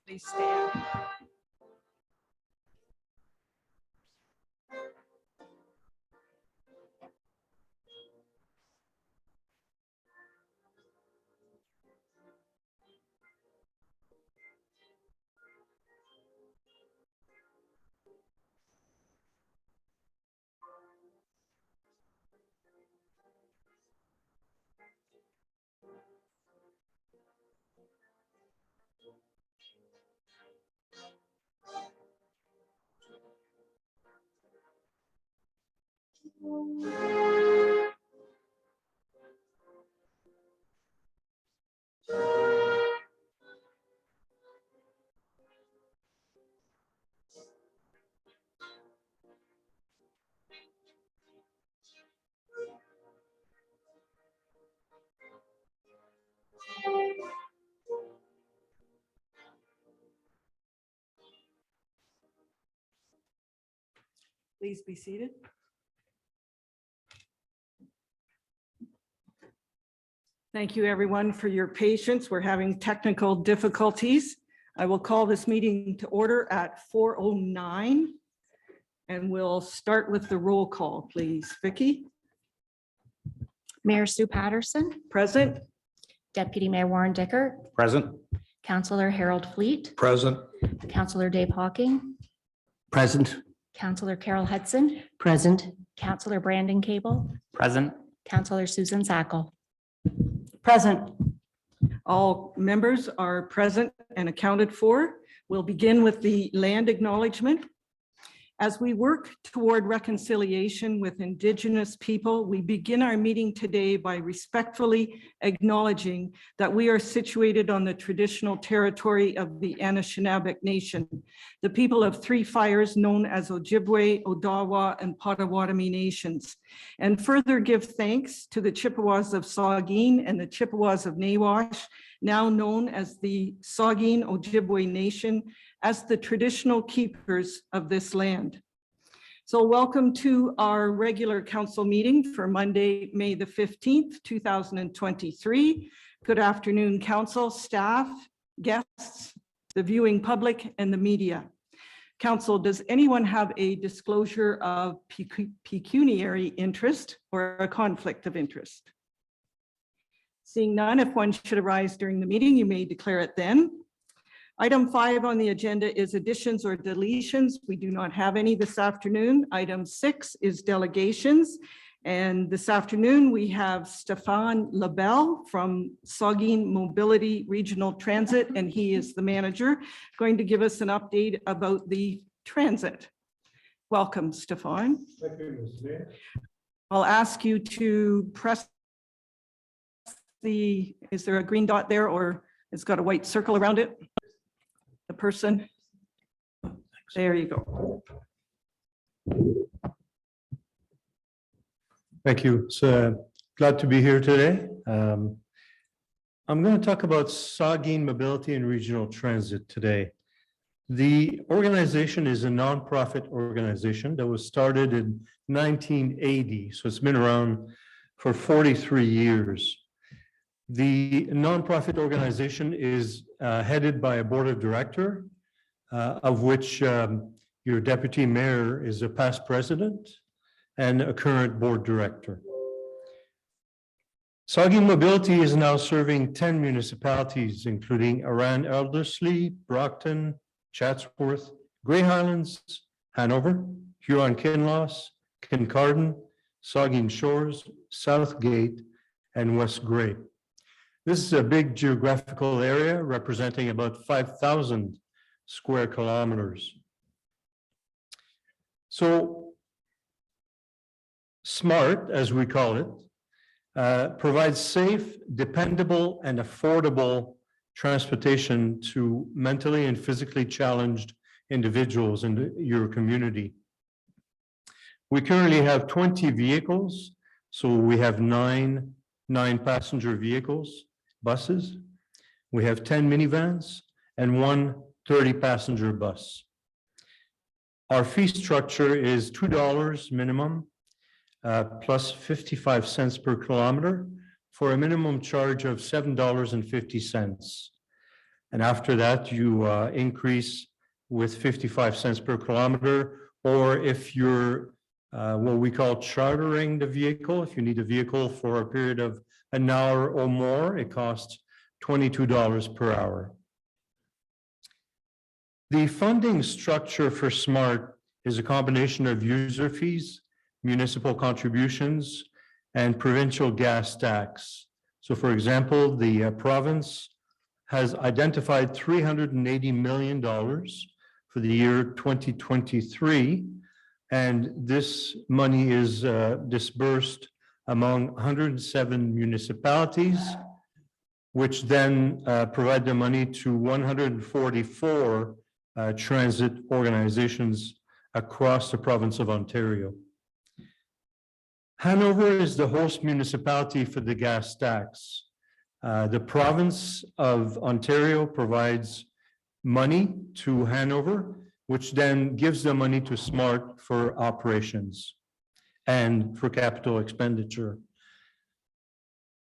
Please stand. Please be seated. Thank you, everyone, for your patience. We're having technical difficulties. I will call this meeting to order at 4:09, and we'll start with the roll call, please. Vicki? Mayor Sue Patterson, Present? Deputy Mayor Warren Dicker, Present. Councillor Harold Fleet, Present. Councillor Dave Hawking, Present. Councillor Carol Hudson, Present. Councillor Brandon Cable, Present. Councillor Susan Sackle. Present. All members are present and accounted for. We'll begin with the land acknowledgement. As we work toward reconciliation with Indigenous people, we begin our meeting today by respectfully acknowledging that we are situated on the traditional territory of the Anishinaabe Nation, the people of Three Fires known as Ojibwe, Odawa, and Potawatomi nations, and further give thanks to the Chippewas of Saugeen and the Chippewas of Nawash, now known as the Saugeen Ojibwe Nation, as the traditional keepers of this land. So welcome to our regular council meeting for Monday, May the 15th, 2023. Good afternoon, council, staff, guests, the viewing public, and the media. Council, does anyone have a disclosure of pecuniary interest or a conflict of interest? Seeing none, if one should arise during the meeting, you may declare it then. Item 5 on the agenda is additions or deletions. We do not have any this afternoon. Item 6 is delegations. And this afternoon, we have Stefan Labelle from Saugeen Mobility Regional Transit, and he is the manager, going to give us an update about the transit. Welcome, Stefan. Thank you, Ms. Mayor. I'll ask you to press is there a green dot there, or it's got a white circle around it? The person. There you go. Thank you. So glad to be here today. I'm going to talk about Saugeen Mobility and Regional Transit today. The organization is a nonprofit organization that was started in 1980, so it's been around for 43 years. The nonprofit organization is headed by a board of directors, of which your deputy mayor is a past president and a current board director. Saugeen Mobility is now serving 10 municipalities, including Arran Elderslie, Brockton, Chatsworth, Grey Highlands, Hanover, Huron-Kinloss, Kincardine, Saugeen Shores, Southgate, and West Grey. This is a big geographical area representing about 5,000 square kilometers. So SMART, as we call it, provides safe, dependable, and affordable transportation to mentally and physically challenged individuals in your community. We currently have 20 vehicles, so we have nine passenger vehicles, buses. We have 10 minivans and one 30-passenger bus. Our fee structure is $2 minimum, plus 55 cents per kilometer for a minimum charge of $7.50. And after that, you increase with 55 cents per kilometer, or if you're what we call chartering the vehicle, if you need a vehicle for a period of an hour or more, it costs $22 per hour. The funding structure for SMART is a combination of user fees, municipal contributions, and provincial gas tax. So for example, the province has identified $380 million for the year 2023, and this money is disbursed among 107 municipalities, which then provide the money to 144 transit organizations across the province of Ontario. Hanover is the host municipality for the gas tax. The province of Ontario provides money to Hanover, which then gives the money to SMART for operations and for capital expenditure.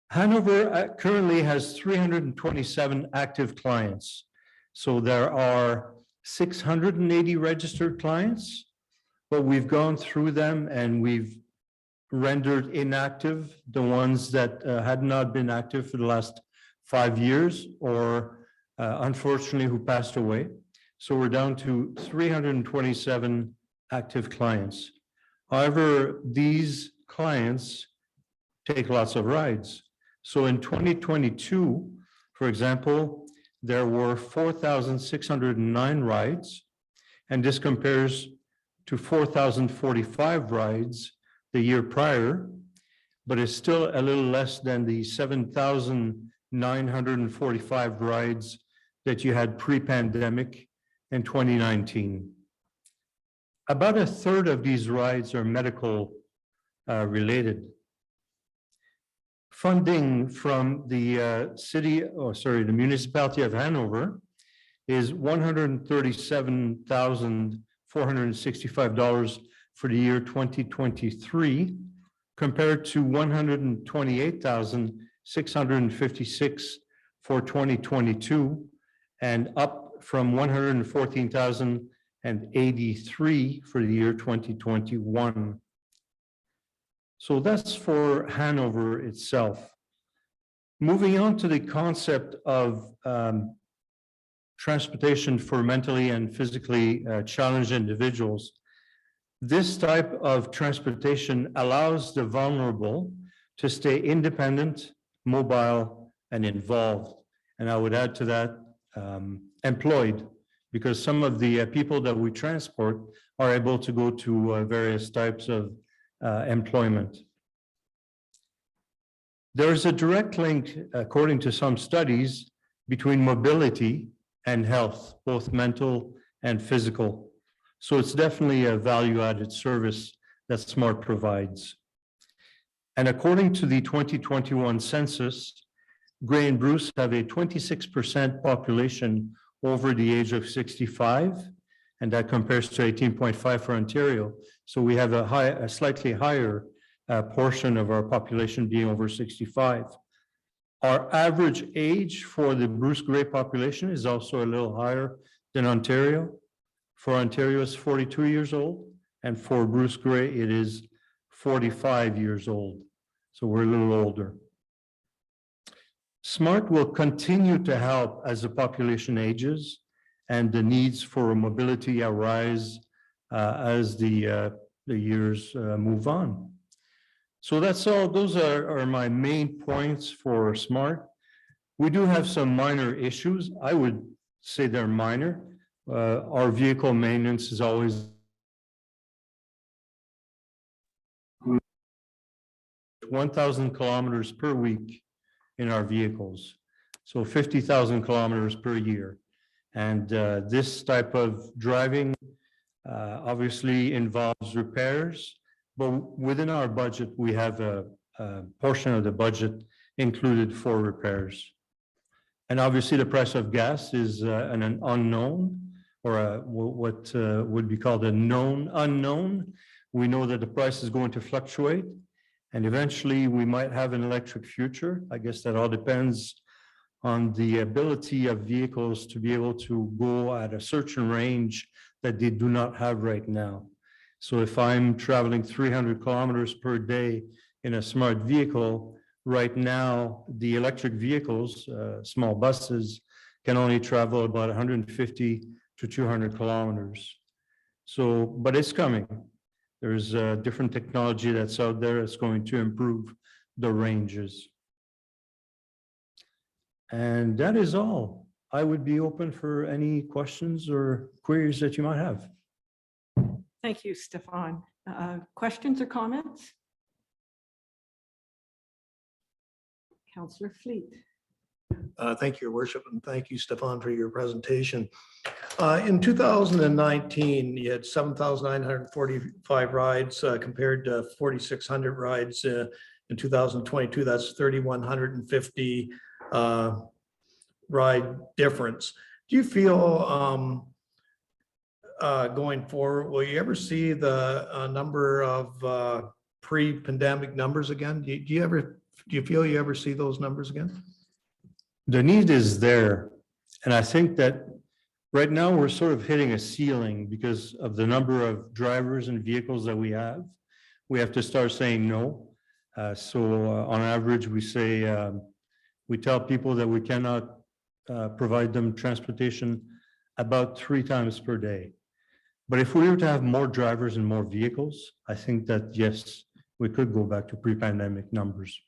Hanover currently has 327 active clients. So there are 680 registered clients, but we've gone through them and we've rendered inactive the ones that had not been active for the last 5 years or unfortunately who passed away. So we're down to 327 active clients. However, these clients take lots of rides. So in 2022, for example, there were 4,609 rides, and this compares to 4,045 rides the year prior, but is still a little less than the 7,945 rides that you had pre-pandemic in 2019. About a third of these rides are medical related. Funding from the the municipality of Hanover is $137,465 for the year 2023, compared to $128,656 for 2022, and up from $114,083 for the year 2021. So that's for Hanover itself. Moving on to the concept of transportation for mentally and physically challenged individuals. This type of transportation allows the vulnerable to stay independent, mobile, and involved. And I would add to that, employed, because some of the people that we transport are able to go to various types of employment. There is a direct link, according to some studies, between mobility and health, both mental and physical. So it's definitely a value-added service that SMART provides. And according to the 2021 census, Grey and Bruce have a 26% population over the age of 65, and that compares to 18.5 for Ontario. So we have a slightly higher portion of our population being over 65. Our average age for the Bruce Grey population is also a little higher than Ontario. For Ontario, it's 42 years old, and for Bruce Grey, it is 45 years old. So we're a little older. SMART will continue to help as the population ages and the needs for mobility arise as the years move on. So that's all. Those are my main points for SMART. We do have some minor issues. I would say they're minor. Our vehicle maintenance is always 1,000 kilometers per week in our vehicles. So 50,000 kilometers per year. And this type of driving obviously involves repairs, but within our budget, we have a portion of the budget included for repairs. And obviously the price of gas is an unknown, or what would be called a known unknown. We know that the price is going to fluctuate, and eventually we might have an electric future. I guess that all depends on the ability of vehicles to be able to go at a certain range that they do not have right now. So if I'm traveling 300 kilometers per day in a smart vehicle, right now, the electric vehicles, small buses, can only travel about 150 to 200 kilometers. So, but it's coming. There's different technology that's out there that's going to improve the ranges. And that is all. I would be open for any questions or queries that you might have. Thank you, Stefan. Questions or comments? Councillor Fleet. Thank you, Your Worship, and thank you, Stefan, for your presentation. In 2019, you had 7,945 rides compared to 4,600 rides in 2022. That's 3,150 ride difference. Do you feel going forward, will you ever see the number of pre-pandemic numbers again? Do you feel you ever see those numbers again? The need is there. And I think that right now we're sort of hitting a ceiling because of the number of drivers and vehicles that we have. We have to start saying no. On average, we say, we tell people that we cannot provide them transportation about 3 times per day. But if we were to have more drivers and more vehicles, I think that, yes, we could go back to pre-pandemic numbers.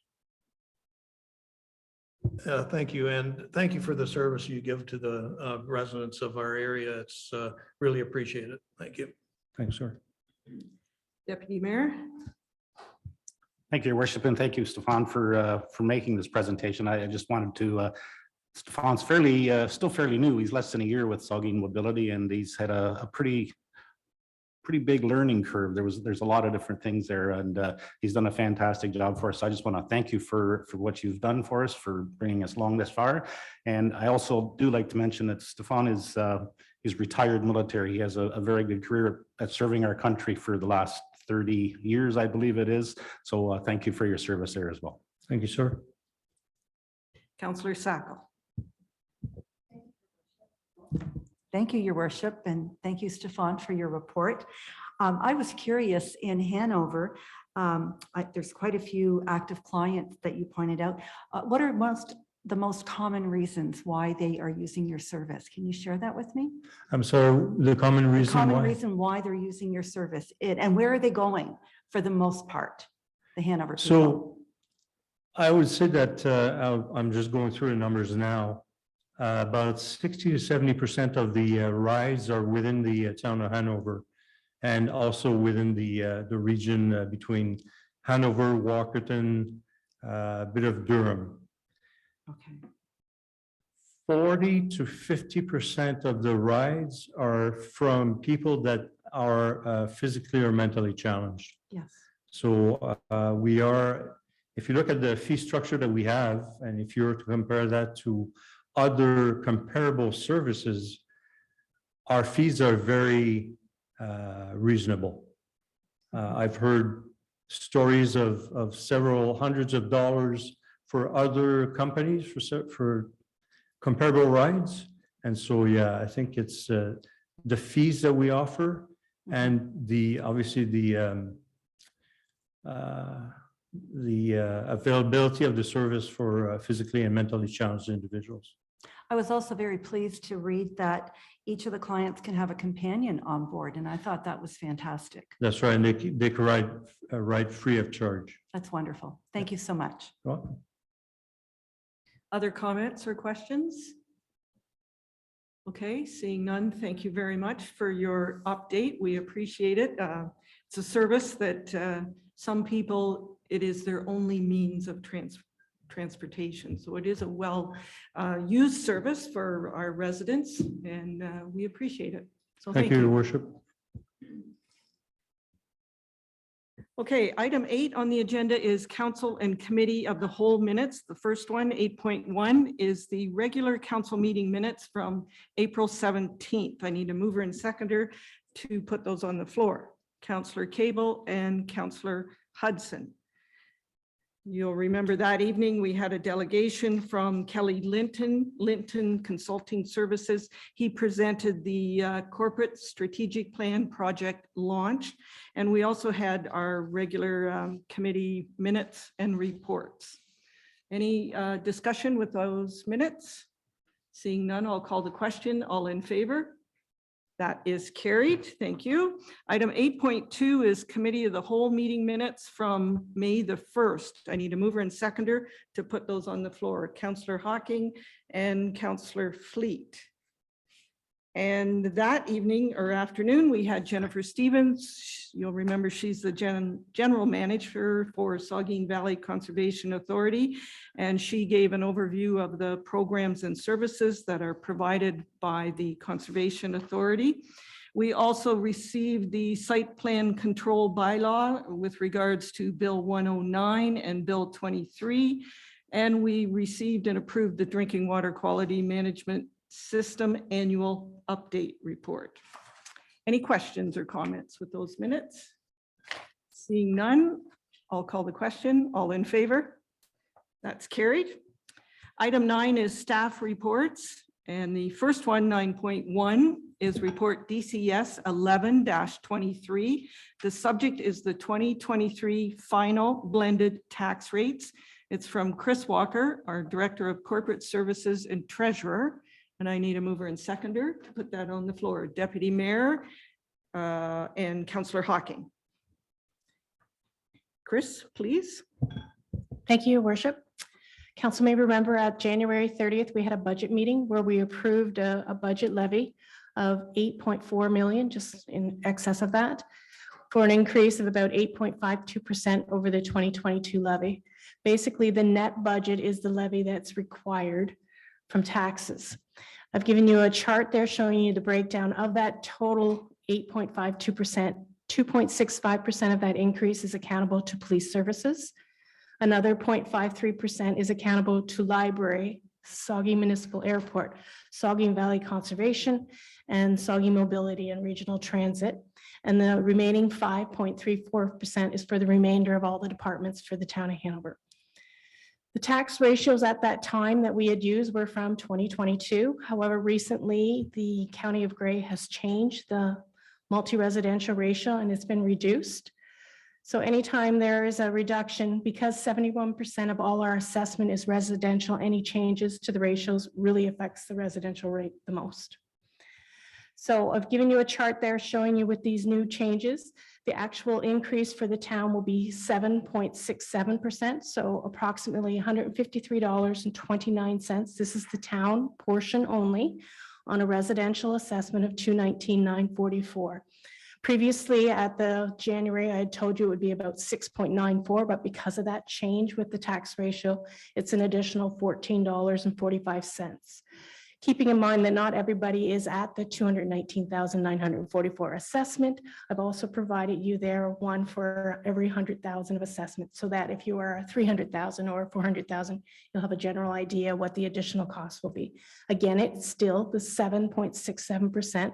Thank you, and thank you for the service you give to the residents of our area. It's really appreciated. Thank you. Thanks, sir. Deputy Mayor. Thank you, Your Worship, and thank you, Stefan, for making this presentation. I just wanted to, Stefan's still fairly new. He's less than a year with Saugeen Mobility, and he's had a pretty big learning curve. There's a lot of different things there, and he's done a fantastic job for us. So I just want to thank you for what you've done for us, for bringing us along this far. And I also do like to mention that Stefan is retired military. He has a very good career at serving our country for the last 30 years, I believe it is. So thank you for your service there as well. Thank you, sir. Councillor Sacco. Thank you, Your Worship, and thank you, Stefan, for your report. I was curious, in Hanover, there's quite a few active clients that you pointed out. What are the most common reasons why they are using your service? Can you share that with me? I'm sorry, the common reason why? They're using your service, and where are they going for the most part, the Hanover people? So I would say that I'm just going through the numbers now. About 60 to 70% of the rides are within the town of Hanover, and also within the region between Hanover, Walkerton, a bit of Durham. Okay. 40 to 50% of the rides are from people that are physically or mentally challenged. Yes. So we are, if you look at the fee structure that we have, and if you were to compare that to other comparable services, our fees are very reasonable. I've heard stories of several hundreds of dollars for other companies for comparable rides. And so, yeah, I think it's the fees that we offer and obviously the availability of the service for physically and mentally challenged individuals. I was also very pleased to read that each of the clients can have a companion on board, and I thought that was fantastic. That's right, and they can ride free of charge. That's wonderful. Thank you so much. You're welcome. Other comments or questions? Okay, seeing none, thank you very much for your update. We appreciate it. It's a service that some people, it is their only means of transportation. So it is a well-used service for our residents, and we appreciate it. So Thank you, Your Worship. Okay, item 8 on the agenda is Council and Committee of the Whole minutes. The first one, 8.1, is the regular council meeting minutes from April 17th. I need a mover and seconder to put those on the floor. Councillor Cable and Councillor Hudson. You'll remember that evening, we had a delegation from Kelly Linton Consulting Services. He presented the corporate strategic plan project launch. And we also had our regular committee minutes and reports. Any discussion with those minutes? Seeing none, I'll call the question. All in favor? That is carried. Thank you. Item 8.2 is Committee of the Whole meeting minutes from May the 1st. I need a mover and seconder to put those on the floor. Councillor Hawking and Councillor Fleet. And that evening or afternoon, we had Jennifer Stevens. You'll remember she's the general manager for Saugeen Valley Conservation Authority. And she gave an overview of the programs and services that are provided by the Conservation Authority. We also received the site plan control bylaw with regards to Bill 109 and Bill 23. And we received and approved the Drinking Water Quality Management System Annual Update Report. Any questions or comments with those minutes? Seeing none, I'll call the question. All in favor? That's carried. Item 9 is staff reports. And the first one, 9.1, is report DCS 11-23. The subject is the 2023 final blended tax rates. It's from Chris Walker, our Director of Corporate Services and Treasurer. And I need a mover and seconder to put that on the floor. Deputy Mayor and Councillor Hawking. Chris, please. Thank you, Your Worship. Council may remember at January 30th, we had a budget meeting where we approved a budget levy of 8.4 million, just in excess of that, for an increase of about 8.52% over the 2022 levy. Basically, the net budget is the levy that's required from taxes. I've given you a chart there showing you the breakdown of that total 8.52%. 2.65% of that increase is accountable to police services. Another 0.53% is accountable to library, Saugeen Municipal Airport, Saugeen Valley Conservation, and Saugeen Mobility and Regional Transit. And the remaining 5.34% is for the remainder of all the departments for the town of Hanover. The tax ratios at that time that we had used were from 2022. However, recently the County of Grey has changed the multi-residential ratio and it's been reduced. So anytime there is a reduction, because 71% of all our assessment is residential, any changes to the ratios really affects the residential rate the most. So I've given you a chart there showing you with these new changes, the actual increase for the town will be 7.67%. So approximately $153.29. This is the town portion only on a residential assessment of $219,944. Previously at the January, I had told you it would be about 6.94, but because of that change with the tax ratio, it's an additional $14.45. Keeping in mind that not everybody is at the $219,944 assessment. I've also provided you there one for every 100,000 of assessment, so that if you are 300,000 or 400,000, you'll have a general idea what the additional cost will be. Again, it's still the 7.67%,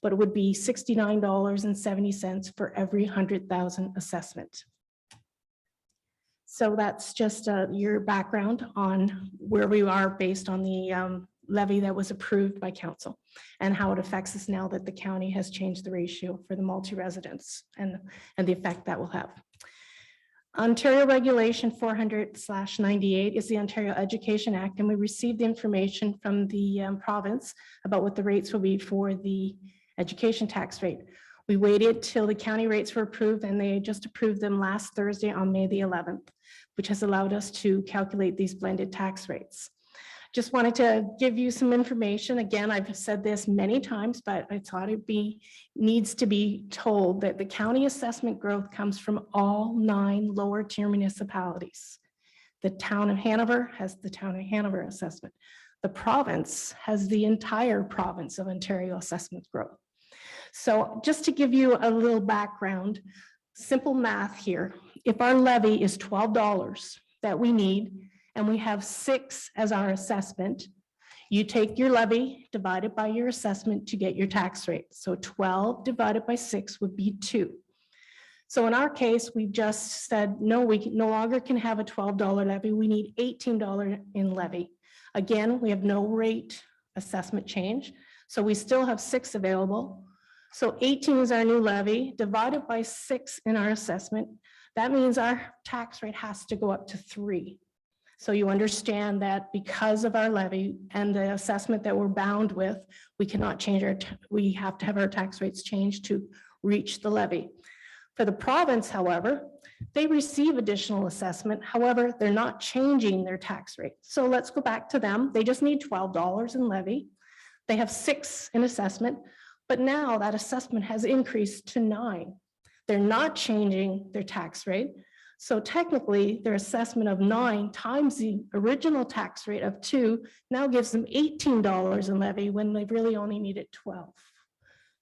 but it would be $69.70 for every 100,000 assessment. So that's just your background on where we are based on the levy that was approved by council and how it affects us now that the county has changed the ratio for the multi-residents and the effect that will have. Ontario Regulation 400/98 is the Ontario Education Act, and we received the information from the province about what the rates will be for the education tax rate. We waited till the county rates were approved, and they just approved them last Thursday on May the 11th, which has allowed us to calculate these blended tax rates. Just wanted to give you some information. Again, I've said this many times, but I thought needs to be told that the county assessment growth comes from all 9 lower tier municipalities. The town of Hanover has the town of Hanover assessment. The province has the entire province of Ontario assessment growth. So just to give you a little background, simple math here. If our levy is $12 that we need, and we have 6 as our assessment, you take your levy, divide it by your assessment to get your tax rate. So 12 divided by 6 would be 2. So in our case, we just said, no, we no longer can have a $12 levy. We need $18 in levy. Again, we have no rate assessment change. So we still have 6 available. So 18 is our new levy divided by 6 in our assessment. That means our tax rate has to go up to 3. So you understand that because of our levy and the assessment that we're bound with, we cannot change we have to have our tax rates changed to reach the levy. For the province, however, they receive additional assessment. However, they're not changing their tax rate. So let's go back to them. They just need $12 in levy. They have 6 in assessment, but now that assessment has increased to 9. They're not changing their tax rate. So technically, their assessment of 9 times the original tax rate of 2 now gives them $18 in levy when they really only needed 12.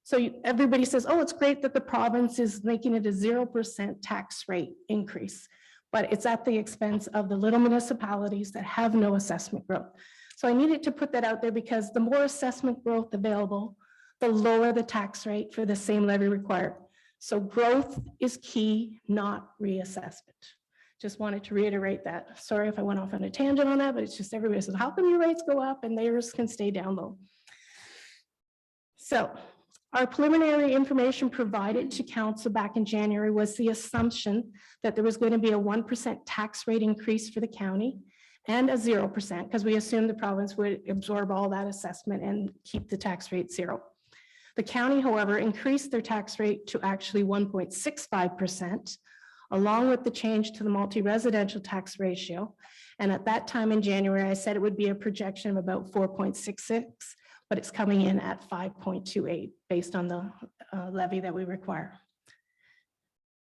So everybody says, oh, it's great that the province is making it a 0% tax rate increase, but it's at the expense of the little municipalities that have no assessment growth. So I needed to put that out there because the more assessment growth available, the lower the tax rate for the same levy required. So growth is key, not reassessment. Just wanted to reiterate that. Sorry if I went off on a tangent on that, but it's just everybody says, how come your rates go up and theirs can stay down low? So our preliminary information provided to council back in January was the assumption that there was going to be a 1% tax rate increase for the county and a 0%, because we assumed the province would absorb all that assessment and keep the tax rate 0. The county, however, increased their tax rate to actually 1.65%, along with the change to the multi-residential tax ratio. And at that time in January, I said it would be a projection of about 4.66, but it's coming in at 5.28 based on the levy that we require.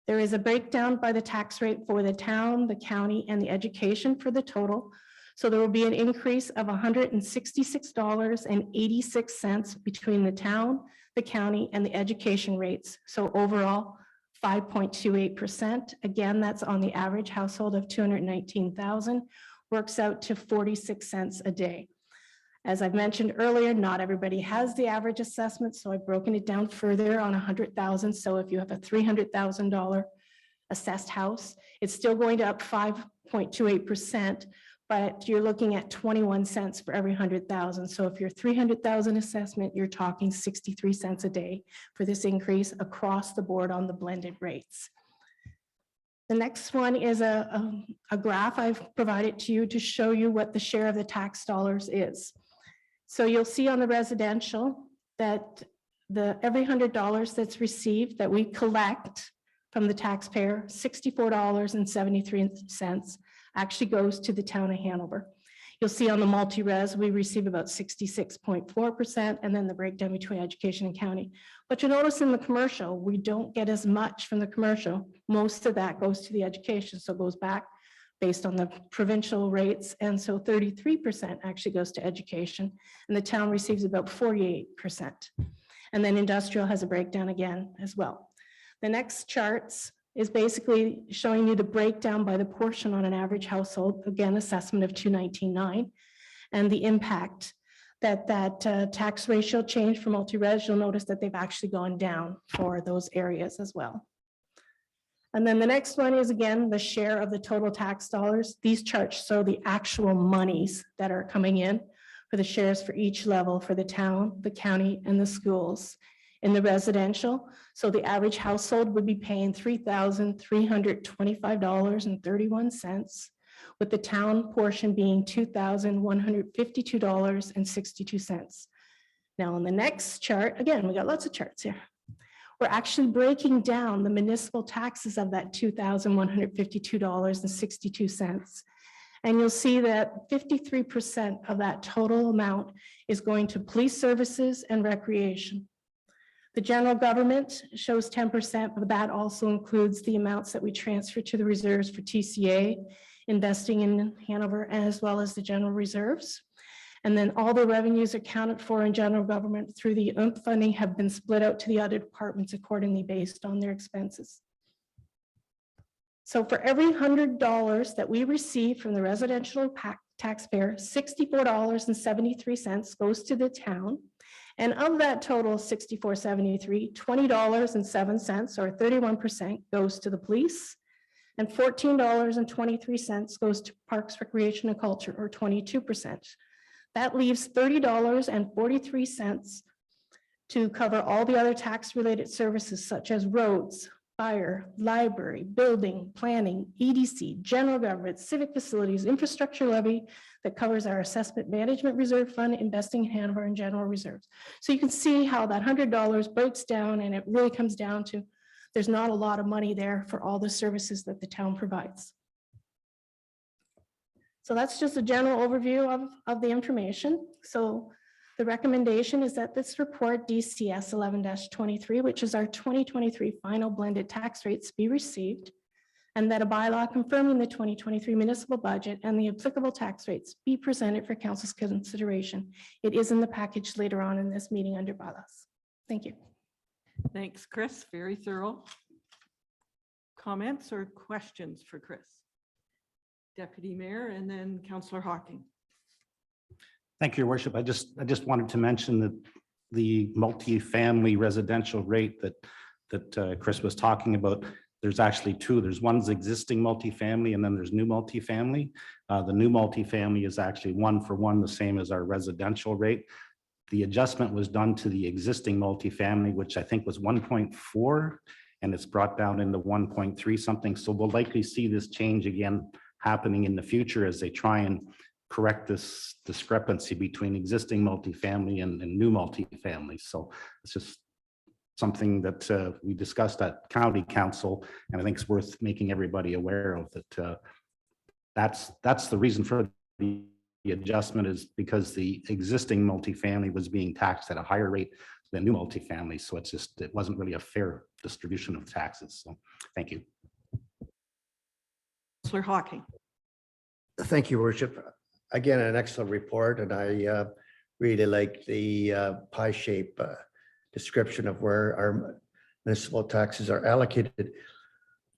There is a breakdown by the tax rate for the town, the county, and the education for the total. So there will be an increase of $166.86 between the town, the county, and the education rates. So overall, 5.28%. Again, that's on the average household of 219,000, works out to 46 cents a day. As I've mentioned earlier, not everybody has the average assessment, so I've broken it down further on 100,000. So if you have a $300,000 assessed house, it's still going to up 5.28%, but you're looking at 21 cents for every 100,000. So if you're 300,000 assessment, you're talking 63 cents a day for this increase across the board on the blended rates. The next one is a graph I've provided to you to show you what the share of the tax dollars is. So you'll see on the residential that every $100 that's received that we collect from the taxpayer, $64.73 actually goes to the town of Hanover. You'll see on the multi-res, we receive about 66.4%, and then the breakdown between education and county. But you notice in the commercial, we don't get as much from the commercial. Most of that goes to the education, so it goes back based on the provincial rates. And so 33% actually goes to education, and the town receives about 48%. And then industrial has a breakdown again as well. The next charts is basically showing you the breakdown by the portion on an average household, again, assessment of 219.9, and the impact that tax ratio change for multi-res. You'll notice that they've actually gone down for those areas as well. And then the next one is, again, the share of the total tax dollars. These charts show the actual monies that are coming in for the shares for each level for the town, the county, and the schools. In the residential, so the average household would be paying $3,325.31, with the town portion being $2,152.62. Now on the next chart, again, we got lots of charts here. We're actually breaking down the municipal taxes of that $2,152.62. And you'll see that 53% of that total amount is going to police services and recreation. The general government shows 10%, but that also includes the amounts that we transfer to the reserves for TCA, investing in Hanover, as well as the general reserves. And then all the revenues accounted for in general government through the OOMP funding have been split out to the other departments accordingly based on their expenses. So for every $100 that we receive from the residential taxpayer, $64.73 goes to the town, And of that total 6473, $20.07 or 31% goes to the police. And $14.23 goes to Parks, Recreation and Culture, or 22%. That leaves $30.43 to cover all the other tax-related services such as roads, fire, library, building, planning, EDC, general government, civic facilities, infrastructure levy that covers our assessment management reserve fund, investing in Hanover and general reserves. So you can see how that $100 breaks down, and it really comes down to there's not a lot of money there for all the services that the town provides. So that's just a general overview of the information. So the recommendation is that this report DCS 11-23, which is our 2023 final blended tax rates, be received, and that a bylaw confirming the 2023 municipal budget and the applicable tax rates be presented for council's consideration. It is in the package later on in this meeting under bylaws. Thank you. Thanks, Chris. Very thorough. Comments or questions for Chris? Deputy Mayor and then Councillor Hawking. Thank you, Your Worship. I just wanted to mention that the multifamily residential rate that Chris was talking about, there's actually two. There's one's existing multifamily and then there's new multifamily. The new multifamily is actually 1-for-1, the same as our residential rate. The adjustment was done to the existing multifamily, which I think was 1.4, and it's brought down into 1.3 something. So we'll likely see this change again happening in the future as they try and correct this discrepancy between existing multifamily and new multifamily. So it's just something that we discussed at County Council, and I think it's worth making everybody aware of that. That's the reason for the adjustment, is because the existing multifamily was being taxed at a higher rate than new multifamily. So it wasn't really a fair distribution of taxes. So thank you. Councillor Hawking. Thank you, Worship. Again, an excellent report, and I really like the pie shape description of where our municipal taxes are allocated.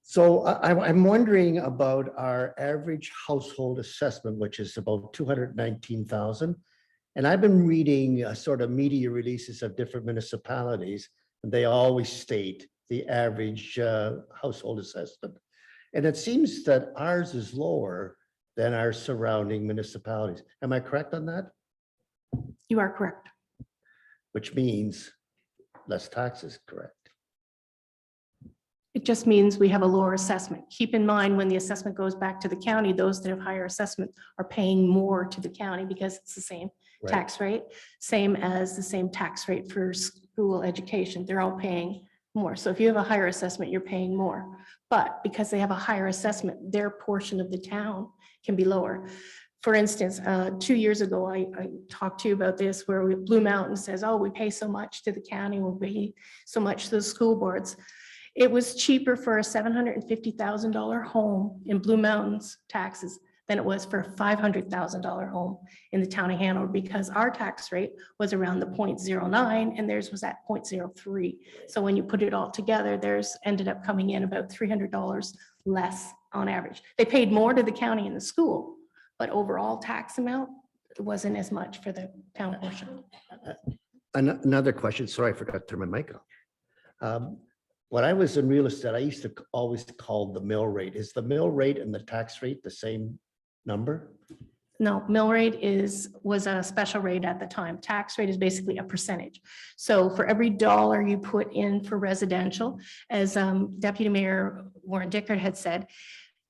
So I'm wondering about our average household assessment, which is about 219,000. And I've been reading sort of media releases of different municipalities, and they always state the average household assessment. And it seems that ours is lower than our surrounding municipalities. Am I correct on that? You are correct. Which means less taxes, correct? It just means we have a lower assessment. Keep in mind, when the assessment goes back to the county, those that have higher assessment are paying more to the county because it's the same Right. tax rate, same as the same tax rate for school education. They're all paying more. So if you have a higher assessment, you're paying more. But because they have a higher assessment, their portion of the town can be lower. For instance, 2 years ago, I talked to you about this, where Blue Mountain says, oh, we pay so much to the county, we'll pay so much to the school boards. It was cheaper for a $750,000 home in Blue Mountain's taxes than it was for a $500,000 home in the town of Hanover, because our tax rate was around the 0.09 and theirs was at 0.03. So when you put it all together, theirs ended up coming in about $300 less on average. They paid more to the county and the school, but overall tax amount wasn't as much for the town portion. Another question, sorry, I forgot to turn my mic off. When I was in real estate, I used to always call the mill rate. Is the mill rate and the tax rate the same number? No, mill rate was a special rate at the time. Tax rate is basically a percentage. So for every dollar you put in for residential, as Deputy Mayor Warren Dickert had said,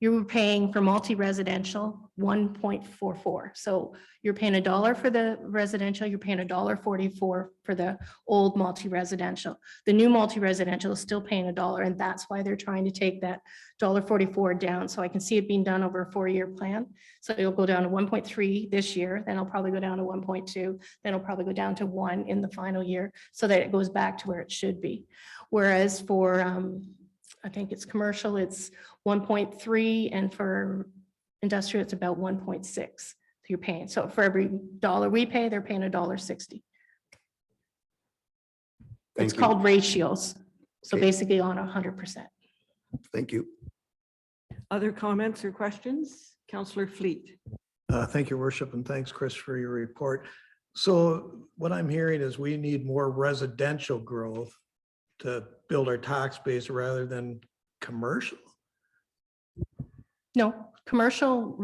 you were paying for multi-residential 1.44. So you're paying $1 for the residential, you're paying $1.44 for the old multi-residential. The new multi-residential is still paying $1, and that's why they're trying to take that $1.44 down. So I can see it being done over a 4-year plan. So it'll go down to 1.3 this year, then it'll probably go down to 1.2, then it'll probably go down to 1 in the final year, so that it goes back to where it should be. Whereas for I think it's commercial, it's 1.3, and for industrial, it's about 1.6. You're paying. So for every dollar we pay, they're paying $1.60. It's you. called ratios. So Okay. basically on 100%. Thank you. Other comments or questions? Councillor Fleet. Thank you, Worship, and thanks, Chris, for your report. So what I'm hearing is we need more residential growth to build our tax base rather than commercial. No, commercial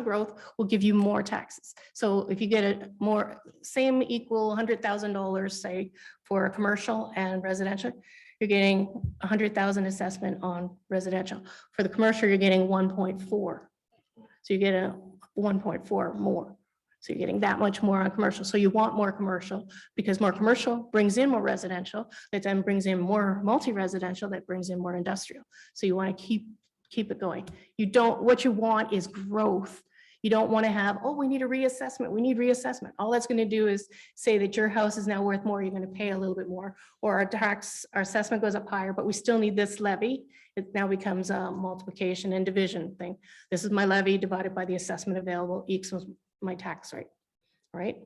growth will give you more taxes. So if you get a more, same equal $100,000, say, for commercial and residential, you're getting 100,000 assessment on residential. For the commercial, you're getting 1.4. So you get a 1.4 more. So you're getting that much more on commercial. So you want more commercial because more commercial brings in more residential, that then brings in more multi-residential, that brings in more industrial. So you want to keep it going. You don't, what you want is growth. You don't want to have, oh, we need a reassessment. We need reassessment. All that's going to do is say that your house is now worth more. You're going to pay a little bit more, or our assessment goes up higher, but we still need this levy. It now becomes a multiplication and division thing. This is my levy divided by the assessment available equals my tax rate, right?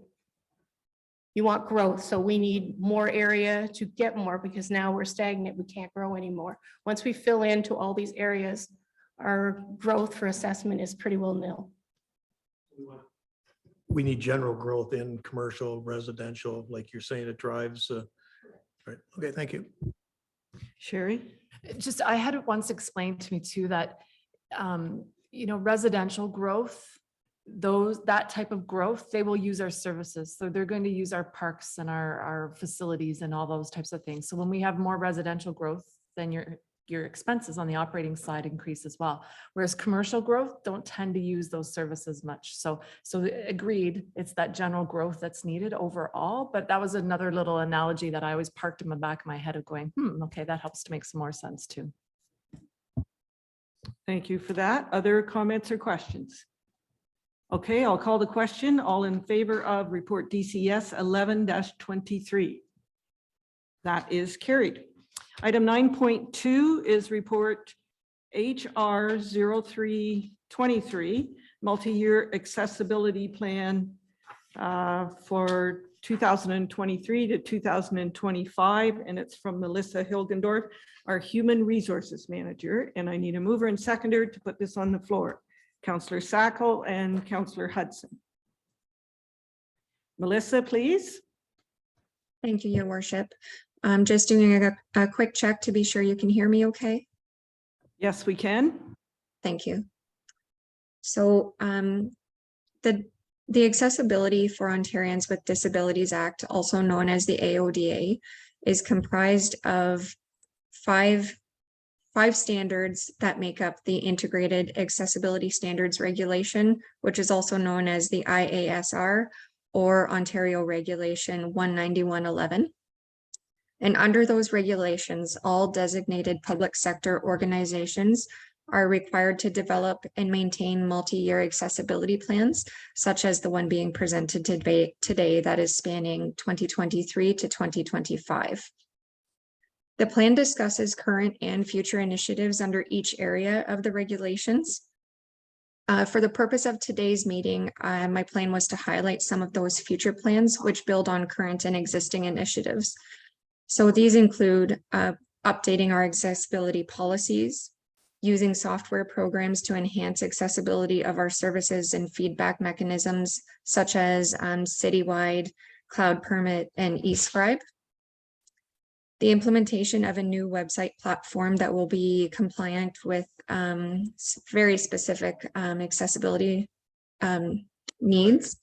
You want growth, so we need more area to get more because now we're stagnant. We can't grow anymore. Once we fill into all these areas, our growth for assessment is pretty well nil. We need general growth in commercial, residential, like you're saying, it drives. Right. Okay, thank you. Sherry? Just, I had it once explained to me too, that, residential growth, that type of growth, they will use our services. So they're going to use our parks and our facilities and all those types of things. So when we have more residential growth, then your expenses on the operating side increase as well. Whereas commercial growth don't tend to use those services much. So agreed, it's that general growth that's needed overall. But that was another little analogy that I always parked in the back of my head of going, okay, that helps to make some more sense too. Thank you for that. Other comments or questions? Okay, I'll call the question. All in favor of report DCS 11-23. That is carried. Item 9.2 is report HR 0323, multi-year accessibility plan for 2023 to 2025. And it's from Melissa Hilgendorf, our Human Resources Manager. And I need a mover and seconder to put this on the floor. Councillor Sackle and Councillor Hudson. Melissa, please. Thank you, Your Worship. I'm just doing a quick check to be sure you can hear me okay. Yes, we can. Thank you. So the Accessibility for Ontarians with Disabilities Act, also known as the AODA, is comprised of five standards that make up the Integrated Accessibility Standards Regulation, which is also known as the IASR or Ontario Regulation 19111. And under those regulations, all designated public sector organizations are required to develop and maintain multi-year accessibility plans, such as the one being presented today that is spanning 2023 to 2025. The plan discusses current and future initiatives under each area of the regulations. For the purpose of today's meeting, my plan was to highlight some of those future plans which build on current and existing initiatives. So these include updating our accessibility policies, using software programs to enhance accessibility of our services and feedback mechanisms, such as Citywide, Cloud Permit, and eScribe. The implementation of a new website platform that will be compliant with very specific accessibility needs.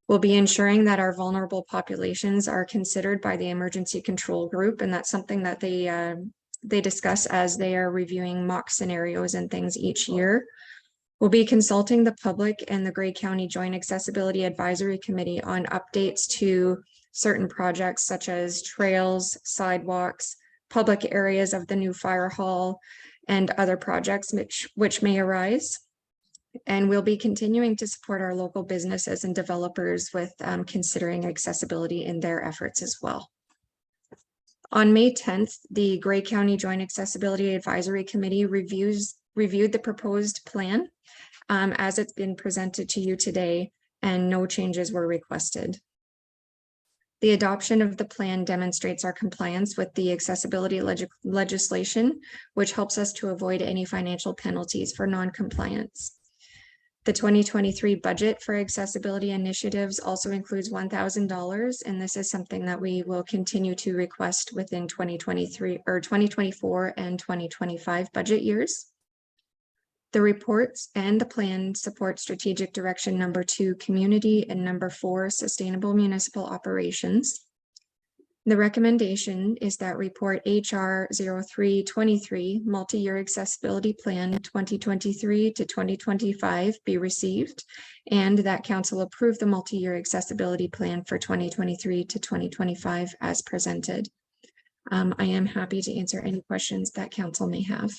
We'll be ensuring that our vulnerable populations are considered by the Emergency Control Group, and that's something that they discuss as they are reviewing mock scenarios and things each year. We'll be consulting the public and the Grey County Joint Accessibility Advisory Committee on updates to certain projects such as trails, sidewalks, public areas of the new fire hall, and other projects which may arise. And we'll be continuing to support our local businesses and developers with considering accessibility in their efforts as well. On May 10th, the Grey County Joint Accessibility Advisory Committee reviewed the proposed plan as it's been presented to you today, and no changes were requested. The adoption of the plan demonstrates our compliance with the accessibility legislation, which helps us to avoid any financial penalties for non-compliance. The 2023 budget for accessibility initiatives also includes $1,000, and this is something that we will continue to request within 2023 or 2024 and 2025 budget years. The reports and the plan support strategic direction number 2, community, and number 4, sustainable municipal operations. The recommendation is that report HR 0323, multi-year accessibility plan 2023 to 2025 be received, and that council approve the multi-year accessibility plan for 2023 to 2025 as presented. I am happy to answer any questions that council may have.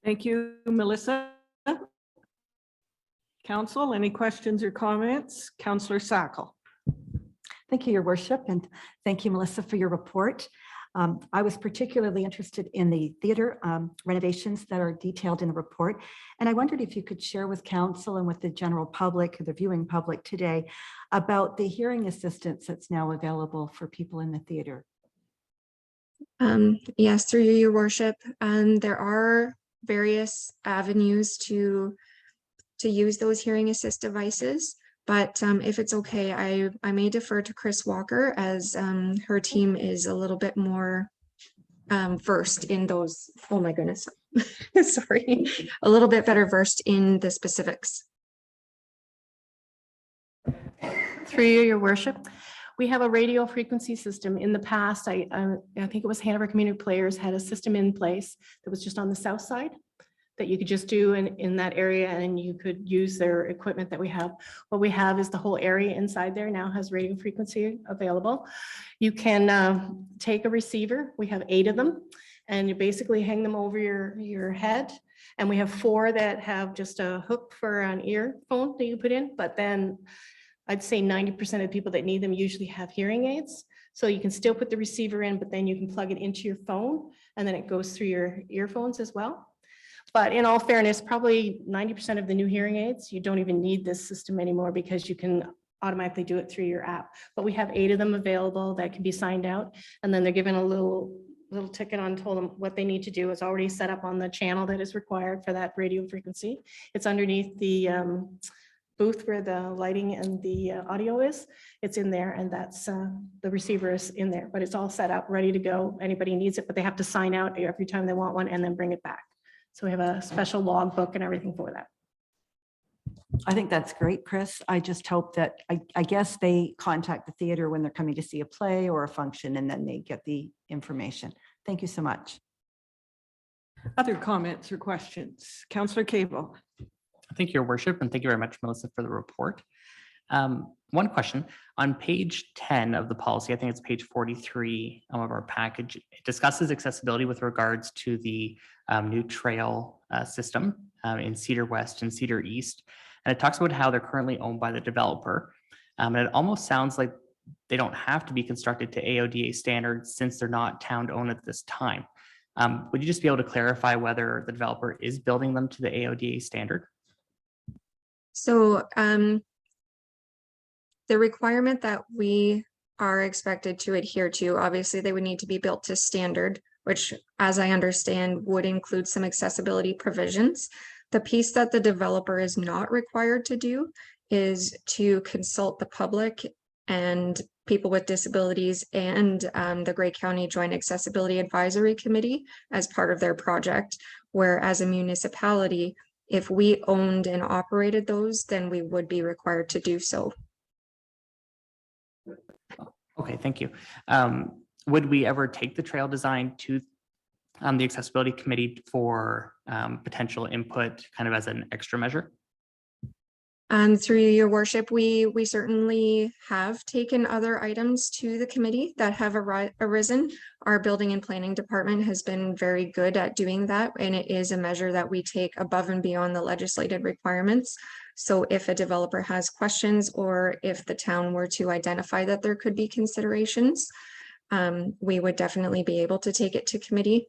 Thank you, Melissa. Council, any questions or comments? Councillor Sackel. Thank you, Your Worship, and thank you, Melissa, for your report. I was particularly interested in the theater renovations that are detailed in the report. And I wondered if you could share with council and with the general public, the viewing public today, about the hearing assistance that's now available for people in the theater. Yes, through you, Your Worship. There are various avenues to use those hearing assist devices. But if it's okay, I may defer to Chris Walker as her team is a little bit more versed in those. Oh my goodness, sorry, a little bit better versed in the specifics. Through you, Your Worship. We have a radio frequency system. In the past, I think it was Hanover Community Players had a system in place that was just on the south side that you could just do in that area, and you could use their equipment that we have. What we have is the whole area inside there now has radio frequency available. You can take a receiver. We have 8 of them, and you basically hang them over your head. And we have 4 that have just a hook for an earphone that you put in, but then I'd say 90% of people that need them usually have hearing aids. So you can still put the receiver in, but then you can plug it into your phone, and then it goes through your earphones as well. But in all fairness, probably 90% of the new hearing aids, you don't even need this system anymore because you can automatically do it through your app. But we have 8 of them available that can be signed out, and then they're given a little ticket on, told them what they need to do. It's already set up on the channel that is required for that radio frequency. It's underneath the booth where the lighting and the audio is. It's in there, and that's the receiver is in there, but it's all set up, ready to go. Anybody needs it, but they have to sign out every time they want one and then bring it back. So we have a special log book and everything for that. I think that's great, Chris. I just hope that, I guess they contact the theater when they're coming to see a play or a function, and then they get the information. Thank you so much. Other comments or questions? Councillor Cable. Thank you, Your Worship, and thank you very much, Melissa, for the report. One question, on page 10 of the policy, I think it's page 43 of our package, it discusses accessibility with regards to the new trail system in Cedar West and Cedar East. And it talks about how they're currently owned by the developer. And it almost sounds like they don't have to be constructed to AODA standards since they're not town-owned at this time. Would you just be able to clarify whether the developer is building them to the AODA standard? So the requirement that we are expected to adhere to, obviously they would need to be built to standard, which as I understand would include some accessibility provisions. The piece that the developer is not required to do is to consult the public and people with disabilities and the Grey County Joint Accessibility Advisory Committee as part of their project, where as a municipality, if we owned and operated those, then we would be required to do so. Okay, thank you. Would we ever take the trail design to the accessibility committee for potential input kind of as an extra measure? Through your worship, we certainly have taken other items to the committee that have arisen. Our building and planning department has been very good at doing that, and it is a measure that we take above and beyond the legislative requirements. So if a developer has questions, or if the town were to identify that there could be considerations, we would definitely be able to take it to committee,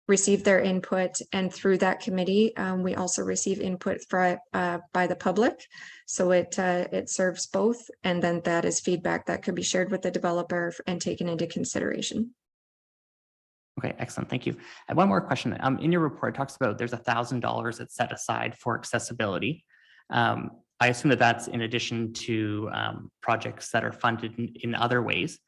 receive their input, and through that committee, we also receive input by the public. So it serves both, and then that is feedback that could be shared with the developer and taken into consideration. Okay, excellent. Thank you. And one more question. In your report, it talks about there's $1,000 that's set aside for accessibility. I assume that that's in addition to projects that are funded in other ways.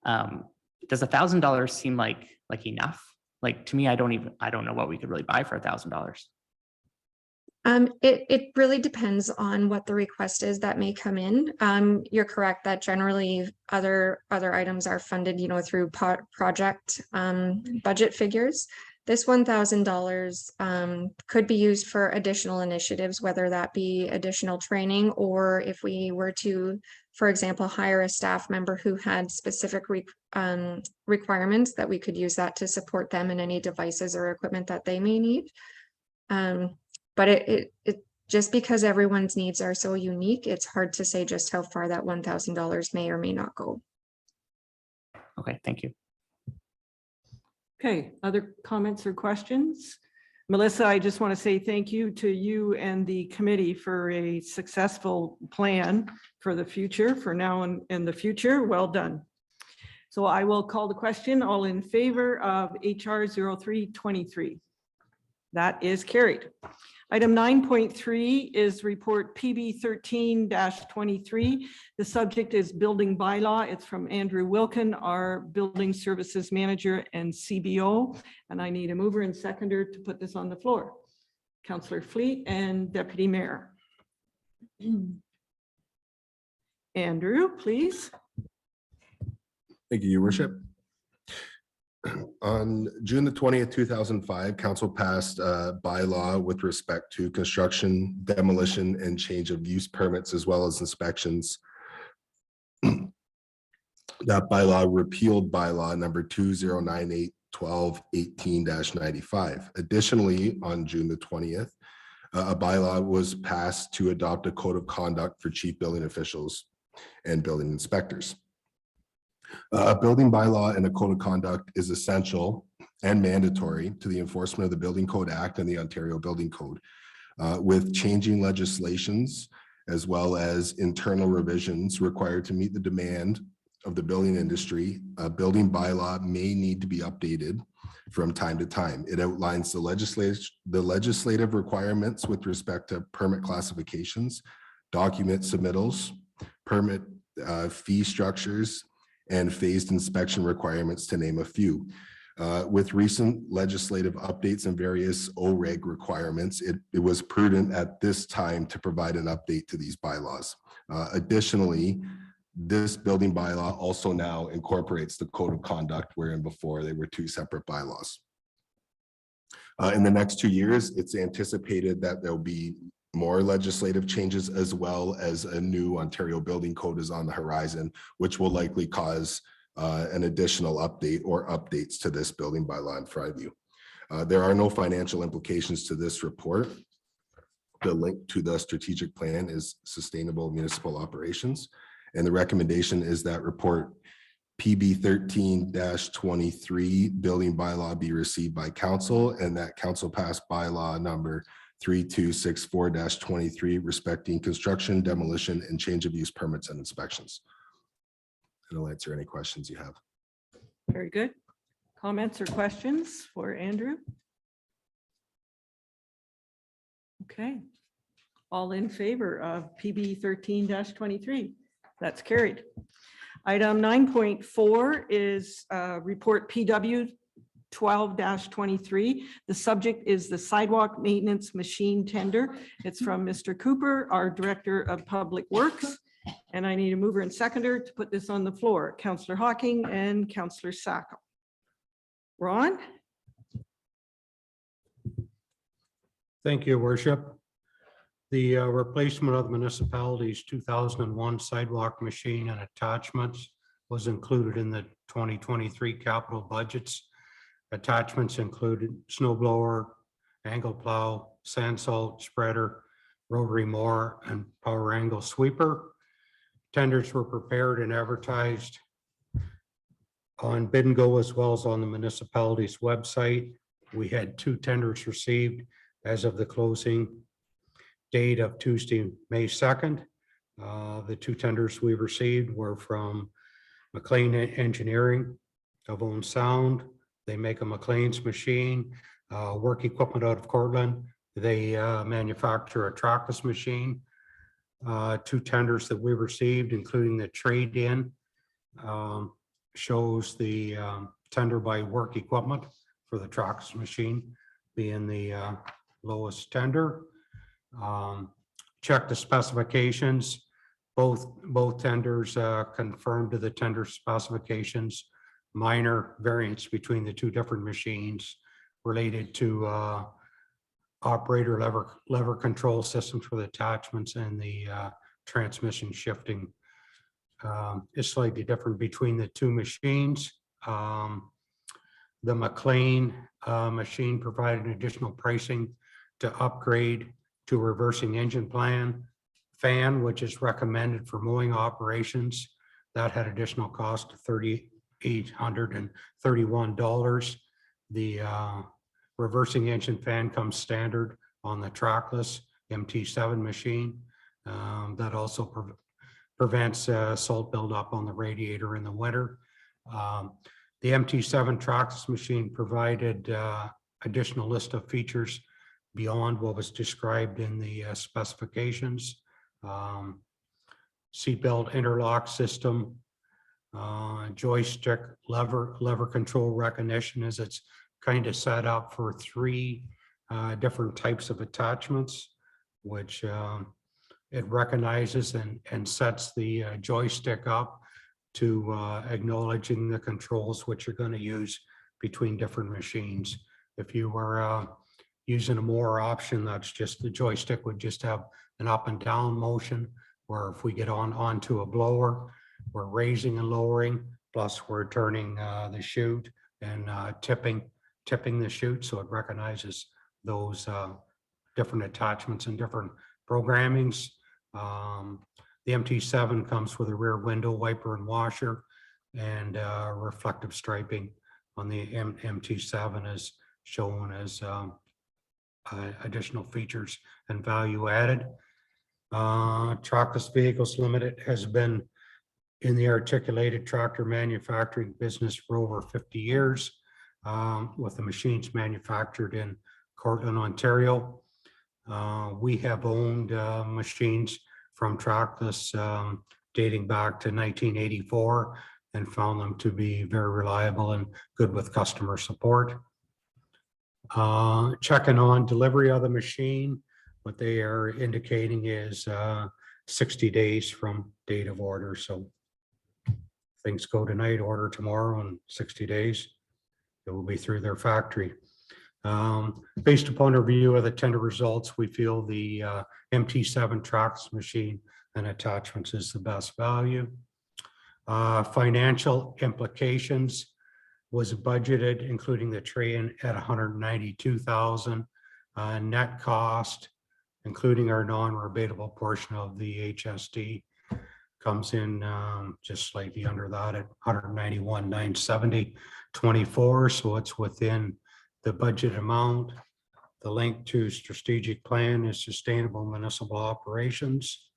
Does $1,000 seem like enough? Like, to me, I don't know what we could really buy for $1,000. It really depends on what the request is that may come in. You're correct that generally other items are funded, through project budget figures. This $1,000 could be used for additional initiatives, whether that be additional training, or if we were to, for example, hire a staff member who had specific requirements, that we could use that to support them in any devices or equipment that they may need. But it just because everyone's needs are so unique, it's hard to say just how far that $1,000 may or may not go. Okay, thank you. Okay, other comments or questions? Melissa, I just want to say thank you to you and the committee for a successful plan for the future, for now and in the future. Well done. So I will call the question. All in favor of HR 0323? That is carried. Item 9.3 is report PB 13-23. The subject is building bylaw. It's from Andrew Wilkin, our building services manager and CBO. And I need a mover and seconder to put this on the floor. Councillor Fleet and Deputy Mayor. Andrew, please. Thank you, Your Worship. On June the 20th, 2005, Council passed a bylaw with respect to construction, demolition, and change of use permits, as well as inspections. That bylaw repealed bylaw number 2098-12-18-95. Additionally, on June the 20th, a bylaw was passed to adopt a code of conduct for chief building officials and building inspectors. A building bylaw and a code of conduct is essential and mandatory to the enforcement of the Building Code Act and the Ontario Building Code. With changing legislations as well as internal revisions required to meet the demand of the building industry, a building bylaw may need to be updated from time to time. It outlines the legislative requirements with respect to permit classifications, document submittals, permit fee structures, and phased inspection requirements, to name a few. With recent legislative updates and various OREG requirements, it was prudent at this time to provide an update to these bylaws. Additionally, this building bylaw also now incorporates the code of conduct, wherein before they were two separate bylaws. In the next 2 years, it's anticipated that there'll be more legislative changes, as well as a new Ontario Building Code is on the horizon, which will likely cause an additional update or updates to this building bylaw in front of you. There are no financial implications to this report. The link to the strategic plan is sustainable municipal operations. And the recommendation is that report PB 13-23 building bylaw be received by council, and that council pass bylaw number 3264-23 respecting construction, demolition, and change of use permits and inspections. And I'll answer any questions you have. Very good. Comments or questions for Andrew? Okay. All in favor of PB 13-23? That's carried. Item 9.4 is report PW 12-23. The subject is the sidewalk maintenance machine tender. It's from Mr. Cooper, our Director of Public Works. And I need a mover and seconder to put this on the floor. Councillor Hocking and Councillor Sacco. Ron? Thank you, Your Worship. The replacement of the municipality's 2001 sidewalk machine and attachments was included in the 2023 capital budgets. Attachments included snow blower, angle plow, sand salt spreader, rotary mower, and power angle sweeper. Tenders were prepared and advertised on Bid and Go, as well as on the municipality's website. We had 2 tenders received as of the closing date of Tuesday, May 2nd. The 2 tenders we received were from McLean Engineering of Owen Sound, They make a McLean's machine, work equipment out of Cortland. They manufacture a trackless machine. 2 tenders that we received, including the trade-in, shows the tender by work equipment for the trackless machine being the lowest tender. Check the specifications. Both tenders confirmed to the tender specifications. Minor variance between the 2 different machines related to operator lever control systems for the attachments and the transmission shifting is slightly different between the 2 machines. The McLean machine provided additional pricing to upgrade to reversing engine fan, which is recommended for mowing operations. That had additional cost of $3,831. The reversing engine fan comes standard on the trackless MT7 machine. That also prevents salt buildup on the radiator in the winter. The MT7 trackless machine provided additional list of features beyond what was described in the specifications. Seatbelt interlock system, joystick lever control recognition, as it's kind of set up for 3 different types of attachments, which it recognizes and sets the joystick up to acknowledging the controls which you're going to use between different machines. If you were using a mower option, that's just the joystick would just have an up and down motion, where if we get onto a blower, we're raising and lowering, plus we're turning the chute and tipping the chute, so it recognizes those different attachments and different programmings. The MT7 comes with a rear window wiper and washer, and reflective striping on the MT7 is shown as additional features and value added. Trackless Vehicles Limited has been in the articulated tractor manufacturing business for over 50 years, with the machines manufactured in Cortland, Ontario. We have owned machines from Trackless dating back to 1984 and found them to be very reliable and good with customer support. Checking on delivery of the machine, what they are indicating is 60 days from date of order. So things go tonight, order tomorrow, in 60 days, it will be through their factory. Based upon a review of the tender results, we feel the MT7 trackless machine and attachments is the best value. Financial implications was budgeted, including the trade-in, at $192,000. Net cost, including our non-rebatable portion of the HST, comes in just slightly under that at $191,970.24. So it's within the budget amount. The link to strategic plan is sustainable municipal operations.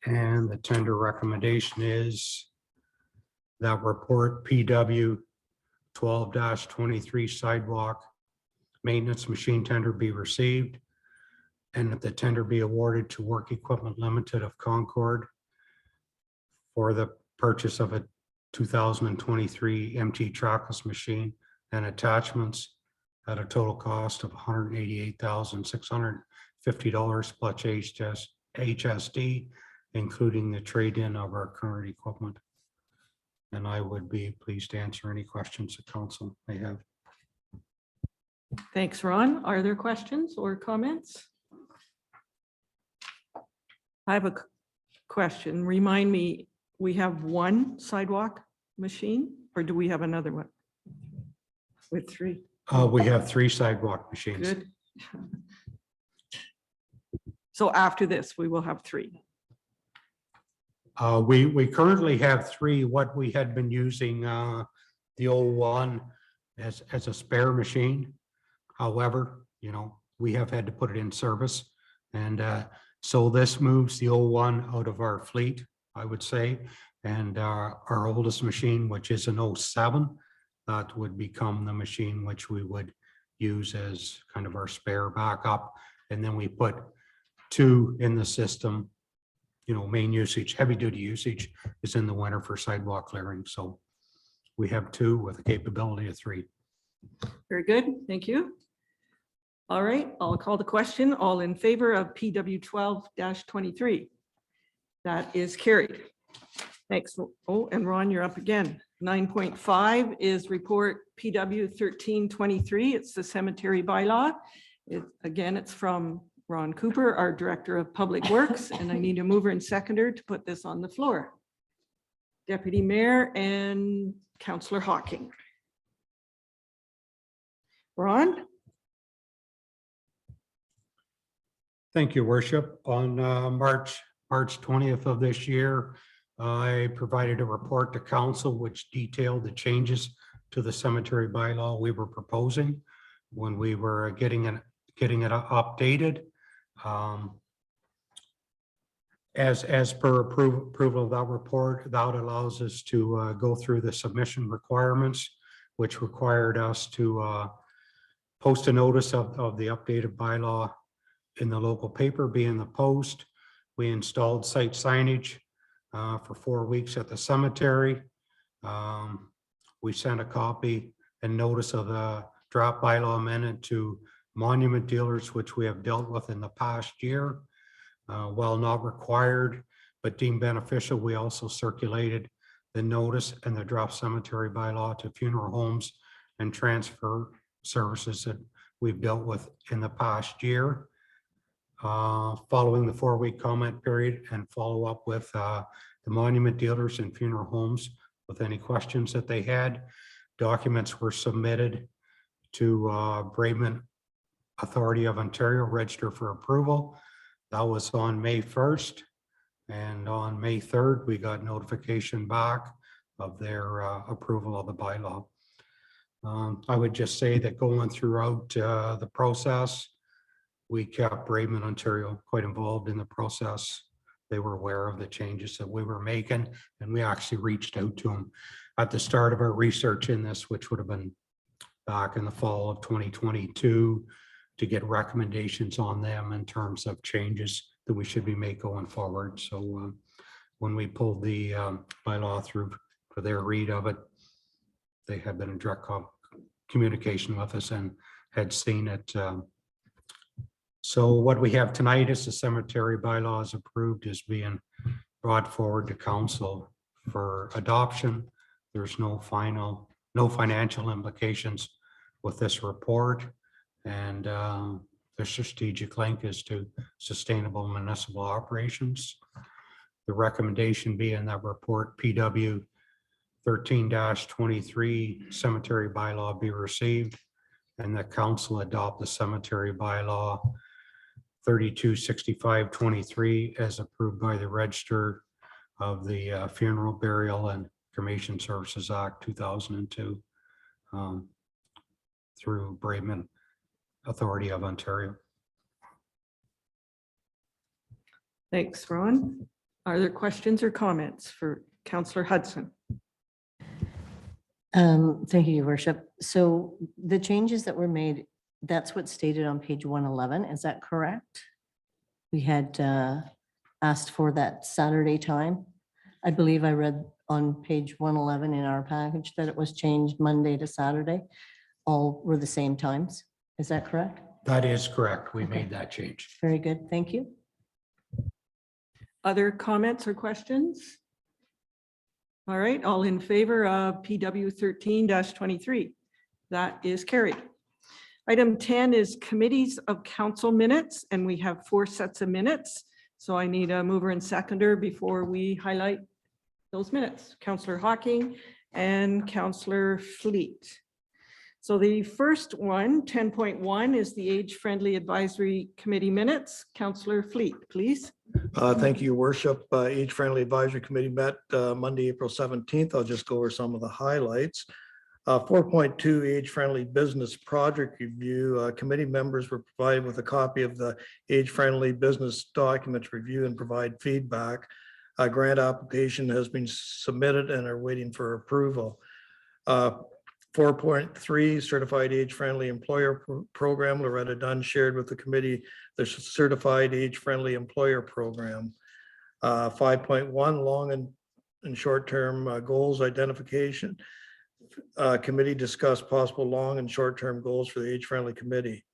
And the tender recommendation is that report PW 12-23 sidewalk maintenance machine tender be received, and that the tender be awarded to Work Equipment Limited of Concord for the purchase of a 2023 MT trackless machine and attachments at a total cost of $188,650 plus HSD, including the trade-in of our current equipment. And I would be pleased to answer any questions the council may have. Thanks, Ron. Are there questions or comments? I have a question. Remind me, we have one sidewalk machine, or do we have another one? With 3? We have 3 sidewalk machines. Good. So after this, we will have 3. We currently have 3. What we had been using the old one as a spare machine. However, you know, we have had to put it in service, and so this moves the old one out of our fleet, I would say, and our oldest machine, which is an 07, that would become the machine which we would use as kind of our spare backup. And then we put 2 in the system. You know, main usage, heavy duty usage is in the winter for sidewalk clearing. So we have 2 with a capability of 3. Very good, thank you. All right, I'll call the question. All in favor of PW 12-23? That is carried. Thanks. Oh, and Ron, you're up again. 9.5 is report PW 13-23. It's the cemetery bylaw. Again, it's from Ron Cooper, our Director of Public Works, and I need a mover and seconder to put this on the floor. Deputy Mayor and Councillor Hawking. Ron? Thank you, Worship. On March 20th of this year, I provided a report to council which detailed the changes to the cemetery bylaw we were proposing when we were getting it updated. As per approval of that report, that allows us to go through the submission requirements, which required us to post a notice of the updated bylaw in the local paper, being the Post. We installed site signage for 4 weeks at the cemetery. We sent a copy and notice of the draft bylaw amendment to monument dealers, which we have dealt with in the past year. While not required, but deemed beneficial, we also circulated the notice and the draft cemetery bylaw to funeral homes and transfer services that we've dealt with in the past year. Following the 4-week comment period and follow up with the monument dealers and funeral homes with any questions that they had. Documents were submitted to Braidman Authority of Ontario Register for approval. That was on May 1st. And on May 3rd, we got notification back of their approval of the bylaw. I would just say that going throughout the process, we kept Braidman Ontario quite involved in the process. They were aware of the changes that we were making, and we actually reached out to them at the start of our research in this, which would have been back in the fall of 2022, to get recommendations on them in terms of changes that we should be making going forward. So when we pulled the bylaw through for their read of it, they had been in direct communication with us and had seen it. So what we have tonight is the cemetery bylaws approved is being brought forward to council for adoption. There's no financial implications with this report. And the strategic link is to sustainable municipal operations. The recommendation being that report PW 13-23 cemetery bylaw be received, and that council adopt the cemetery bylaw 3265-23 as approved by the Register of the Funeral, Burial, and Cremation Services Act 2002 through Braidman Authority of Ontario. Thanks, Ron. Are there questions or comments for Councillor Hudson? Thank you, Your Worship. So the changes that were made, that's what's stated on page 111, is that correct? We had asked for that Saturday time. I believe I read on page 111 in our package that it was changed Monday to Saturday. All were the same times. Is that correct? That is correct. We made that change. Very good. Thank you. Other comments or questions? All right, all in favor of PW 13-23? That is carried. Item 10 is committees of council minutes, and we have 4 sets of minutes. So I need a mover and seconder before we highlight those minutes. Councillor Hawking and Councillor Fleet. So the first one, 10.1, is the Age Friendly Advisory Committee minutes. Councillor Fleet, please. Thank you, Your Worship. Age Friendly Advisory Committee met Monday, April 17th. I'll just go over some of the highlights. 4.2 Age Friendly Business Project Review. Committee members were provided with a copy of the Age Friendly Business Documents Review and provide feedback. A grant application has been submitted and are waiting for approval. 4.3 Certified Age-Friendly Employer Program. Loretta Dunn shared with the committee the Certified Age-Friendly Employer Program. 5.1 Long and short-term goals identification. Committee discussed possible long and short-term goals for the age-friendly committee.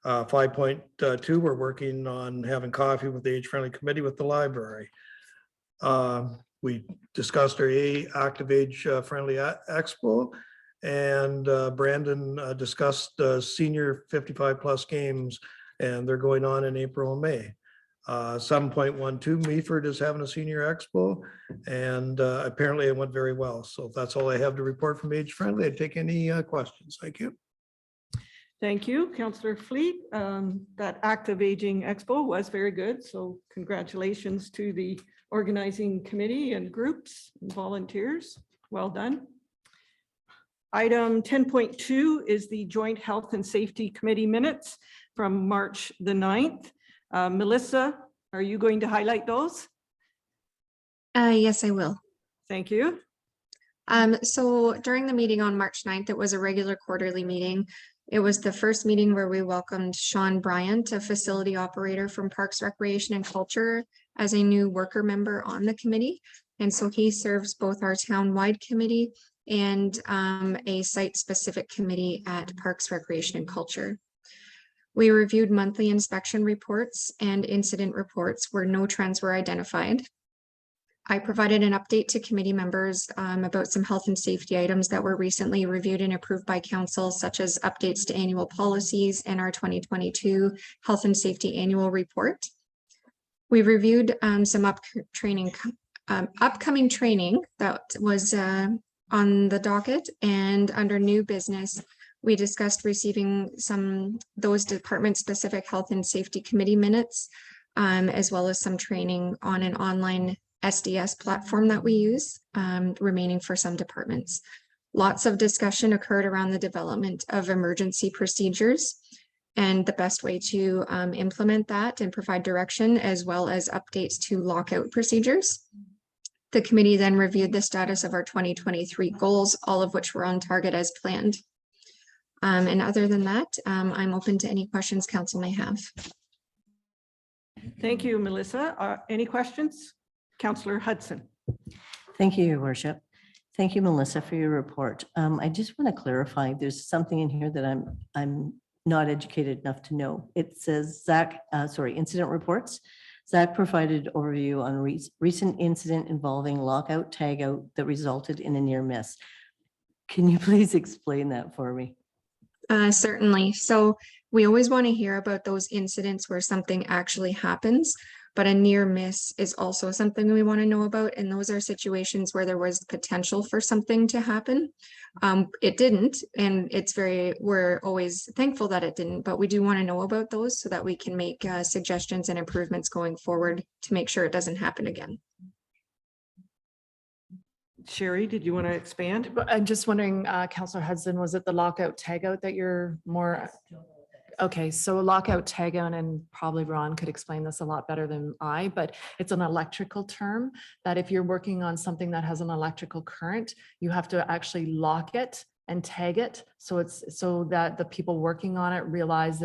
5.2, we're working on having coffee with the age-friendly committee with the library. We discussed our Active Age Friendly Expo, and Brandon discussed senior 55+ games, and they're going on in April and May. 7.12, Meaford is having a senior expo, and apparently it went very well. So that's all I have to report from Age Friendly. I'd take any questions. Thank you. Thank you, Councillor Fleet. That Active Aging Expo was very good. So congratulations to the organizing committee and groups and volunteers. Well done. Item 10.2 is the Joint Health and Safety Committee minutes from March the 9th. Melissa, are you going to highlight those? Yes, I will. Thank you. So during the meeting on March 9th, it was a regular quarterly meeting. It was the first meeting where we welcomed Sean Bryant, a facility operator from Parks, Recreation and Culture, as a new worker member on the committee. And so he serves both our town-wide committee and a site-specific committee at Parks, Recreation and Culture. We reviewed monthly inspection reports and incident reports where no trends were identified. I provided an update to committee members about some health and safety items that were recently reviewed and approved by council, such as updates to annual policies and our 2022 health and safety annual report. We reviewed some upcoming training that was on the docket, and under new business, we discussed receiving those department-specific health and safety committee minutes, as well as some training on an online SDS platform that we use, remaining for some departments. Lots of discussion occurred around the development of emergency procedures and the best way to implement that and provide direction, as well as updates to lockout procedures. The committee then reviewed the status of our 2023 goals, all of which were on target as planned. And other than that, I'm open to any questions council may have. Thank you, Melissa. Any questions? Councillor Hudson. Thank you, Your Worship. Thank you, Melissa, for your report. I just want to clarify, there's something in here that I'm not educated enough to know. It says incident reports. Zach provided overview on recent incident involving lockout tagout that resulted in a near miss. Can you please explain that for me? Certainly. So we always want to hear about those incidents where something actually happens, but a near miss is also something we want to know about. And those are situations where there was potential for something to happen. It didn't, and we're always thankful that it didn't, but we do want to know about those so that we can make suggestions and improvements going forward to make sure it doesn't happen again. Sherry, did you want to expand? But I'm just wondering, Councillor Hudson, was it the lockout tagout that you're more? Okay, so a lockout tagout, and probably Ron could explain this a lot better than I, but it's an electrical term that if you're working on something that has an electrical current, you have to actually lock it and tag it. So it's so that the people working on it realize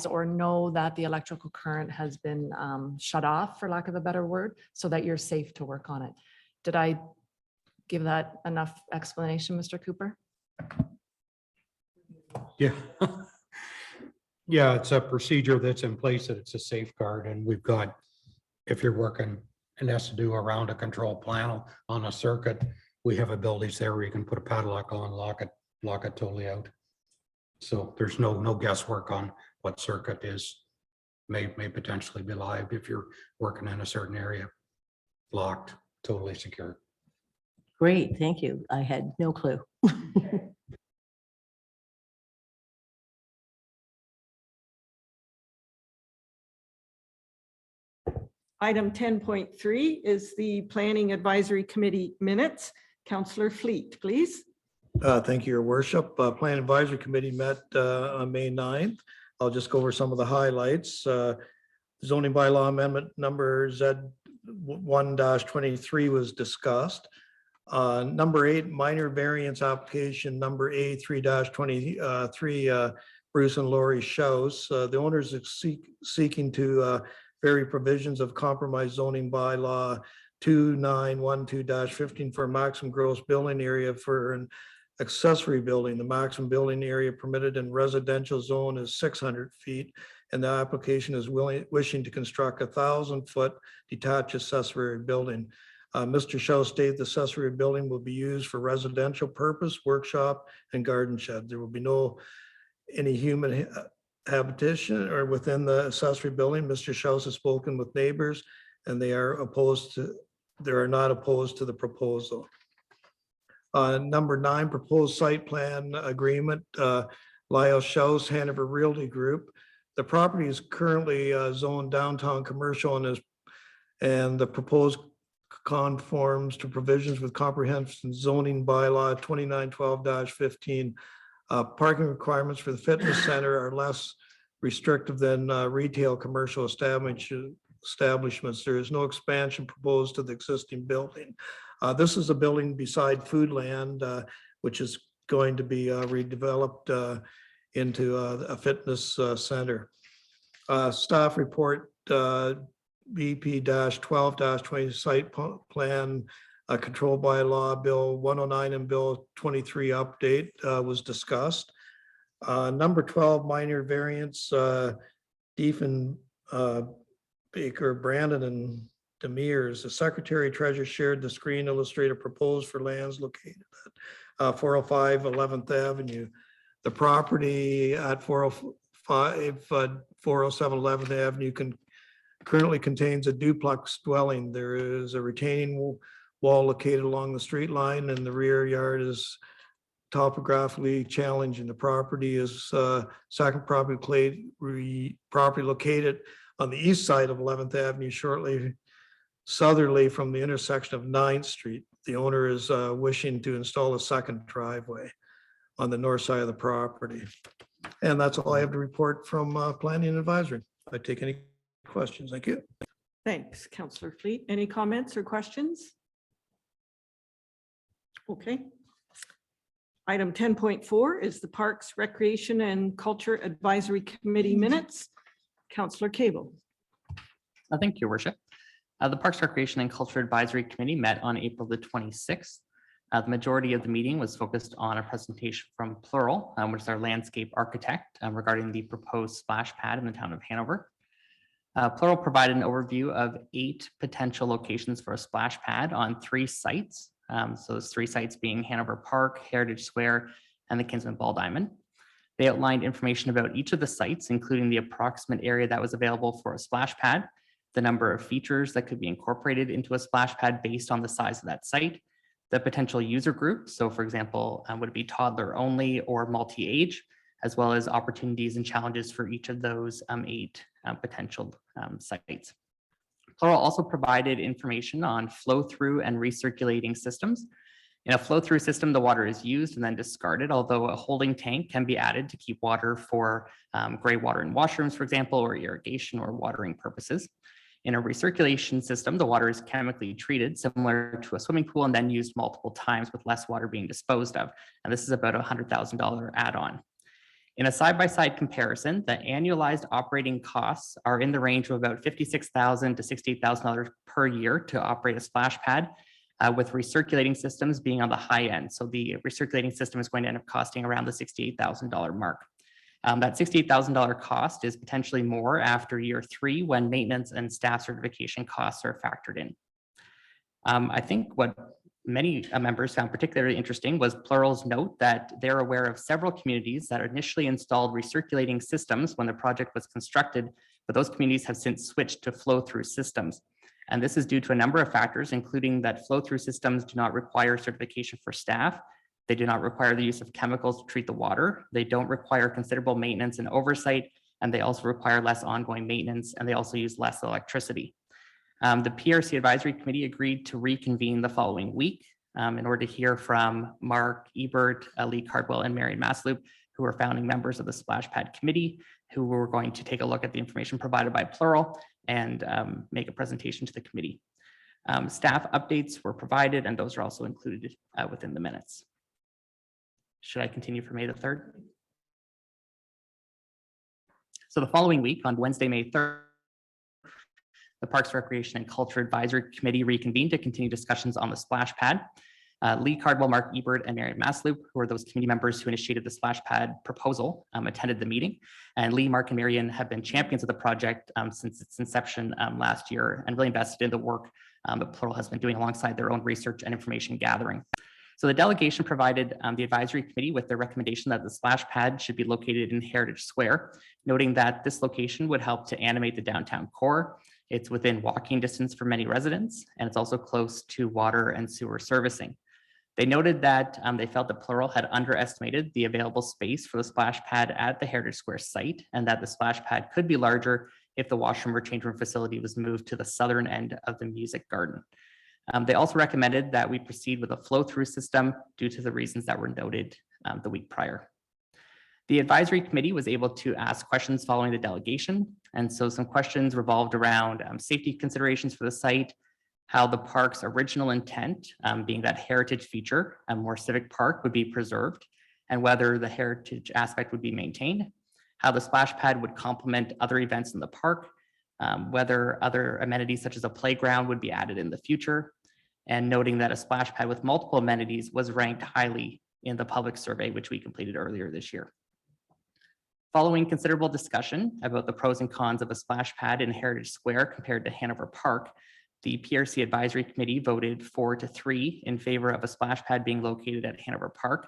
or know that the electrical current has been shut off, for lack of a better word, so that you're safe to work on it. Did I give that enough explanation, Mr. Cooper? Yeah. Yeah, it's a procedure that's in place that it's a safeguard, and we've got, if you're working and has to do around a control panel on a circuit, we have abilities there where you can put a padlock on, lock it totally out. So there's no guesswork on what circuit may potentially be live if you're working in a certain area, locked, totally secure. Great, thank you. I had no clue. Item 10.3 is the Planning Advisory Committee minutes. Councillor Fleet, please. Thank you, Your Worship. Plan Advisory Committee met on May 9th. I'll just go over some of the highlights. Zoning bylaw amendment number Z1-23 was discussed. Number 8, minor variance application number A 3-23, Bruce and Lori Shows. The owners are seeking to vary provisions of compromise zoning bylaw 2912-15 for a maximum gross building area for an accessory building. The maximum building area permitted in residential zone is 600 feet, and the application is wishing to construct 1,000-foot detached accessory building. Mr. Shaw stated the accessory building will be used for residential purpose, workshop, and garden shed. There will be any human habitation or within the accessory building. Mr. Shaw has spoken with neighbors, and they are not opposed to the proposal. Number 9, proposed site plan agreement, Lyle Shaws, Hanover Realty Group. The property is currently zoned downtown commercial and the proposed conforms to provisions with comprehensive zoning bylaw 2912-15. Parking requirements for the fitness center are less restrictive than retail commercial establishments. There is no expansion proposed to the existing building. This is a building beside Foodland, which is going to be redeveloped into a fitness center. Staff report BP-12-20 site plan control by law Bill 109 and Bill 23 update was discussed. Number 12, minor variance, Deefen, Baker, Brandon, and Demirs. The Secretary Treasurer shared the screen illustrated proposed for lands located at 405 11th Avenue. The property at 405, 407 11th Avenue currently contains a duplex dwelling. There is a retaining wall located along the street line, and the rear yard is topographically challenging. The property is second property located on the east side of 11th Avenue, shortly southerly from the intersection of 9th Street. The owner is wishing to install a second driveway on the north side of the property. And that's all I have to report from Planning and Advisory. If I take any questions, thank you. Thanks, Councillor Fleet. Any comments or questions? Okay. Item 10.4 is the Parks, Recreation and Culture Advisory Committee minutes. Councillor Cable. Thank you, Your Worship. The Parks, Recreation and Culture Advisory Committee met on April the 26th. The majority of the meeting was focused on a presentation from Plural, which is our landscape architect, regarding the proposed splash pad in the town of Hanover. Plural provided an overview of 8 potential locations for a splash pad on 3 sites. So those 3 sites being Hanover Park, Heritage Square, and the Kinsman Ball Diamond. They outlined information about each of the sites, including the approximate area that was available for a splash pad, the number of features that could be incorporated into a splash pad based on the size of that site, the potential user group. So for example, would it be toddler only or multi-age, as well as opportunities and challenges for each of those 8 potential sites. Plural also provided information on flow-through and recirculating systems. In a flow-through system, the water is used and then discarded, although a holding tank can be added to keep water for gray water in washrooms, for example, or irrigation or watering purposes. In a recirculation system, the water is chemically treated similar to a swimming pool and then used multiple times with less water being disposed of. And this is about a $100,000 add-on. In a side-by-side comparison, the annualized operating costs are in the range of about $56,000 to $68,000 per year to operate a splash pad, with recirculating systems being on the high end. So the recirculating system is going to end up costing around the $68,000 mark. That $68,000 cost is potentially more after year 3 when maintenance and staff certification costs are factored in. I think what many members found particularly interesting was Plural's note that they're aware of several communities that initially installed recirculating systems when the project was constructed, but those communities have since switched to flow-through systems. And this is due to a number of factors, including that flow-through systems do not require certification for staff. They do not require the use of chemicals to treat the water. They don't require considerable maintenance and oversight, and they also require less ongoing maintenance, and they also use less electricity. The PRC Advisory Committee agreed to reconvene the following week in order to hear from Mark Ebert, Lee Cardwell, and Marion Masloop, who are founding members of the Splash Pad Committee, who were going to take a look at the information provided by Plural and make a presentation to the committee. Staff updates were provided, and those are also included within the minutes. Should I continue for May the 3rd? So the following week, on Wednesday, May 3rd, the Parks, Recreation, and Culture Advisory Committee reconvened to continue discussions on the splash pad. Lee Cardwell, Mark Ebert, and Marion Masloop, who are those committee members who initiated the splash pad proposal, attended the meeting. And Lee, Mark, and Marion have been champions of the project since its inception last year, and really invested in the work that Plural has been doing alongside their own research and information gathering. So the delegation provided the advisory committee with their recommendation that the splash pad should be located in Heritage Square, noting that this location would help to animate the downtown core. It's within walking distance for many residents, and it's also close to water and sewer servicing. They noted that they felt that Plural had underestimated the available space for the splash pad at the Heritage Square site, and that the splash pad could be larger if the washroom or change room facility was moved to the southern end of the music garden. They also recommended that we proceed with a flow-through system due to the reasons that were noted the week prior. The advisory committee was able to ask questions following the delegation, and so some questions revolved around safety considerations for the site, how the park's original intent, being that heritage feature, a more civic park, would be preserved, and whether the heritage aspect would be maintained, how the splash pad would complement other events in the park, whether other amenities such as a playground would be added in the future, and noting that a splash pad with multiple amenities was ranked highly in the public survey, which we completed earlier this year. Following considerable discussion about the pros and cons of a splash pad in Heritage Square compared to Hanover Park, the PRC Advisory Committee voted 4-3 in favor of a splash pad being located at Hanover Park,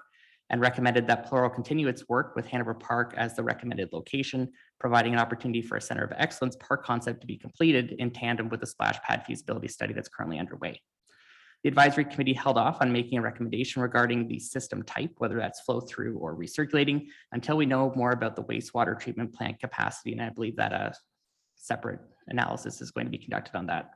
and recommended that Plural continue its work with Hanover Park as the recommended location, providing an opportunity for a Center of Excellence park concept to be completed in tandem with the splash pad feasibility study that's currently underway. The advisory committee held off on making a recommendation regarding the system type, whether that's flow through or recirculating, until we know more about the wastewater treatment plant capacity. And I believe that a separate analysis is going to be conducted on that.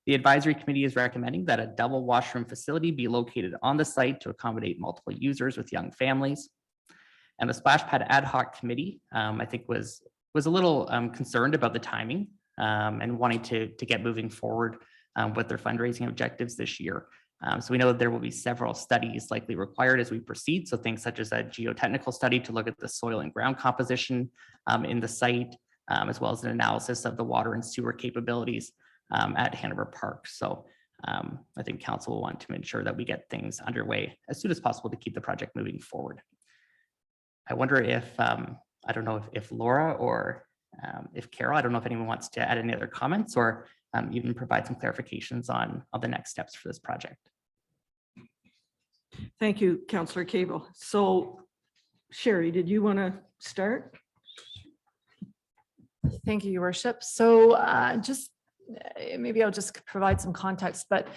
The advisory committee is recommending that a double washroom facility be located on the site to accommodate multiple users with young families. And the splash pad ad hoc committee, I think was a little concerned about the timing and wanting to get moving forward with their fundraising objectives this year. So we know that there will be several studies likely required as we proceed. So things such as a geotechnical study to look at the soil and ground composition in the site, as well as an analysis of the water and sewer capabilities at Hanover Park. So I think council will want to ensure that we get things underway as soon as possible to keep the project moving forward. I wonder if, I don't know if Laura or if Carol, I don't know if anyone wants to add any other comments or even provide some clarifications on the next steps for this project. Thank you, Councillor Cable. So Sherry, did you want to start? Thank you, Your Worship. So maybe I'll just provide some context, but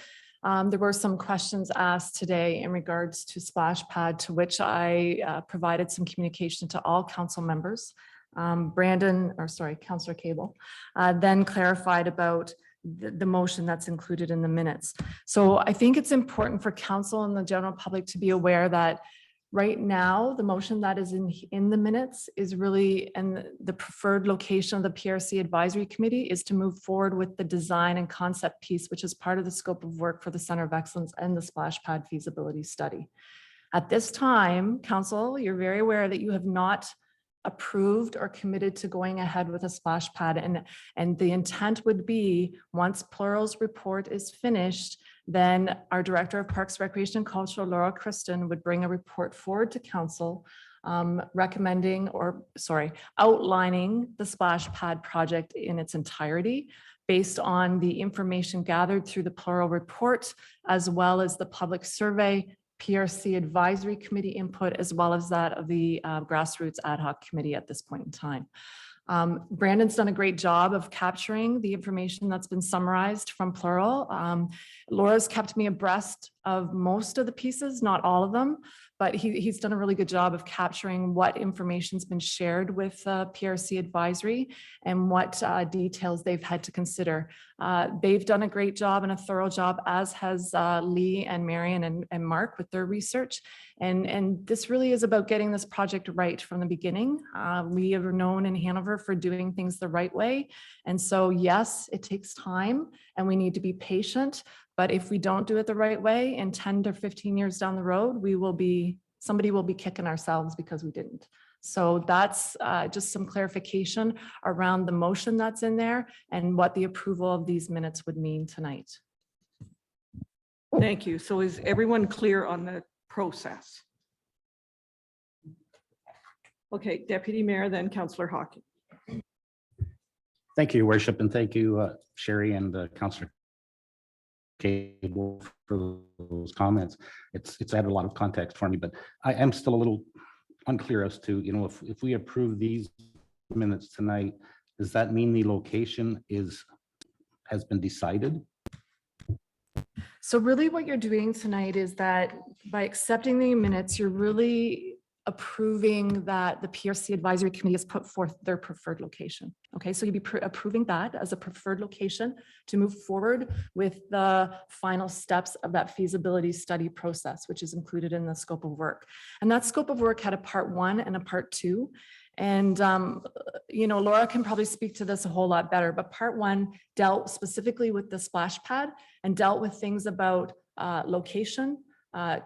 there were some questions asked today in regards to splash pad, to which I provided some communication to all council members. Councillor Cable, then clarified about the motion that's included in the minutes. So I think it's important for council and the general public to be aware that right now, the motion that is in the minutes is really, and the preferred location of the PRC Advisory Committee is to move forward with the design and concept piece, which is part of the scope of work for the Center of Excellence and the splash pad feasibility study. At this time, council, you're very aware that you have not approved or committed to going ahead with a splash pad. And the intent would be, once Plural's report is finished, then our Director of Parks, Recreation and Culture, Laura Kristen, would bring a report forward to council outlining the splash pad project in its entirety based on the information gathered through the Plural report, as well as the public survey, PRC Advisory Committee input, as well as that of the Grassroots Ad Hoc Committee at this point in time. Brandon's done a great job of capturing the information that's been summarized from Plural. Laura's kept me abreast of most of the pieces, not all of them, but he's done a really good job of capturing what information's been shared with PRC Advisory and what details they've had to consider. They've done a great job and a thorough job, as has Lee and Marion and Mark with their research. And this really is about getting this project right from the beginning. We are known in Hanover for doing things the right way. And so, yes, it takes time and we need to be patient. But if we don't do it the right way, in 10 to 15 years down the road, somebody will be kicking ourselves because we didn't. So that's just some clarification around the motion that's in there and what the approval of these minutes would mean tonight. Thank you. So is everyone clear on the process? Okay, Deputy Mayor, then Councillor Hawking. Thank you, Your Worship, and thank you, Sherry and Councillor Cable for those comments. It's added a lot of context for me, but I am still a little unclear as to, if we approve these minutes tonight, does that mean the location has been decided? So really what you're doing tonight is that by accepting the minutes, you're really approving that the PRC Advisory Committee has put forth their preferred location. Okay, so you'd be approving that as a preferred location to move forward with the final steps of that feasibility study process, which is included in the scope of work. And that scope of work had a part 1 and a part 2. And, Laura can probably speak to this a whole lot better, but part 1 dealt specifically with the splash pad and dealt with things about location,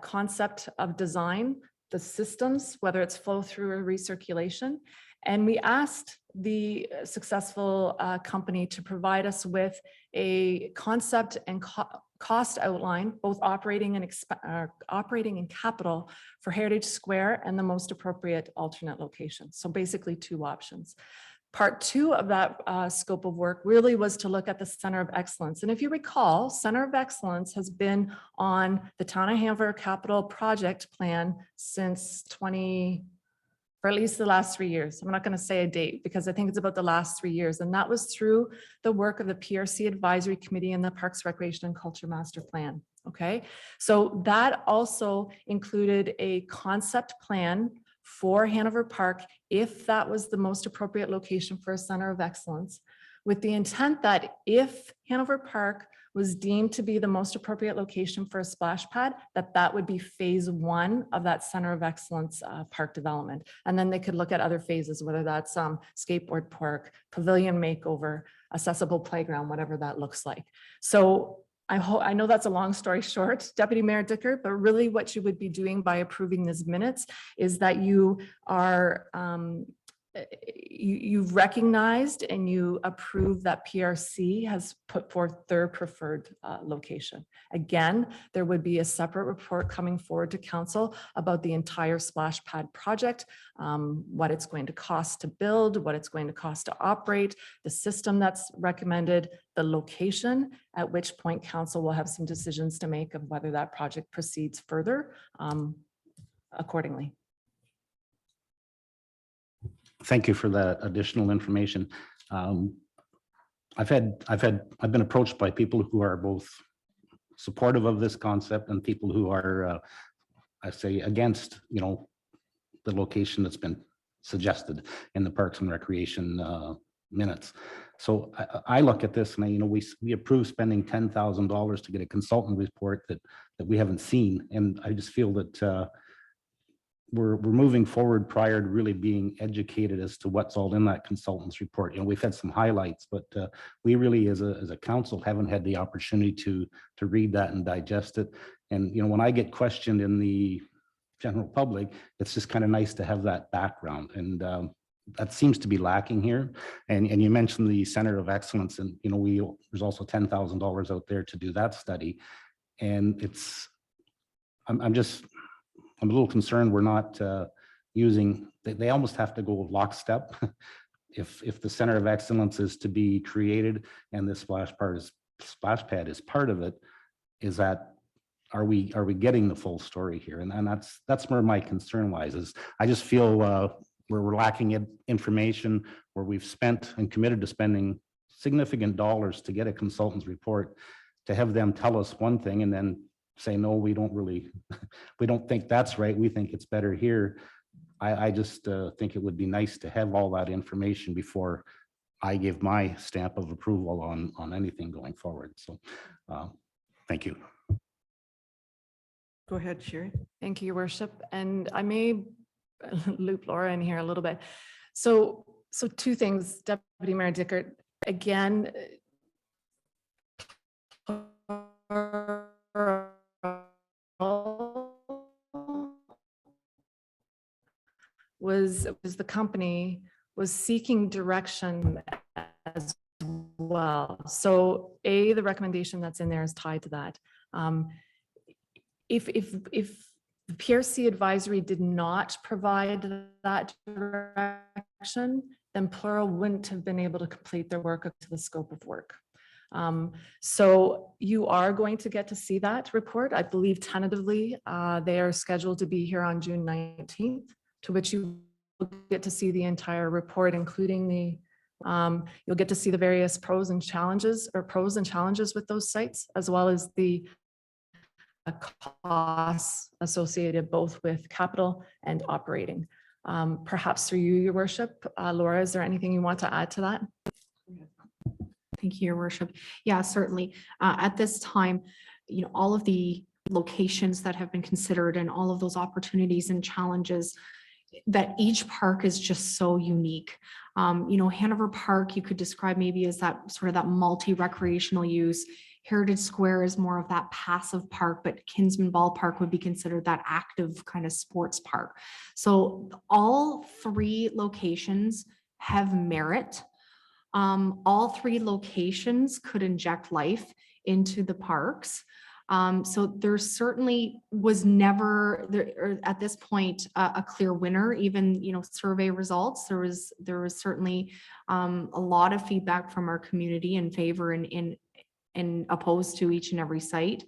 concept of design, the systems, whether it's flow through or recirculation. And we asked the successful company to provide us with a concept and cost outline, both operating and capital for Heritage Square and the most appropriate alternate location. So basically 2 options. Part 2 of that scope of work really was to look at the Center of Excellence. And if you recall, Center of Excellence has been on the Town of Hanover Capital Project Plan since for at least the last 3 years. I'm not going to say a date because I think it's about the last 3 years. And that was through the work of the PRC Advisory Committee and the Parks, Recreation and Culture Master Plan. Okay, so that also included a concept plan for Hanover Park, if that was the most appropriate location for a Center of Excellence, with the intent that if Hanover Park was deemed to be the most appropriate location for a splash pad, that would be phase 1 of that Center of Excellence park development. And then they could look at other phases, whether that's skateboard park, pavilion makeover, accessible playground, whatever that looks like. So I know that's a long story short, Deputy Mayor Dicker, but really what you would be doing by approving these minutes is that you are you've recognized and you approve that PRC has put forth their preferred location. Again, there would be a separate report coming forward to council about the entire splash pad project, what it's going to cost to build, what it's going to cost to operate, the system that's recommended, the location, at which point council will have some decisions to make of whether that project proceeds further accordingly. Thank you for that additional information. I've been approached by people who are both supportive of this concept and people who are, I say, against, the location that's been suggested in the Parks and Recreation minutes. So I look at this and we approve spending $10,000 to get a consultant report that we haven't seen, and I just feel that we're moving forward prior to really being educated as to what's all in that consultant's report. We've had some highlights, but we really as a council haven't had the opportunity to read that and digest it. And when I get questioned in the general public, it's just kind of nice to have that background, and that seems to be lacking here. And you mentioned the Center of Excellence, and there's also $10,000 out there to do that study, and I'm a little concerned we're not using, they almost have to go lockstep. If the Center of Excellence is to be created and this splash pad is part of it, are we getting the full story here? And that's where my concern lies, is I just feel we're lacking information, where we've spent and committed to spending significant dollars to get a consultant's report, to have them tell us one thing and then say, no, we don't think that's right. We think it's better here. I just think it would be nice to have all that information before I give my stamp of approval on anything going forward. So thank you. Go ahead, Sherry. Thank you, Your Worship. And I may loop Laura in here a little bit. So two things, Deputy Mayor Dickert, again, was the company was seeking direction as well. So the recommendation that's in there is tied to that. If the PRC advisory did not provide that direction, then Plural wouldn't have been able to complete their work up to the scope of work. So you are going to get to see that report. I believe tentatively they are scheduled to be here on June 19th, to which you will get to see the entire report, including the you'll get to see the various pros and challenges with those sites, as well as the costs associated both with capital and operating. Perhaps through you, Your Worship, Laura, is there anything you want to add to that? Thank you, Your Worship. Yeah, certainly. At this time, all of the locations that have been considered and all of those opportunities and challenges, that each park is just so unique. Hanover Park, you could describe maybe as that sort of that multi-recreational use. Heritage Square is more of that passive park, but Kinsman Ballpark would be considered that active kind of sports park. So all three locations have merit. All three locations could inject life into the parks. So there certainly was never there or at this point a clear winner. Even survey results, there was certainly a lot of feedback from our community in favor and opposed to each and every site.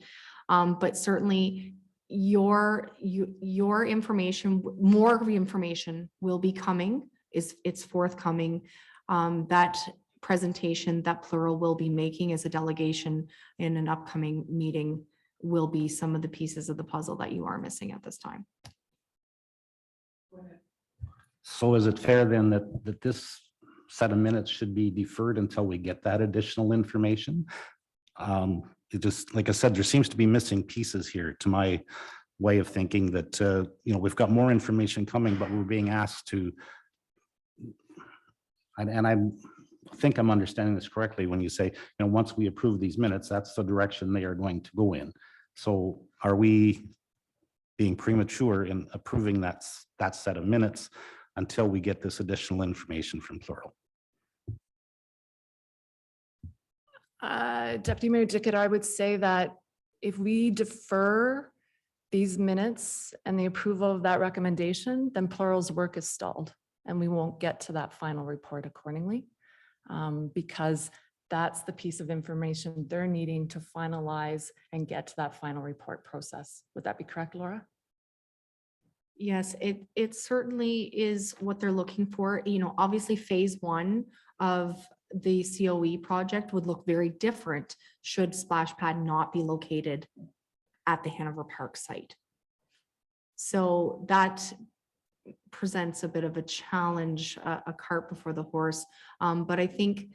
But certainly your information, more of the information will be coming. It's forthcoming. That presentation that Plural will be making as a delegation in an upcoming meeting will be some of the pieces of the puzzle that you are missing at this time. So is it fair then that this set of minutes should be deferred until we get that additional information? It just, like I said, there seems to be missing pieces here to my way of thinking that, we've got more information coming, but we're being asked to, and I think I'm understanding this correctly when you say, once we approve these minutes, that's the direction they are going to go in. So are we being premature in approving that set of minutes until we get this additional information from Plural? Deputy Mayor Dickett, I would say that if we defer these minutes and the approval of that recommendation, then Plural's work is stalled and we won't get to that final report accordingly, because that's the piece of information they're needing to finalize and get to that final report process. Would that be correct, Laura? Yes, it certainly is what they're looking for. Obviously phase one of the COE project would look very different should Splash Pad not be located at the Hanover Park site. So that presents a bit of a challenge, a cart before the horse. But I think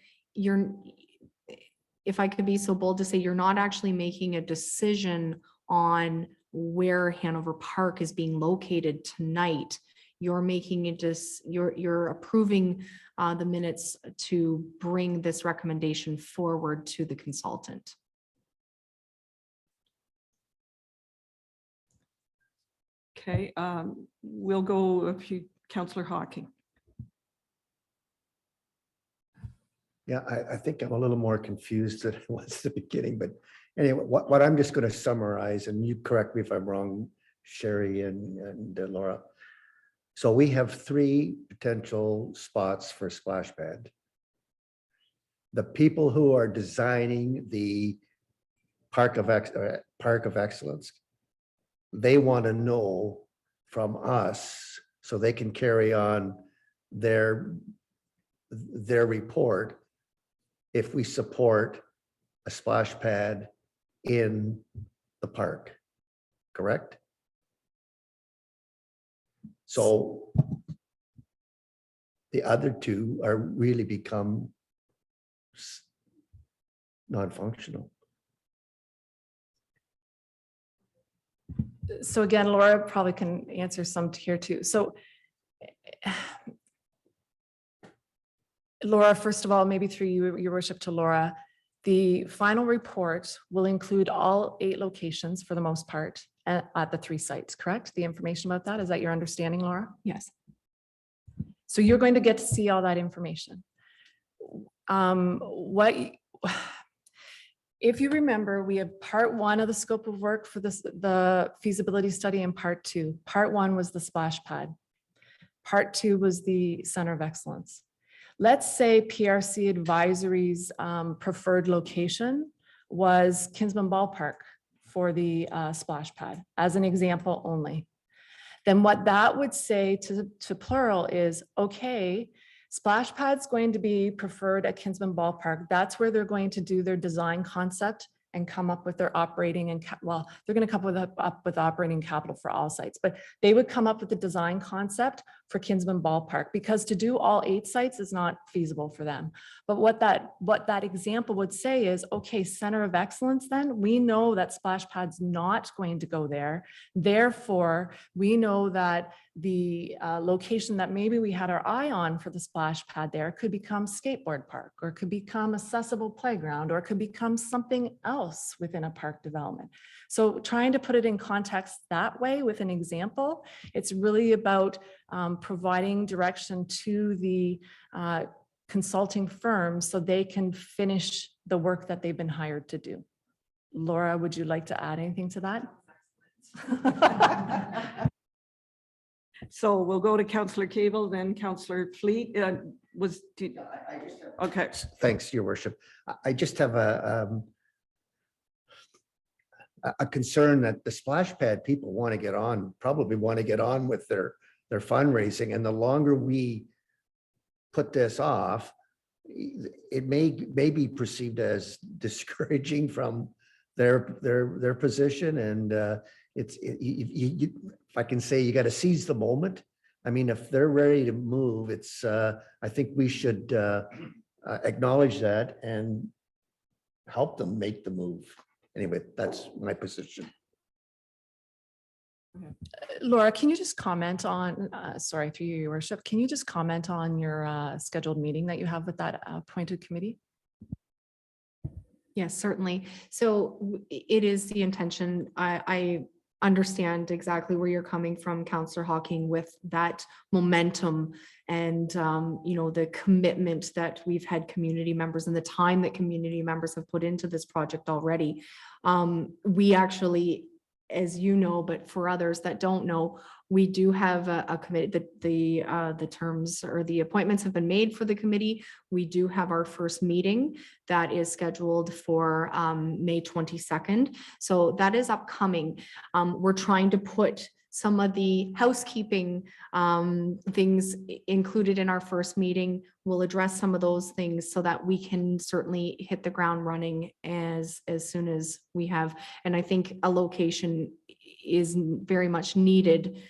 if I could be so bold to say, you're not actually making a decision on where Hanover Park is being located tonight. You're making it you're approving the minutes to bring this recommendation forward to the consultant. Okay, we'll go a few, Councillor Hawking. Yeah, I think I'm a little more confused than I was at the beginning, but anyway, what I'm just going to summarize, and you correct me if I'm wrong, Sherry and Laura. So we have 3 potential spots for Splash Pad. The people who are designing the Park of Excellence, they want to know from us so they can carry on their report if we support a splash pad in the park, correct? So the other 2 are really become non-functional. So again, Laura probably can answer some here too. So Laura, first of all, maybe through you, your worship to Laura, the final report will include all 8 locations for the most part at the 3 sites, correct? The information about that, is that your understanding, Laura? Yes. So you're going to get to see all that information. If you remember, we have part 1 of the scope of work for this, the feasibility study, and part 2. Part 1 was the splash pad. Part 2 was the Center of Excellence. Let's say PRC Advisory's preferred location was Kinsman Ballpark for the splash pad, as an example only. Then what that would say to Plural is, okay, splash pad's going to be preferred at Kinsman Ballpark. That's where they're going to do their design concept and come up with their operating and, well, they're going to come up with operating capital for all sites, but they would come up with the design concept for Kinsman Ballpark, because to do all 8 sites is not feasible for them. But what that example would say is, okay, Center of Excellence, then we know that splash pad's not going to go there. Therefore, we know that the location that maybe we had our eye on for the splash pad there could become skateboard park, or could become accessible playground, or could become something else within a park development. So trying to put it in context that way with an example, it's really about providing direction to the consulting firms so they can finish the work that they've been hired to do. Laura, would you like to add anything to that? So we'll go to Councillor Cable, then Councillor Fleet. Okay. Thanks, Your Worship. I just have a concern that the splash pad people want to get on, probably want to get on with their fundraising, and the longer we put this off, it may be perceived as discouraging from their position, and if I can say, you got to seize the moment. I mean, if they're ready to move, it's I think we should acknowledge that and help them make the move. Anyway, that's my position. Laura, can you just comment on, sorry, through you, Your Worship, can you just comment on your scheduled meeting that you have with that appointed committee? Yes, certainly. So it is the intention. I understand exactly where you're coming from, Councillor Hawking, with that momentum and the commitment that we've had community members and the time that community members have put into this project already. We actually, as you know, but for others that don't know, we do have a committee. The terms or the appointments have been made for the committee. We do have our first meeting that is scheduled for May 22nd. So that is upcoming. We're trying to put some of the housekeeping things included in our first meeting. We'll address some of those things so that we can certainly hit the ground running as soon as we have. And I think a location is very much needed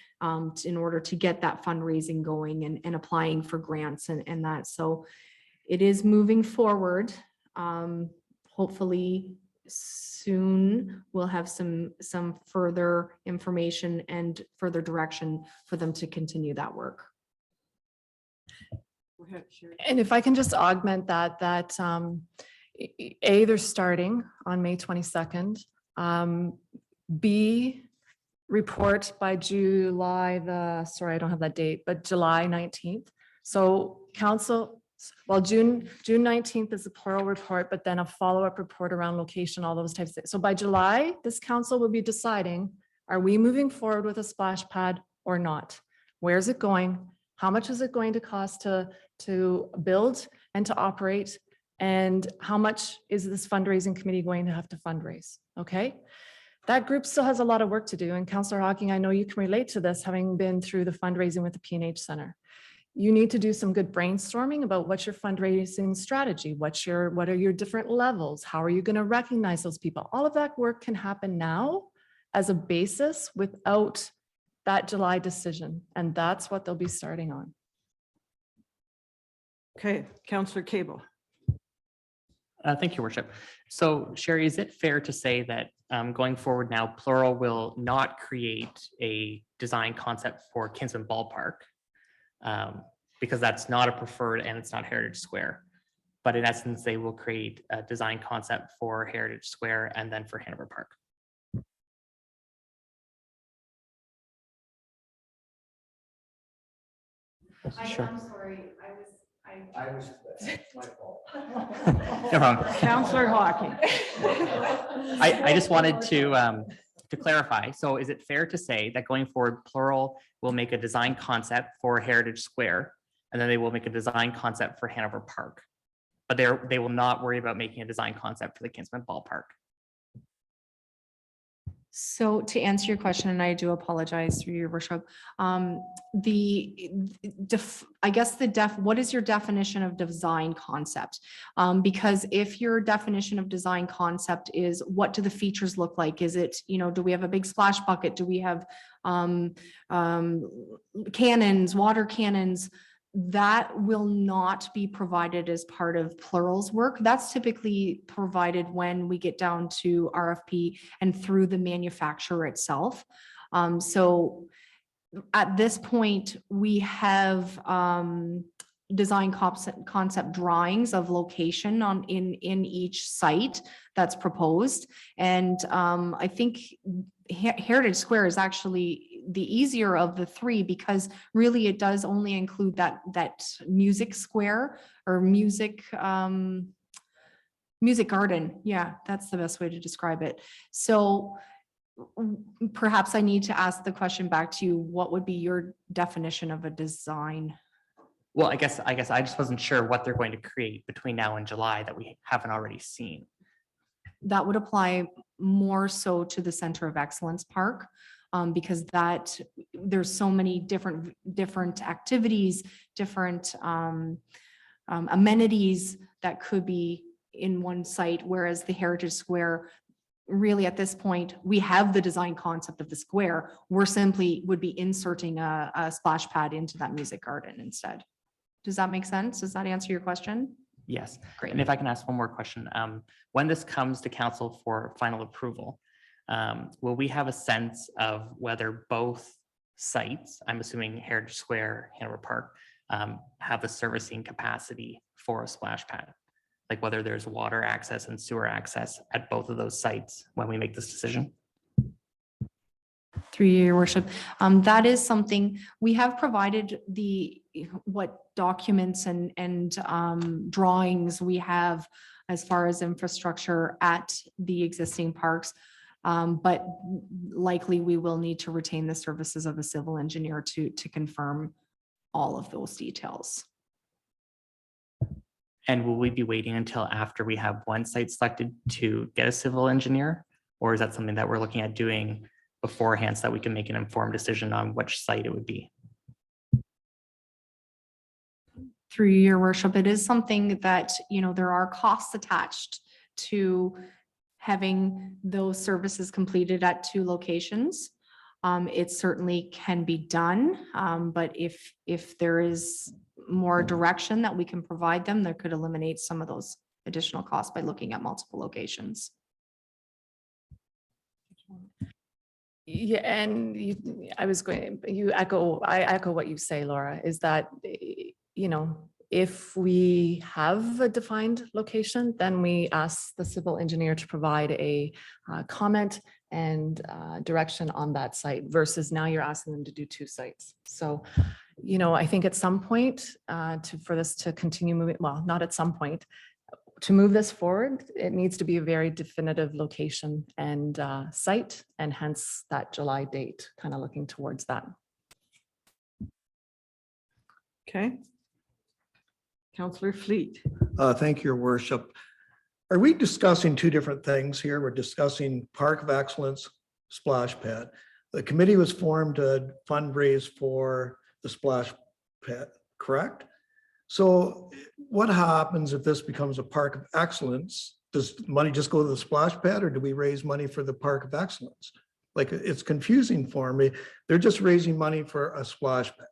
in order to get that fundraising going and applying for grants and that. So it is moving forward. Hopefully soon we'll have some further information and further direction for them to continue that work. And if I can just augment that A, they're starting on May 22nd. B, report by July I don't have that date, but July 19th. So council, well, June 19th is a plural report, but then a follow-up report around location, all those types of things. So by July, this council will be deciding, are we moving forward with a splash pad or not? Where's it going? How much is it going to cost to build and to operate? And how much is this fundraising committee going to have to fundraise? Okay. That group still has a lot of work to do. And Councillor Hawking, I know you can relate to this, having been through the fundraising with the P&H Center. You need to do some good brainstorming about what's your fundraising strategy, what are your different levels, how are you going to recognize those people? All of that work can happen now as a basis without that July decision, and that's what they'll be starting on. Okay, Councillor Cable. Thank you, Worship. So Sherry, is it fair to say that going forward now, Plural will not create a design concept for Kinsman Ballpark because that's not a preferred and it's not Heritage Square. But in essence, they will create a design concept for Heritage Square and then for Hanover Park. Sure. I'm sorry, I was, my fault. No problem. Counselor Hawking. I just wanted to clarify. So is it fair to say that going forward, Plural will make a design concept for Heritage Square, and then they will make a design concept for Hanover Park? But they will not worry about making a design concept for the Kinsman Ballpark. So to answer your question, and I do apologize through your worship, what is your definition of design concept? Because if your definition of design concept is what do the features look like? Is it, do we have a big splash bucket? Do we have cannons, water cannons? That will not be provided as part of Plural's work. That's typically provided when we get down to RFP and through the manufacturer itself. So at this point, we have design concept drawings of location in each site that's proposed. And I think Heritage Square is actually the easier of the three because really it does only include that music square or music garden. Yeah, that's the best way to describe it. So perhaps I need to ask the question back to you. What would be your definition of a design? Well, I guess I just wasn't sure what they're going to create between now and July that we haven't already seen. That would apply more so to the Center of Excellence Park. Because there's so many different activities, different amenities that could be in one site, whereas the Heritage Square, really at this point, we have the design concept of the square. We're simply would be inserting a splash pad into that music garden instead. Does that make sense? Does that answer your question? Yes. Great. And if I can ask one more question, when this comes to council for final approval, will we have a sense of whether both sites, I'm assuming Heritage Square, Hanover Park, have the servicing capacity for a splash pad? Like whether there's water access and sewer access at both of those sites when we make this decision? Through your worship, that is something we have provided what documents and drawings we have as far as infrastructure at the existing parks. But likely we will need to retain the services of a civil engineer to confirm all of those details. And will we be waiting until after we have one site selected to get a civil engineer? Or is that something that we're looking at doing beforehand so that we can make an informed decision on which site it would be? Through your worship, it is something that, there are costs attached to having those services completed at two locations. It certainly can be done, but if there is more direction that we can provide them, that could eliminate some of those additional costs by looking at multiple locations. Yeah, and I echo what you say, Laura, is that, if we have a defined location, then we ask the civil engineer to provide a comment and direction on that site versus now you're asking them to do two sites. So, I think at some point for this to continue moving, well, not at some point, to move this forward, it needs to be a very definitive location and site, and hence that July date, kind of looking towards that. Okay. Councillor Fleet. Thank you, Your Worship. Are we discussing two different things here? We're discussing Park of Excellence splash pad. The committee was formed to fundraise for the splash pad, correct? So what happens if this becomes a Park of Excellence? Does money just go to the splash pad, or do we raise money for the Park of Excellence? Like, it's confusing for me. They're just raising money for a splash pad.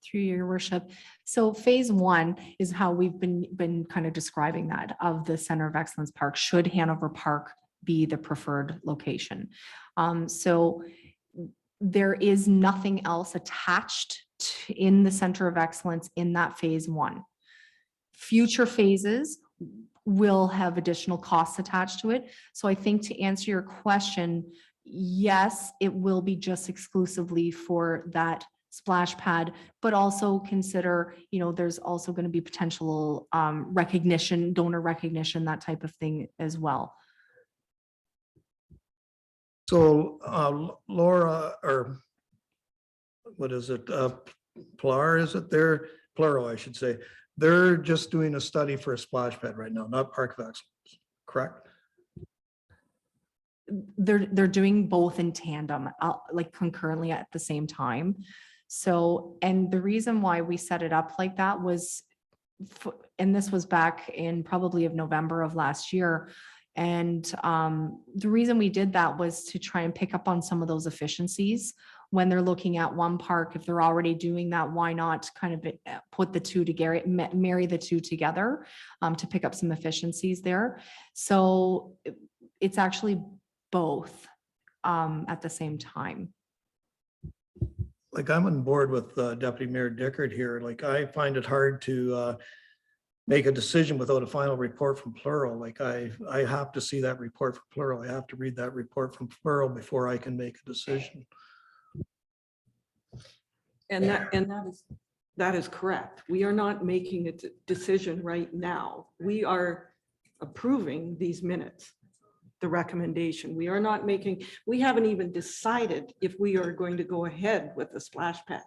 Through your worship. So phase one is how we've been kind of describing that of the Center of Excellence Park, should Hanover Park be the preferred location. So there is nothing else attached in the Center of Excellence in that phase one. Future phases will have additional costs attached to it. So I think to answer your question, yes, it will be just exclusively for that splash pad, but also consider, there's also going to be potential recognition, donor recognition, that type of thing as well. So Laura, or what is it? Pilar, is it there? Pluro, I should say. They're just doing a study for a splash pad right now, not Park of Excellence, correct? They're doing both in tandem, like concurrently at the same time. So, and the reason why we set it up like that was, and this was back in probably of November of last year. And the reason we did that was to try and pick up on some of those efficiencies when they're looking at one park. If they're already doing that, why not kind of put the two together, marry the two together to pick up some efficiencies there. So it's actually both at the same time. Like I'm on board with Deputy Mayor Dickert here. Like I find it hard to make a decision without a final report from Plural. Like I have to see that report from Plural. I have to read that report from Plural before I can make a decision. And that is correct. We are not making a decision right now. We are approving these minutes, the recommendation. We are not making, we haven't even decided if we are going to go ahead with the splash pad.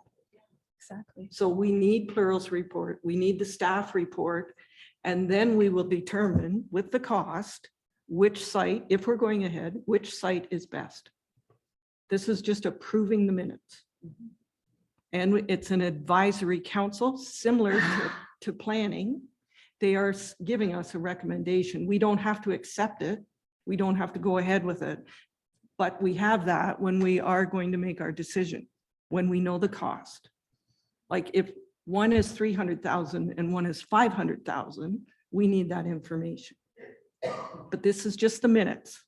Exactly. So we need Plural's report, we need the staff report, and then we will determine with the cost, which site, if we're going ahead, which site is best. This is just approving the minutes. And it's an advisory council similar to planning. They are giving us a recommendation. We don't have to accept it. We don't have to go ahead with it. But we have that when we are going to make our decision, when we know the cost. Like if one is 300,000 and one is 500,000, we need that information. But this is just the minutes.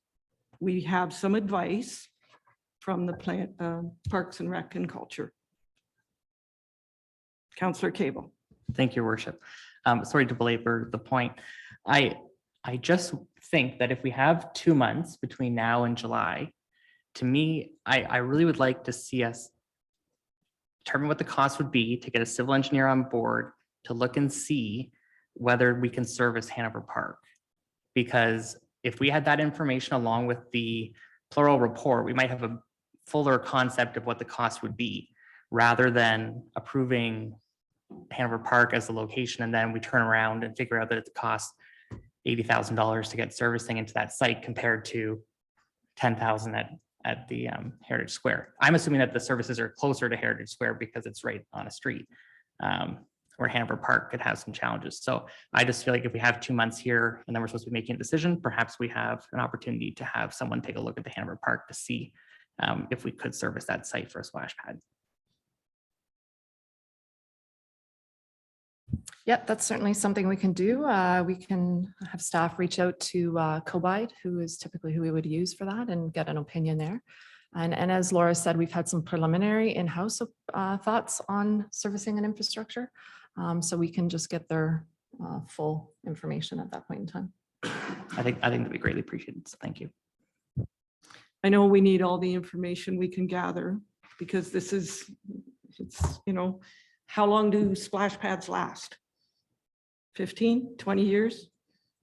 We have some advice from the Parks and Rec and Culture. Councillor Cable. Thank you, Your Worship. Sorry to belabor the point. I just think that if we have 2 months between now and July, to me, I really would like to see us determine what the cost would be to get a civil engineer on board to look and see whether we can service Hanover Park. Because if we had that information along with the Plural report, we might have a fuller concept of what the cost would be, rather than approving Hanover Park as the location and then we turn around and figure out that it costs $80,000 to get servicing into that site compared to $10,000 at the Heritage Square. I'm assuming that the services are closer to Heritage Square because it's right on a street where Hanover Park could have some challenges. So I just feel like if we have 2 months here and then we're supposed to be making a decision, perhaps we have an opportunity to have someone take a look at the Hanover Park to see if we could service that site for a splash pad. Yep, that's certainly something we can do. We can have staff reach out to Cobide, who is typically who we would use for that, and get an opinion there. And as Laura said, we've had some preliminary in-house thoughts on servicing and infrastructure. So we can just get their full information at that point in time. I think that'd be greatly appreciated. So thank you. I know we need all the information we can gather because this is, it's, how long do splash pads last? 15, 20 years?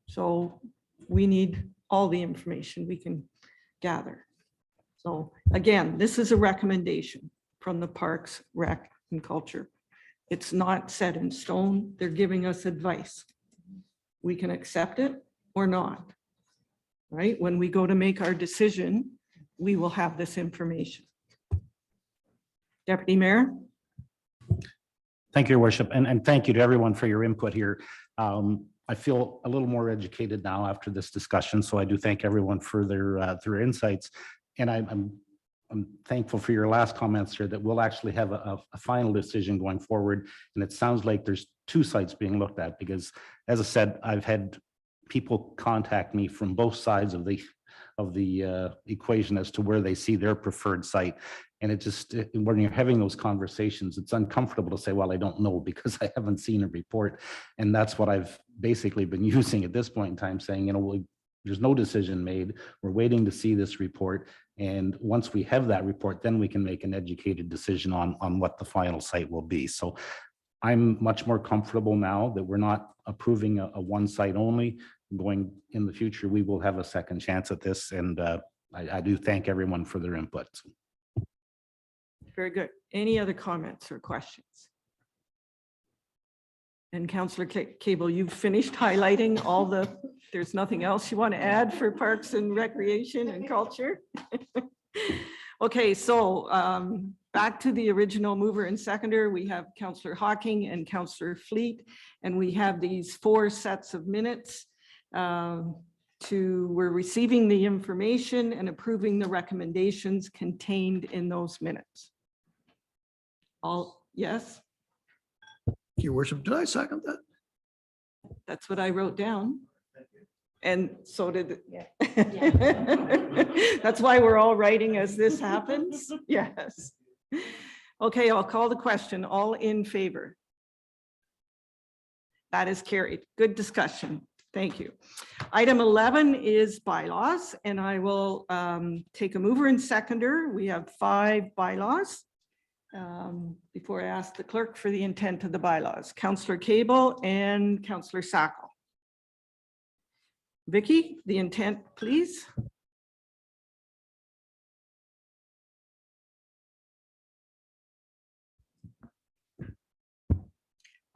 So we need all the information we can gather. So again, this is a recommendation from the Parks, Rec, and Culture. It's not set in stone. They're giving us advice. We can accept it or not, right? When we go to make our decision, we will have this information. Deputy Mayor? Thank you, Your Worship, and thank you to everyone for your input here. I feel a little more educated now after this discussion, so I do thank everyone for their insights. And I'm I'm thankful for your last comments here that we'll actually have a final decision going forward. And it sounds like there's two sites being looked at because, as I said, I've had people contact me from both sides of the equation as to where they see their preferred site. And when you're having those conversations, it's uncomfortable to say, well, I don't know because I haven't seen a report. And that's what I've basically been using at this point in time, saying, there's no decision made. We're waiting to see this report. And once we have that report, then we can make an educated decision on what the final site will be. So I'm much more comfortable now that we're not approving a one site only. Going in the future, we will have a second chance at this. And I do thank everyone for their input. Very good. Any other comments or questions? And Councillor Cable, you've finished highlighting all there's nothing else you want to add for Parks and Recreation and Culture? Okay, so back to the original mover and seconder, we have Councillor Hawking and Councillor Fleet, and we have these 4 sets of minutes. We're receiving the information and approving the recommendations contained in those minutes. All, yes? Your worship, did I second that? That's what I wrote down. And so did. That's why we're all writing as this happens. Yes. Okay, I'll call the question. All in favor? That is carried. Good discussion. Thank you. Item 11 is bylaws, and I will take a mover and seconder. We have 5 bylaws. Before I ask the clerk for the intent of the bylaws, Councillor Cable and Councillor Sacco. Vicky, the intent, please.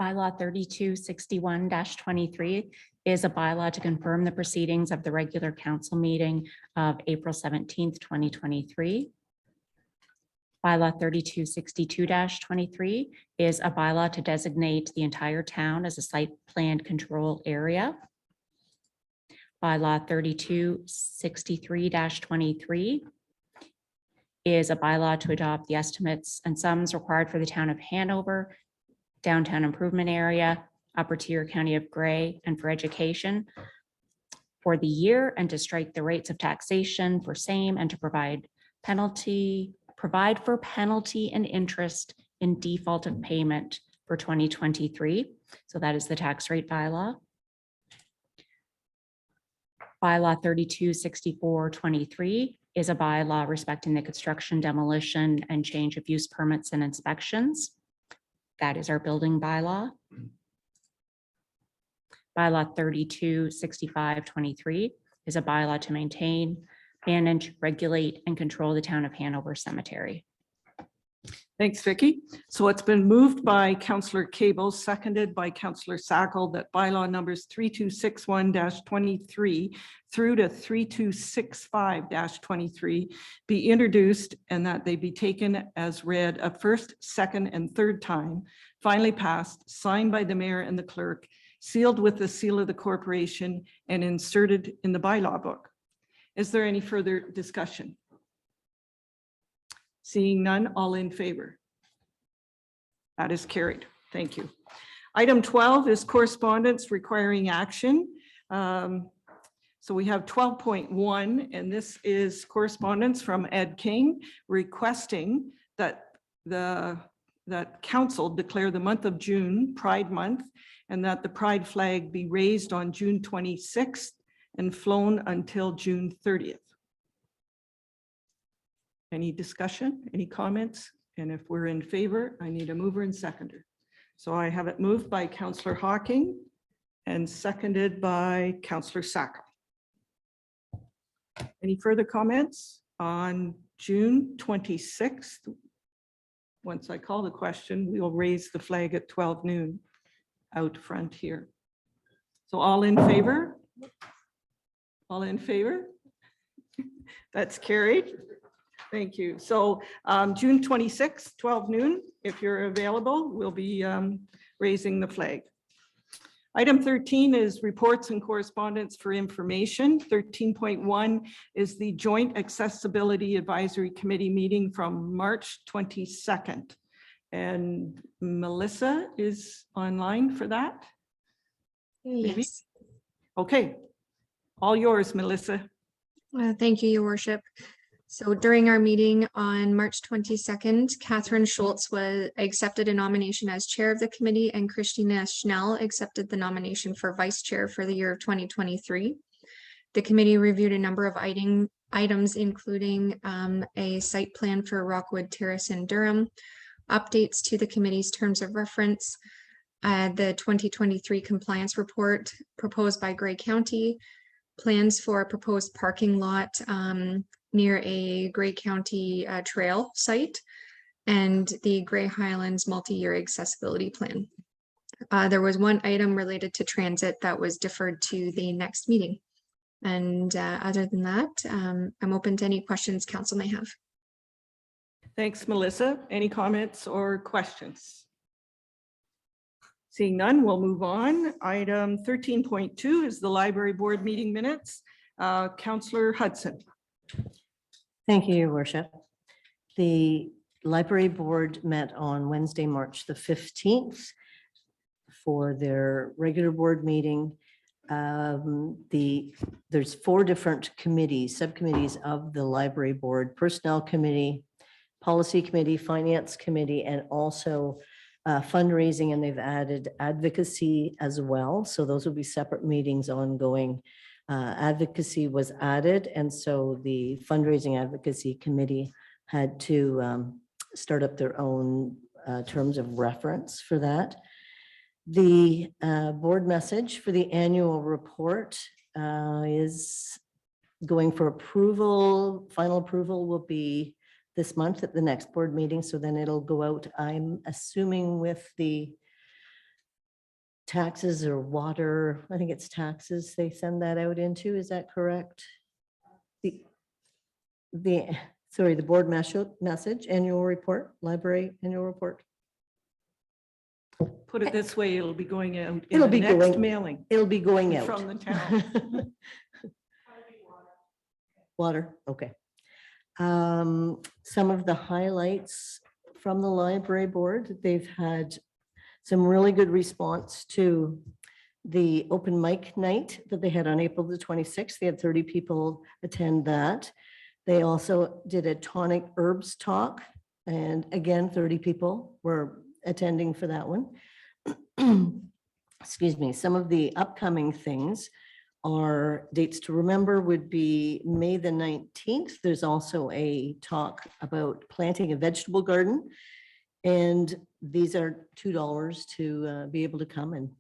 Bylaw 3261-23 is a bylaw to confirm the proceedings of the regular council meeting of April 17th, 2023. Bylaw 3262-23 is a bylaw to designate the entire town as a site plan control area. Bylaw 3263-23 is a bylaw to adopt the estimates and sums required for the town of Hanover, downtown improvement area, upper tier county of Gray, and for education for the year, and to strike the rates of taxation for same, and to provide for penalty and interest in default of payment for 2023. So that is the tax rate bylaw. Bylaw 3264-23 is a bylaw respecting the construction, demolition, and change of use permits and inspections. That is our building bylaw. Bylaw 3265-23 is a bylaw to maintain, manage, regulate, and control the town of Hanover Cemetery. Thanks, Vicky. So it's been moved by Councillor Cable, seconded by Councillor Sacco, that bylaw numbers 3261-23 through to 3265-23 be introduced and that they be taken as read a first, second, and third time, finally passed, signed by the mayor and the clerk, sealed with the seal of the corporation, and inserted in the bylaw book. Is there any further discussion? Seeing none, all in favor? That is carried. Thank you. Item 12 is correspondence requiring action. So we have 12.1, and this is correspondence from Ed King requesting that council declare the month of June Pride Month, and that the Pride flag be raised on June 26th and flown until June 30th. Any discussion, any comments? And if we're in favor, I need a mover and seconder. So I have it moved by Councillor Hawking and seconded by Councillor Sacco. Any further comments on June 26th? Once I call the question, we will raise the flag at 12 noon out front here. So all in favor? All in favor? That's carried. Thank you. So June 26th, 12 noon, if you're available, we'll be raising the flag. Item 13 is reports and correspondence for information. 13.1 is the Joint Accessibility Advisory Committee meeting from March 22nd. And Melissa is online for that. Maybe? Yes. Okay, all yours, Melissa. Thank you, Your Worship. So during our meeting on March 22nd, Catherine Schultz accepted a nomination as chair of the committee, and Christina Schnell accepted the nomination for vice chair for the year of 2023. The committee reviewed a number of items, including a site plan for Rockwood Terrace in Durham, updates to the committee's terms of reference, the 2023 compliance report proposed by Grey County, plans for a proposed parking lot near a Grey County trail site, and the Grey Highlands multi-year accessibility plan. There was one item related to transit that was deferred to the next meeting. And other than that, I'm open to any questions council may have. Thanks, Melissa. Any comments or questions? Seeing none, we'll move on. Item 13.2 is the library board meeting minutes. Councillor Hudson. Thank you, Your Worship. The library board met on Wednesday, March the 15th for their regular board meeting. There's 4 different committees, subcommittees of the library board: Personnel Committee, Policy Committee, Finance Committee, and also fundraising, and they've added advocacy as well. So those will be separate meetings ongoing. Advocacy was added, and so the fundraising advocacy committee had to start up their own terms of reference for that. The board message for the annual report is going for approval. Final approval will be this month at the next board meeting, so then it'll go out, I'm assuming, with the taxes or water, I think it's taxes they send that out into, is that correct? The board message, annual report, library annual report. Put it this way, it'll be going out in It'll the be next going- mailing It'll be going out. from the town. Water, okay. Some of the highlights from the library board, they've had some really good response to the open mic night that they had on April the 26th. They had 30 people attend that. They also did a tonic herbs talk, and again, 30 people were attending for that one. Excuse me. Some of the upcoming things are dates to remember would be May the 19th. There's also a talk about planting a vegetable garden. And these are $2 to be able to come and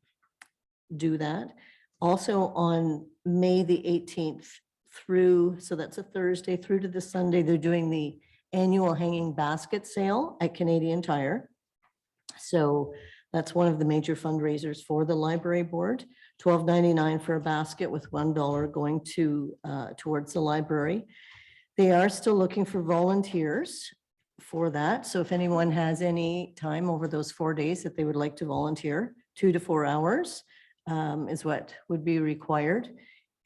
do that. Also on May the 18th through, so that's a Thursday through to the Sunday, they're doing the annual hanging basket sale at Canadian Tire. So that's one of the major fundraisers for the library board. $12.99 for a basket with $1 going to towards the library. They are still looking for volunteers for that. So if anyone has any time over those 4 days that they would like to volunteer, 2 to 4 hours is what would be required.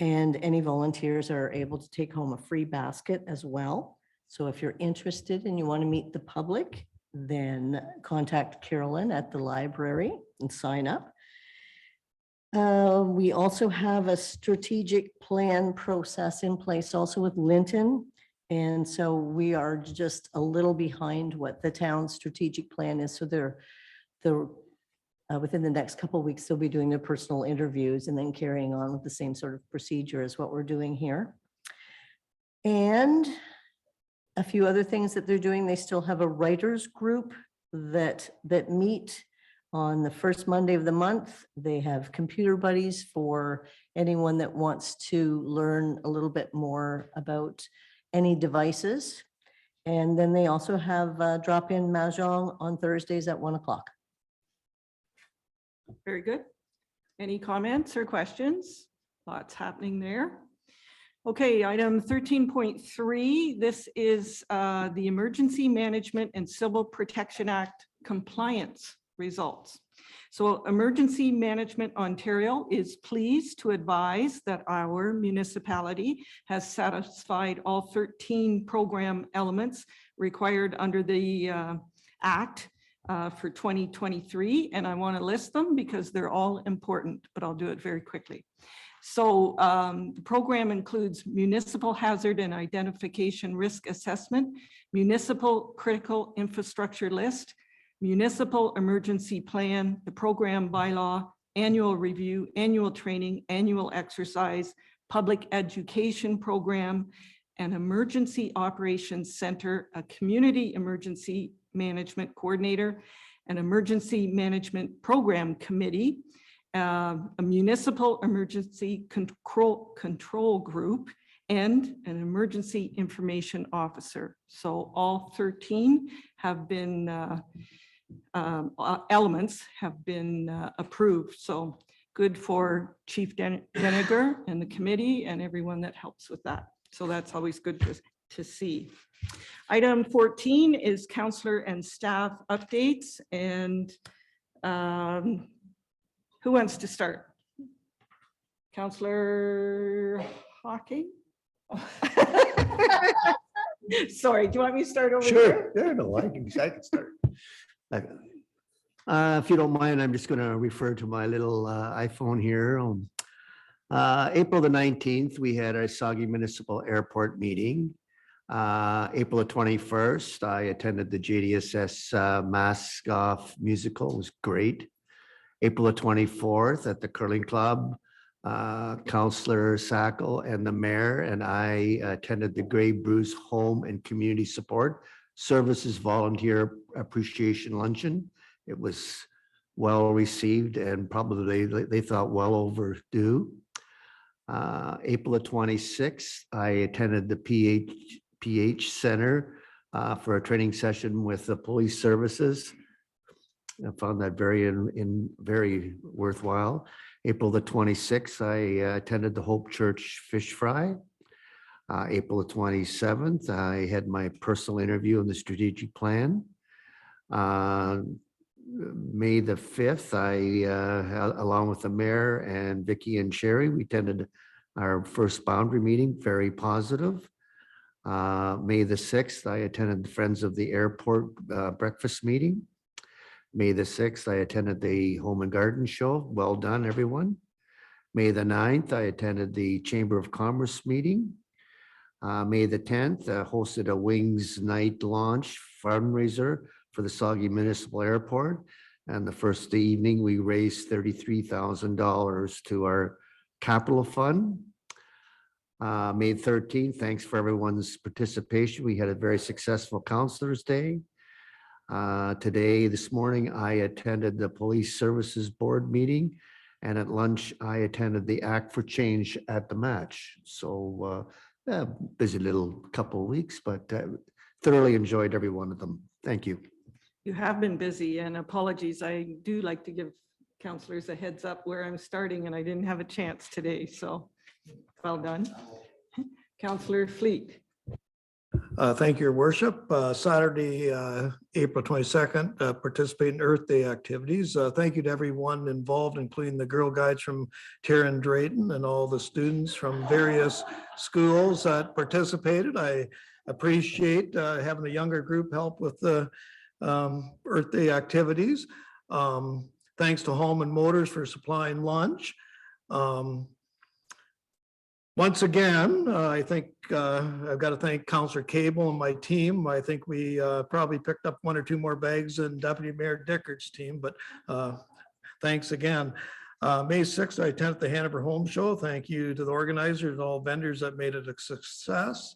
And any volunteers are able to take home a free basket as well. So if you're interested and you want to meet the public, then contact Carolyn at the library and sign up. We also have a strategic plan process in place also with Linton. And so we are just a little behind what the town's strategic plan is. So they're within the next couple of weeks, they'll be doing their personal interviews and then carrying on with the same sort of procedure as what we're doing here. And a few other things that they're doing, they still have a writers group that meet on the first Monday of the month. They have computer buddies for anyone that wants to learn a little bit more about any devices. And then they also have drop-in mahjong on Thursdays at 1 o'clock. Very good. Any comments or questions? Lots happening there. Okay, item 13.3. This is the Emergency Management and Civil Protection Act compliance results. So Emergency Management Ontario is pleased to advise that our municipality has satisfied all 13 program elements required under the Act for 2023. And I want to list them because they're all important, but I'll do it very quickly. So the program includes municipal hazard and identification risk assessment, municipal critical infrastructure list, municipal emergency plan, the program bylaw, annual review, annual training, annual exercise, public education program, an emergency operations center, a community emergency management coordinator, an emergency management program committee, a municipal emergency control group, and an emergency information officer. So all 13 have been elements have been approved. So good for Chief Deniger and the committee and everyone that helps with that. So that's always good to see. Item 14 is counselor and staff updates. And who wants to start? Counselor Hawking? Sorry, do you want me to start over here? Sure, yeah, no, I can start. If you don't mind, I'm just going to refer to my little iPhone here. April the 19th, we had our Saugeen Municipal Airport meeting. April the 21st, I attended the JDSS Mask Off musical. It was great. April the 24th at the Curling Club, Councillor Sackle and the mayor and I attended the Grey Bruce Home and Community Support Services Volunteer Appreciation Luncheon. It was well received and probably they thought well overdue. April the 26th, I attended the PH Center for a training session with the police services. I found that very worthwhile. April the 26th, I attended the Hope Church Fish Fry. April the 27th, I had my personal interview on the strategic plan. May the 5th, along with the mayor and Vicky and Sherry, we attended our first boundary meeting, very positive. May the 6th, I attended the Friends of the Airport breakfast meeting. May the 6th, I attended the Home and Garden Show. Well done, everyone. May the 9th, I attended the Chamber of Commerce meeting. May the 10th, hosted a Wings Night launch fundraiser for the Saugeen Municipal Airport. And the first evening, we raised $33,000 to our capital fund. May 13th, thanks for everyone's participation. We had a very successful Councilors Day. This morning, I attended the Police Services Board meeting, and at lunch, I attended the Act for Change at the match. So busy little couple of weeks, but thoroughly enjoyed every one of them. Thank you. You have been busy, and apologies. I do like to give counselors a heads up where I'm starting, and I didn't have a chance today. So well done. Councillor Fleet. Thank you, Your Worship. Saturday, April 22nd, participate in Earth Day activities. Thank you to everyone involved, including the Girl Guides from Taryn Drayton and all the students from various schools that participated. I appreciate having the younger group help with the Earth Day activities. Thanks to Holman Motors for supplying lunch. Once again, I think I've got to thank Councillor Cable and my team. I think we probably picked up one or two more bags than Deputy Mayor Dickert's team, but thanks again. May 6th, I attended the Hanover Home Show. Thank you to the organizers and all vendors that made it a success.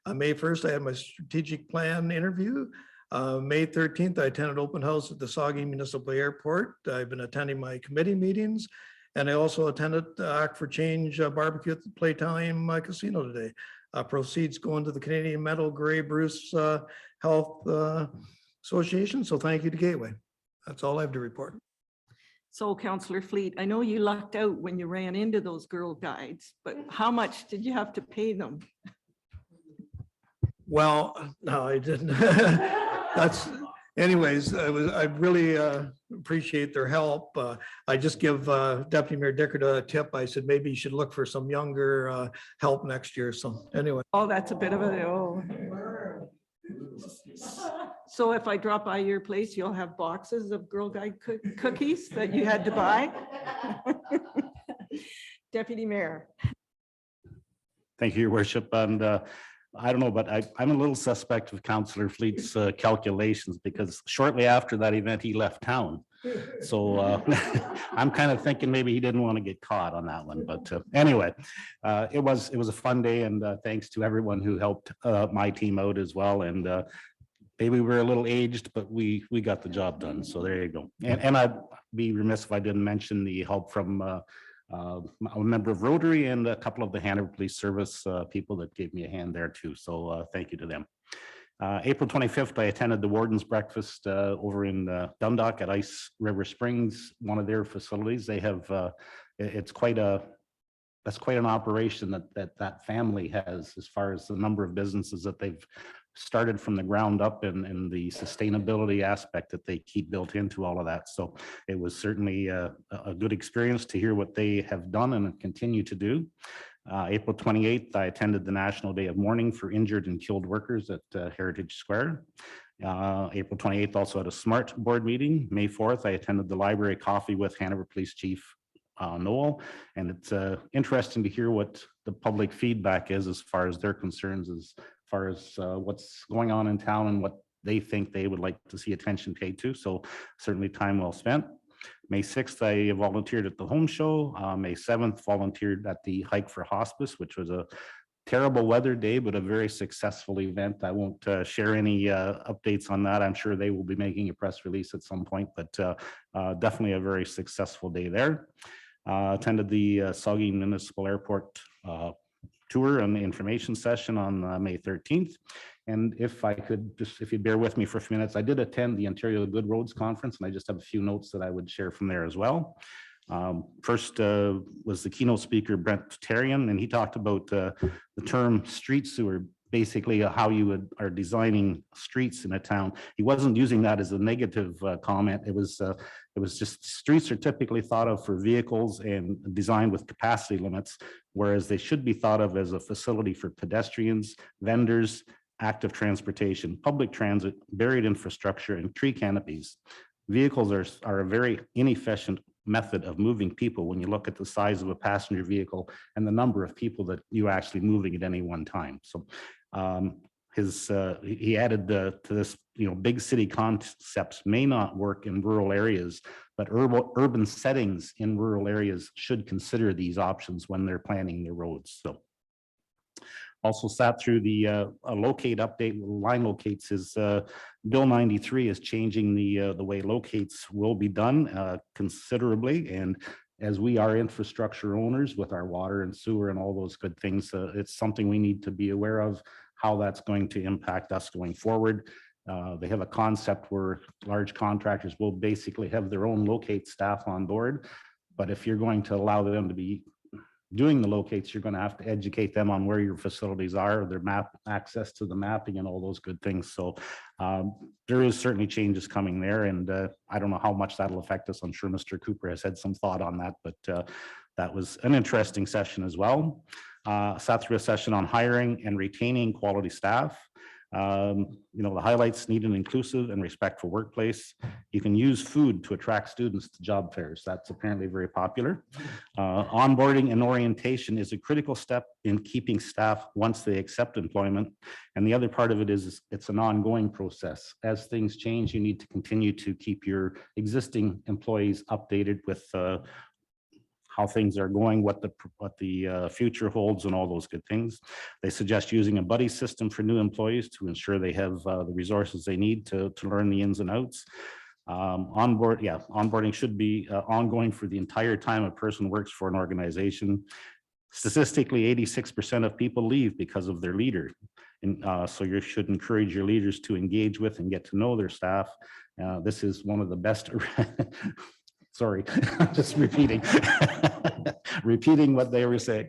May 1st, I had my strategic plan interview. May 13th, I attended open house at the Saugeen Municipal Airport. I've been attending my committee meetings. And I also attended the Act for Change barbecue at the Playtime Casino today. Proceeds going to the Canadian Metal Grey Bruce Health Association. So thank you to Gateway. That's all I have to report. So Councillor Fleet, I know you lucked out when you ran into those Girl Guides, but how much did you have to pay them? Well, no, I didn't. anyways, I really appreciate their help. I just give Deputy Mayor Dickert a tip. I said, maybe you should look for some younger help next year. So anyway. Oh, that's a bit of a, oh. So if I drop by your place, you'll have boxes of Girl Guide cookies that you had to buy? Deputy Mayor. Thank you, Your Worship. And I don't know, but I'm a little suspect of Councillor Fleet's calculations because shortly after that event, he left town. So I'm kind of thinking maybe he didn't want to get caught on that one. But anyway, it was a fun day, and thanks to everyone who helped my team out as well. And maybe we were a little aged, but we got the job done. So there you go. And I'd be remiss if I didn't mention the help from a member of Rotary and a couple of the Hanover Police Service people that gave me a hand there too. So thank you to them. April 25th, I attended the Warden's Breakfast over in Dundalk at Ice River Springs, one of their facilities. They have, it's that's quite an operation that family has as far as the number of businesses that they've started from the ground up and the sustainability aspect that they keep built into all of that. So it was certainly a good experience to hear what they have done and continue to do. April 28th, I attended the National Day of Mourning for Injured and Killed Workers at Heritage Square. April 28th, also at a SMART board meeting. May 4th, I attended the library coffee with Hanover Police Chief Noel, and it's interesting to hear what the public feedback is as far as their concerns, as far as what's going on in town and what they think they would like to see attention paid to. So certainly time well spent. May 6th, I volunteered at the home show. May 7th, volunteered at the Hike for Hospice, which was a terrible weather day, but a very successful event. I won't share any updates on that. I'm sure they will be making a press release at some point, but definitely a very successful day there. Attended the Saugeen Municipal Airport tour and the information session on May 13th. And if I could just, if you bear with me for a few minutes, I did attend the Ontario Good Roads Conference, and I just have a few notes that I would share from there as well. First was the keynote speaker, Brent Tarian, and he talked about the term street sewer, basically how you are designing streets in a town. He wasn't using that as a negative comment. It was just streets are typically thought of for vehicles and designed with capacity limits, whereas they should be thought of as a facility for pedestrians, vendors, active transportation, public transit, buried infrastructure, and tree canopies. Vehicles are a very inefficient method of moving people when you look at the size of a passenger vehicle and the number of people that you actually moving at any one time. So he added to this, big city concepts may not work in rural areas, but urban settings in rural areas should consider these options when they're planning their roads. So also sat through the locate update. Line locates is Bill 93 is changing the way locates will be done considerably. And as we are infrastructure owners with our water and sewer and all those good things, it's something we need to be aware of how that's going to impact us going forward. They have a concept where large contractors will basically have their own locate staff on board. But if you're going to allow them to be doing the locates, you're going to have to educate them on where your facilities are, their map access to the mapping and all those good things. So there is certainly changes coming there, and I don't know how much that'll affect us. I'm sure Mr. Cooper has had some thought on that, but that was an interesting session as well. Sat through a session on hiring and retaining quality staff. The highlights: need an inclusive and respectful workplace. You can use food to attract students to job fairs. That's apparently very popular. Onboarding and orientation is a critical step in keeping staff once they accept employment. And the other part of it is it's an ongoing process. As things change, you need to continue to keep your existing employees updated with how things are going, what the future holds, and all those good things. They suggest using a buddy system for new employees to ensure they have the resources they need to learn the ins and outs. Onboarding should be ongoing for the entire time a person works for an organization. Statistically, 86% of people leave because of their leader. And so you should encourage your leaders to engage with and get to know their staff. This is one of the best sorry, just repeating what they were saying.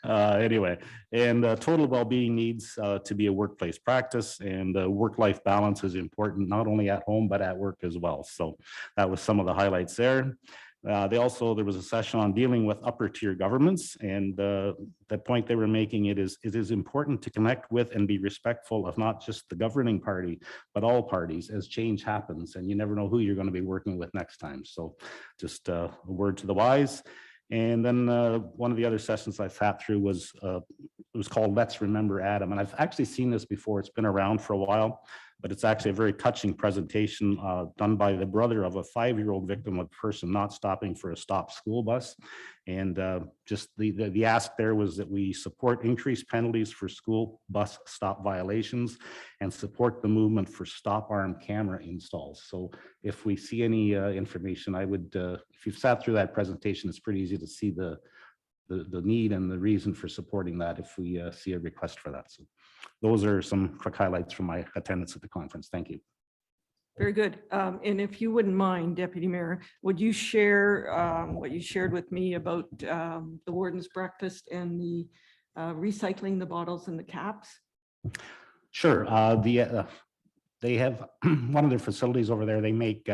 Anyway, and total well-being needs to be a workplace practice, and work-life balance is important, not only at home, but at work as well. So that was some of the highlights there. There was a session on dealing with upper tier governments, and the point they were making it is important to connect with and be respectful of not just the governing party, but all parties as change happens, and you never know who you're going to be working with next time. So just a word to the wise. And then one of the other sessions I sat through was it was called Let's Remember Adam. And I've actually seen this before. It's been around for a while, but it's actually a very touching presentation done by the brother of a 5-year-old victim of a person not stopping for a stopped school bus. And just the ask there was that we support increased penalties for school bus stop violations and support the movement for stop arm camera installs. So if we see any information, I would, if you've sat through that presentation, it's pretty easy to see the need and the reason for supporting that if we see a request for that. So those are some quick highlights from my attendance at the conference. Thank you. Very good. And if you wouldn't mind, Deputy Mayor, would you share what you shared with me about the warden's breakfast and the recycling the bottles and the caps? Sure. They have one of their facilities over there. They make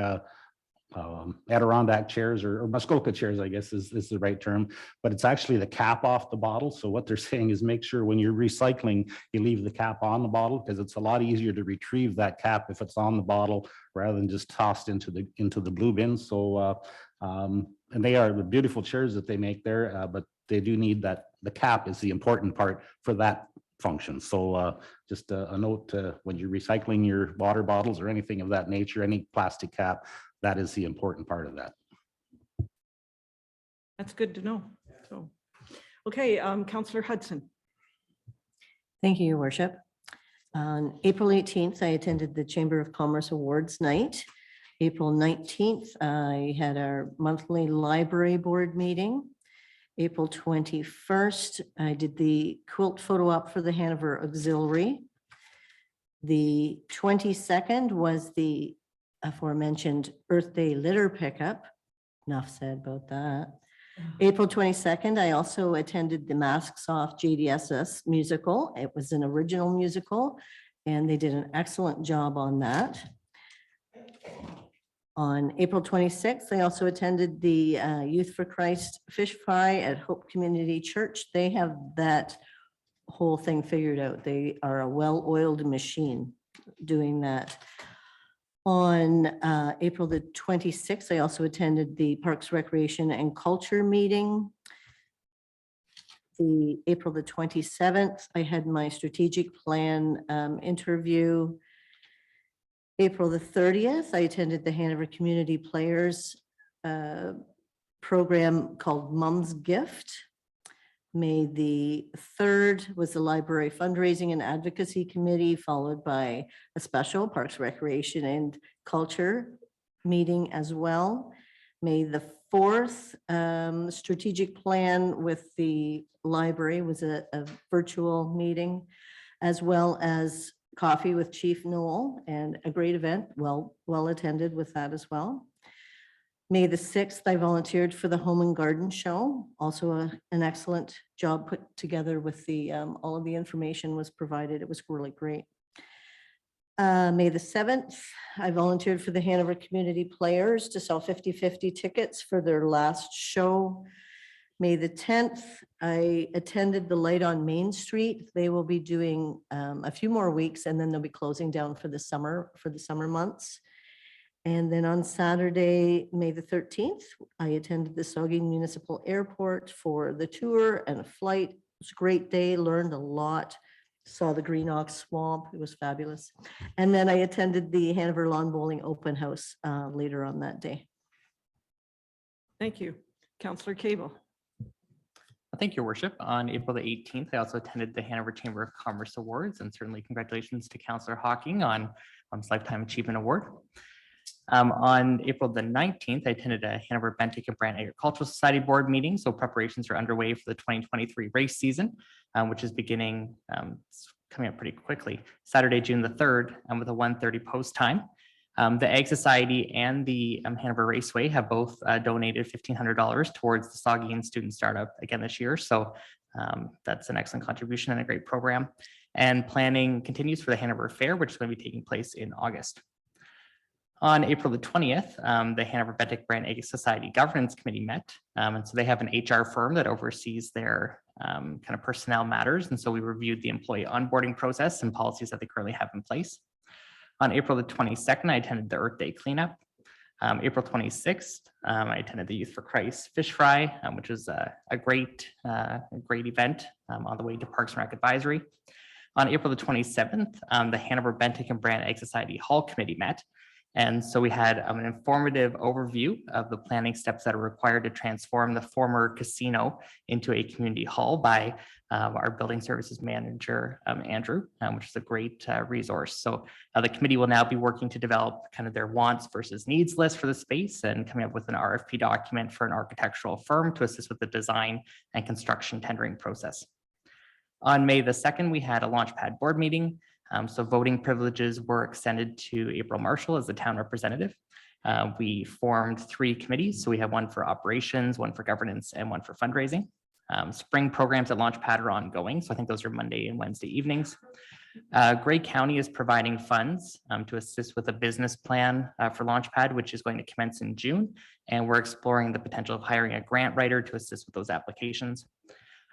Adirondack chairs or Muskoka chairs, I guess is the right term, but it's actually the cap off the bottle. So what they're saying is make sure when you're recycling, you leave the cap on the bottle, because it's a lot easier to retrieve that cap if it's on the bottle rather than just tossed into the blue bin. So and they are the beautiful chairs that they make there, but they do need that. The cap is the important part for that function. So just a note when you're recycling your water bottles or anything of that nature, any plastic cap, that is the important part of that. That's good to know. So, okay, Councillor Hudson. Thank you, Your Worship. On April 18th, I attended the Chamber of Commerce Awards Night. April 19th, I had our monthly library board meeting. April 21st, I did the quilt photo op for the Hanover Auxiliary. The 22nd was the aforementioned Earth Day litter pickup. Enough said about that. April 22nd, I also attended the Masks Off JDSS musical. It was an original musical, and they did an excellent job on that. On April 26th, I also attended the Youth for Christ Fish Fry at Hope Community Church. They have that whole thing figured out. They are a well-oiled machine doing that. On April the 26th, I also attended the Parks, Recreation and Culture meeting. The April the 27th, I had my strategic plan interview. April the 30th, I attended the Hanover Community Players program called Mom's Gift. May the 3rd was the Library Fundraising and Advocacy Committee, followed by a special Parks, Recreation and Culture meeting as well. May the 4th, strategic plan with the library was a virtual meeting, as well as coffee with Chief Noel, and a great event, well attended with that as well. May the 6th, I volunteered for the Home and Garden Show. Also an excellent job put together with the, all of the information was provided. It was really great. May the 7th, I volunteered for the Hanover Community Players to sell 50/50 tickets for their last show. May the 10th, I attended the Light on Main Street. They will be doing a few more weeks, and then they'll be closing down for the summer months. And then on Saturday, May the 13th, I attended the Saugeen Municipal Airport for the tour and a flight. It was a great day, learned a lot, saw the Green Ox Swamp. It was fabulous. And then I attended the Hanover Lawn Bowling Open House later on that day. Thank you. Councillor Cable. Thank you, Your Worship. On April the 18th, I also attended the Hanover Chamber of Commerce Awards, and certainly congratulations to Councillor Hawking on his Lifetime Achievement Award. On April the 19th, I attended a Hanover Bentic and Brant Agricultural Society Board meeting. So preparations are underway for the 2023 race season, which is beginning, it's coming up pretty quickly, Saturday, June the 3rd, with a 1:30 post time. The Ag Society and the Hanover Raceway have both donated $1,500 towards the Saugeen Student Startup again this year. So That's an excellent contribution and a great program. And planning continues for the Hanover Fair, which is going to be taking place in August. On April the 20th, the Hanover Bentic Brand Egg Society Governance Committee met. And so they have an HR firm that oversees their kind of personnel matters. And so we reviewed the employee onboarding process and policies that they currently have in place. On April the 22nd, I attended the Earth Day cleanup. April 26th, I attended the Youth for Christ Fish Fry, which was a great event on the way to Parks and Rec Advisory. On April the 27th, the Hanover Bentic and Brand Egg Society Hall Committee met. And so we had an informative overview of the planning steps that are required to transform the former casino into a community hall by our building services manager, Andrew, which is a great resource. So the committee will now be working to develop kind of their wants versus needs list for the space and coming up with an RFP document for an architectural firm to assist with the design and construction tendering process. On May the 2nd, we had a Launchpad board meeting. So voting privileges were extended to April Marshall as the town representative. We formed 3 committees. So we have one for operations, one for governance, and one for fundraising. Spring programs at Launchpad are ongoing. So I think those are Monday and Wednesday evenings. Grey County is providing funds to assist with a business plan for Launchpad, which is going to commence in June. And we're exploring the potential of hiring a grant writer to assist with those applications.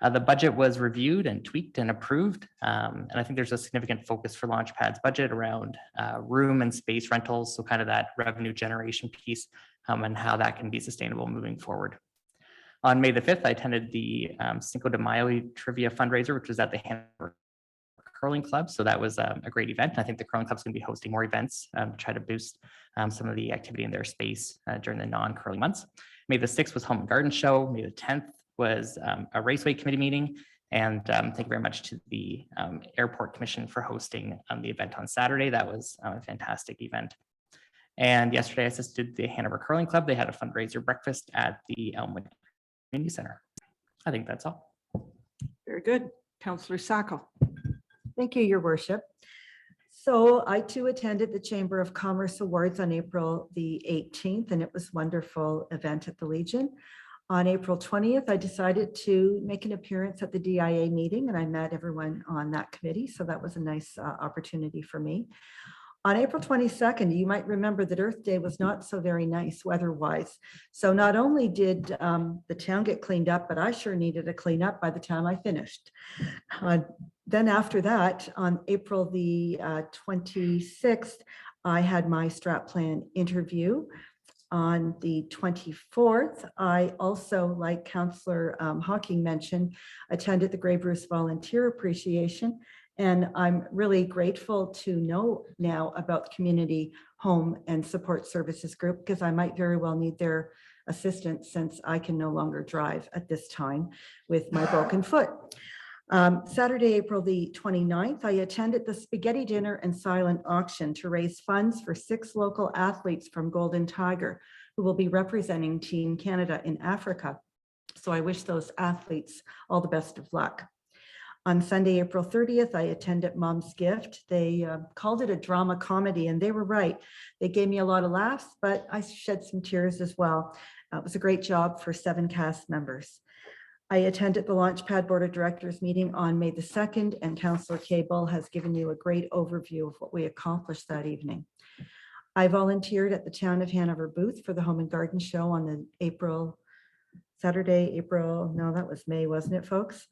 The budget was reviewed and tweaked and approved. And I think there's a significant focus for Launchpad's budget around room and space rentals. So kind of that revenue generation piece and how that can be sustainable moving forward. On May the 5th, I attended the Cinco de Mayo trivia fundraiser, which was at the Hanover Curling Club. So that was a great event. I think the Curling Club is going to be hosting more events to try to boost some of the activity in their space during the non-curling months. May the 6th was Home and Garden Show. May the 10th was a Raceway Committee meeting. And thank you very much to the Airport Commission for hosting the event on Saturday. That was a fantastic event. And yesterday I assisted the Hanover Curling Club. They had a fundraiser breakfast at the Elmwood Community Center. I think that's all. Very good. Councillor Sacco. Thank you, Your Worship. So I too attended the Chamber of Commerce Awards on April the 18th, and it was a wonderful event at the Legion. On April 20th, I decided to make an appearance at the DIA meeting, and I met everyone on that committee. So that was a nice opportunity for me. On April 22nd, you might remember that Earth Day was not so very nice weather-wise. So not only did the town get cleaned up, but I sure needed a cleanup by the time I finished. Then after that, on April the 26th, I had my strat plan interview. On the 24th, I also, like Councillor Hawking mentioned, attended the Grey Bruce Volunteer Appreciation. And I'm really grateful to know now about Community Home and Support Services Group, because I might very well need their assistance since I can no longer drive at this time with my broken foot. Saturday, April the 29th, I attended the Spaghetti Dinner and Silent Auction to raise funds for 6 local athletes from Golden Tiger who will be representing Team Canada in Africa. So I wish those athletes all the best of luck. On Sunday, April 30th, I attended Mom's Gift. They called it a drama comedy, and they were right. They gave me a lot of laughs, but I shed some tears as well. It was a great job for 7 cast members. I attended the Launchpad Board of Directors meeting on May the 2nd, and Councillor Cable has given you a great overview of what we accomplished that evening. I volunteered at the Town of Hanover booth for the Home and Garden Show on the May, wasn't it, folks?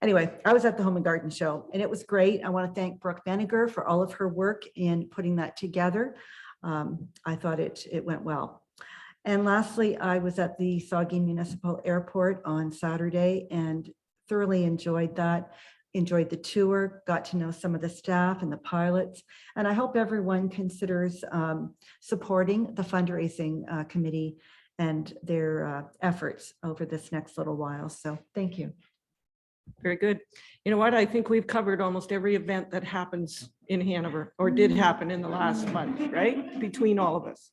Anyway, I was at the Home and Garden Show, and it was great. I want to thank Brooke Benninger for all of her work in putting that together. I thought it went well. And lastly, I was at the Saugeen Municipal Airport on Saturday and thoroughly enjoyed that. Enjoyed the tour, got to know some of the staff and the pilots. And I hope everyone considers supporting the fundraising committee and their efforts over this next little while. So thank you. Very good. You know what? I think we've covered almost every event that happens in Hanover or did happen in the last month, right? Between all of us.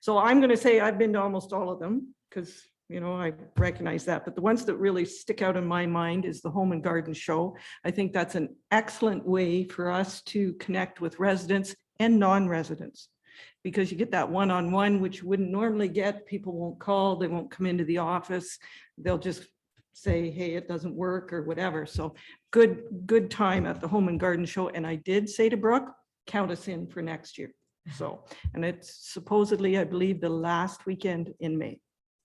So I'm going to say I've been to almost all of them because, you know, I recognize that. But the ones that really stick out in my mind is the Home and Garden Show. I think that's an excellent way for us to connect with residents and non-residents, because you get that one-on-one, which you wouldn't normally get. People won't call, they won't come into the office. They'll just say, hey, it doesn't work or whatever. So good time at the Home and Garden Show. And I did say to Brooke, count us in for next year. So, and it's supposedly, I believe, the last weekend in May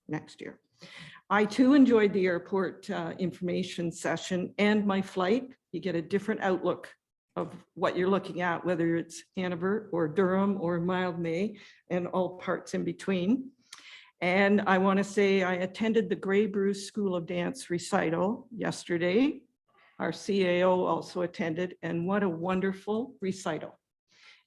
next year. I too enjoyed the airport information session and my flight. You get a different outlook of what you're looking at, whether it's Hanover or Durham or Mildmay and all parts in between. And I want to say I attended the Grey Bruce School of Dance recital yesterday. Our CAO also attended, and what a wonderful recital.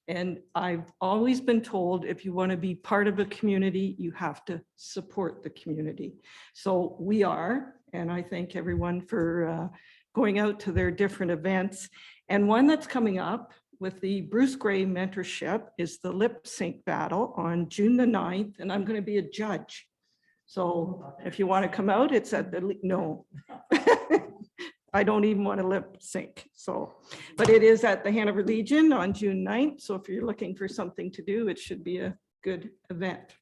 And I've always been told if you want to be part of a community, you have to support the community. So we are, and I thank everyone for going out to their different events. And one that's coming up with the Bruce Gray mentorship is the lip sync battle on June the 9th, and I'm going to be a judge. So if you want to come out, it's at the, no. I don't even want to lip sync. So, but it is at the Hanover Legion on June 9th. So if you're looking for something to do, it should be a good event.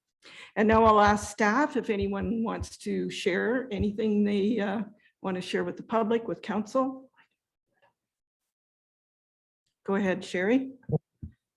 And now I'll ask staff if anyone wants to share anything they want to share with the public, with council. Go ahead, Sherry.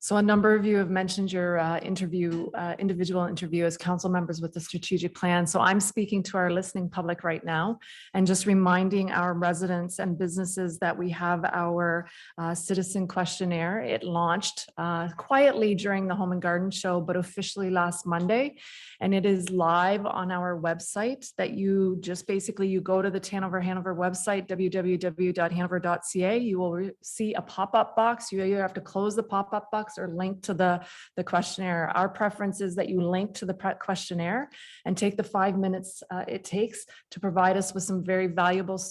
So a number of you have mentioned your individual interview as council members with the strategic plan. So I'm speaking to our listening public right now and just reminding our residents and businesses that we have our citizen questionnaire. It launched quietly during the Home and Garden Show, but officially last Monday. And it is live on our website that you just basically, you go to the Hanover website, www.hanover.ca. You will see a pop-up box. You either have to close the pop-up box or link to the questionnaire. Our preference is that you link to the questionnaire and take the 5 minutes it takes to provide us with some very valuable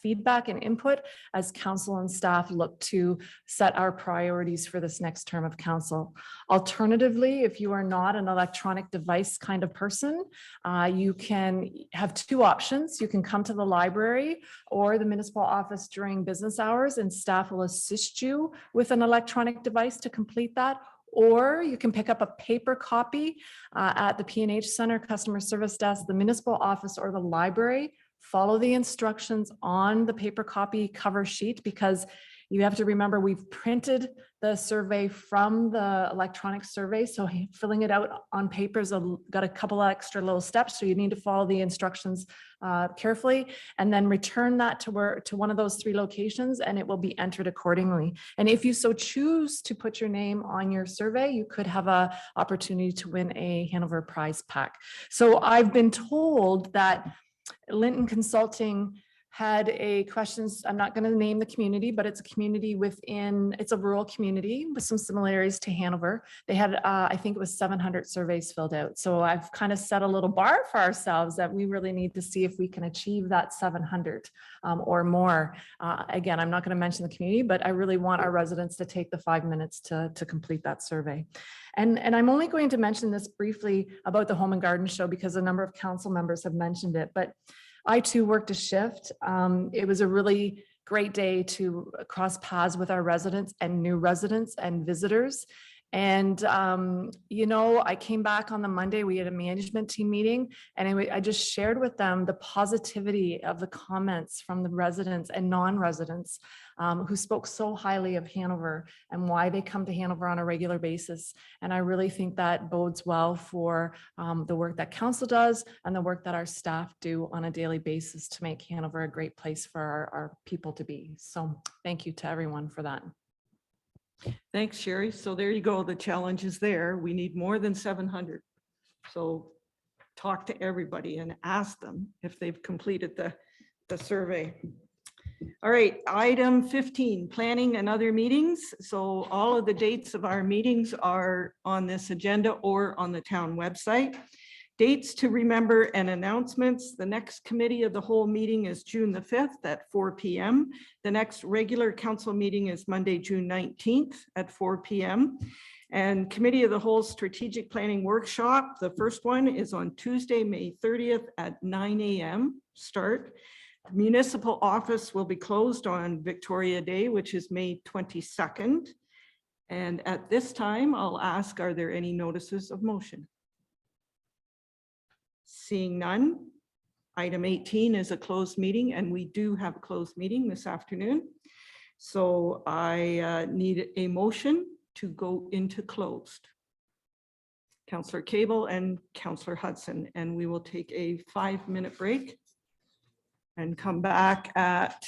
feedback and input as council and staff look to set our priorities for this next term of council. Alternatively, if you are not an electronic device kind of person, you can have two options. You can come to the library or the municipal office during business hours and staff will assist you with an electronic device to complete that. Or you can pick up a paper copy at the P&H Center, customer service desk, the municipal office, or the library. Follow the instructions on the paper copy cover sheet, because you have to remember we've printed the survey from the electronic survey. So filling it out on papers got a couple of extra little steps. So you need to follow the instructions carefully and then return that to one of those three locations and it will be entered accordingly. And if you so choose to put your name on your survey, you could have an opportunity to win a Hanover prize pack. So I've been told that Linton Consulting had a questions, I'm not going to name the community, but it's a community it's a rural community with some similarities to Hanover. They had, I think it was 700 surveys filled out. So I've kind of set a little bar for ourselves that we really need to see if we can achieve that 700 or more. Again, I'm not going to mention the community, but I really want our residents to take the 5 minutes to complete that survey. And I'm only going to mention this briefly about the Home and Garden Show because a number of council members have mentioned it, but I too worked a shift. It was a really great day to cross paths with our residents and new residents and visitors. And, you know, I came back on the Monday, we had a management team meeting, and I just shared with them the positivity of the comments from the residents and non-residents who spoke so highly of Hanover and why they come to Hanover on a regular basis. And I really think that bodes well for the work that council does and the work that our staff do on a daily basis to make Hanover a great place for our people to be. So thank you to everyone for that. Thanks, Sherry. So there you go. The challenge is there. We need more than 700. So talk to everybody and ask them if they've completed the survey. All right, item 15, planning and other meetings. So all of the dates of our meetings are on this agenda or on the town website. Dates to remember and announcements. The next committee of the whole meeting is June the 5th at 4 p.m. The next regular council meeting is Monday, June 19th at 4 p.m. And committee of the whole strategic planning workshop. The first one is on Tuesday, May 30th at 9 a.m. start. Municipal office will be closed on Victoria Day, which is May 22nd. And at this time, I'll ask, are there any notices of motion? Seeing none, Item 18 is a closed meeting, and we do have a closed meeting this afternoon. So I need a motion to go into closed. Councillor Cable and Councillor Hudson, and we will take a 5-minute break and come back at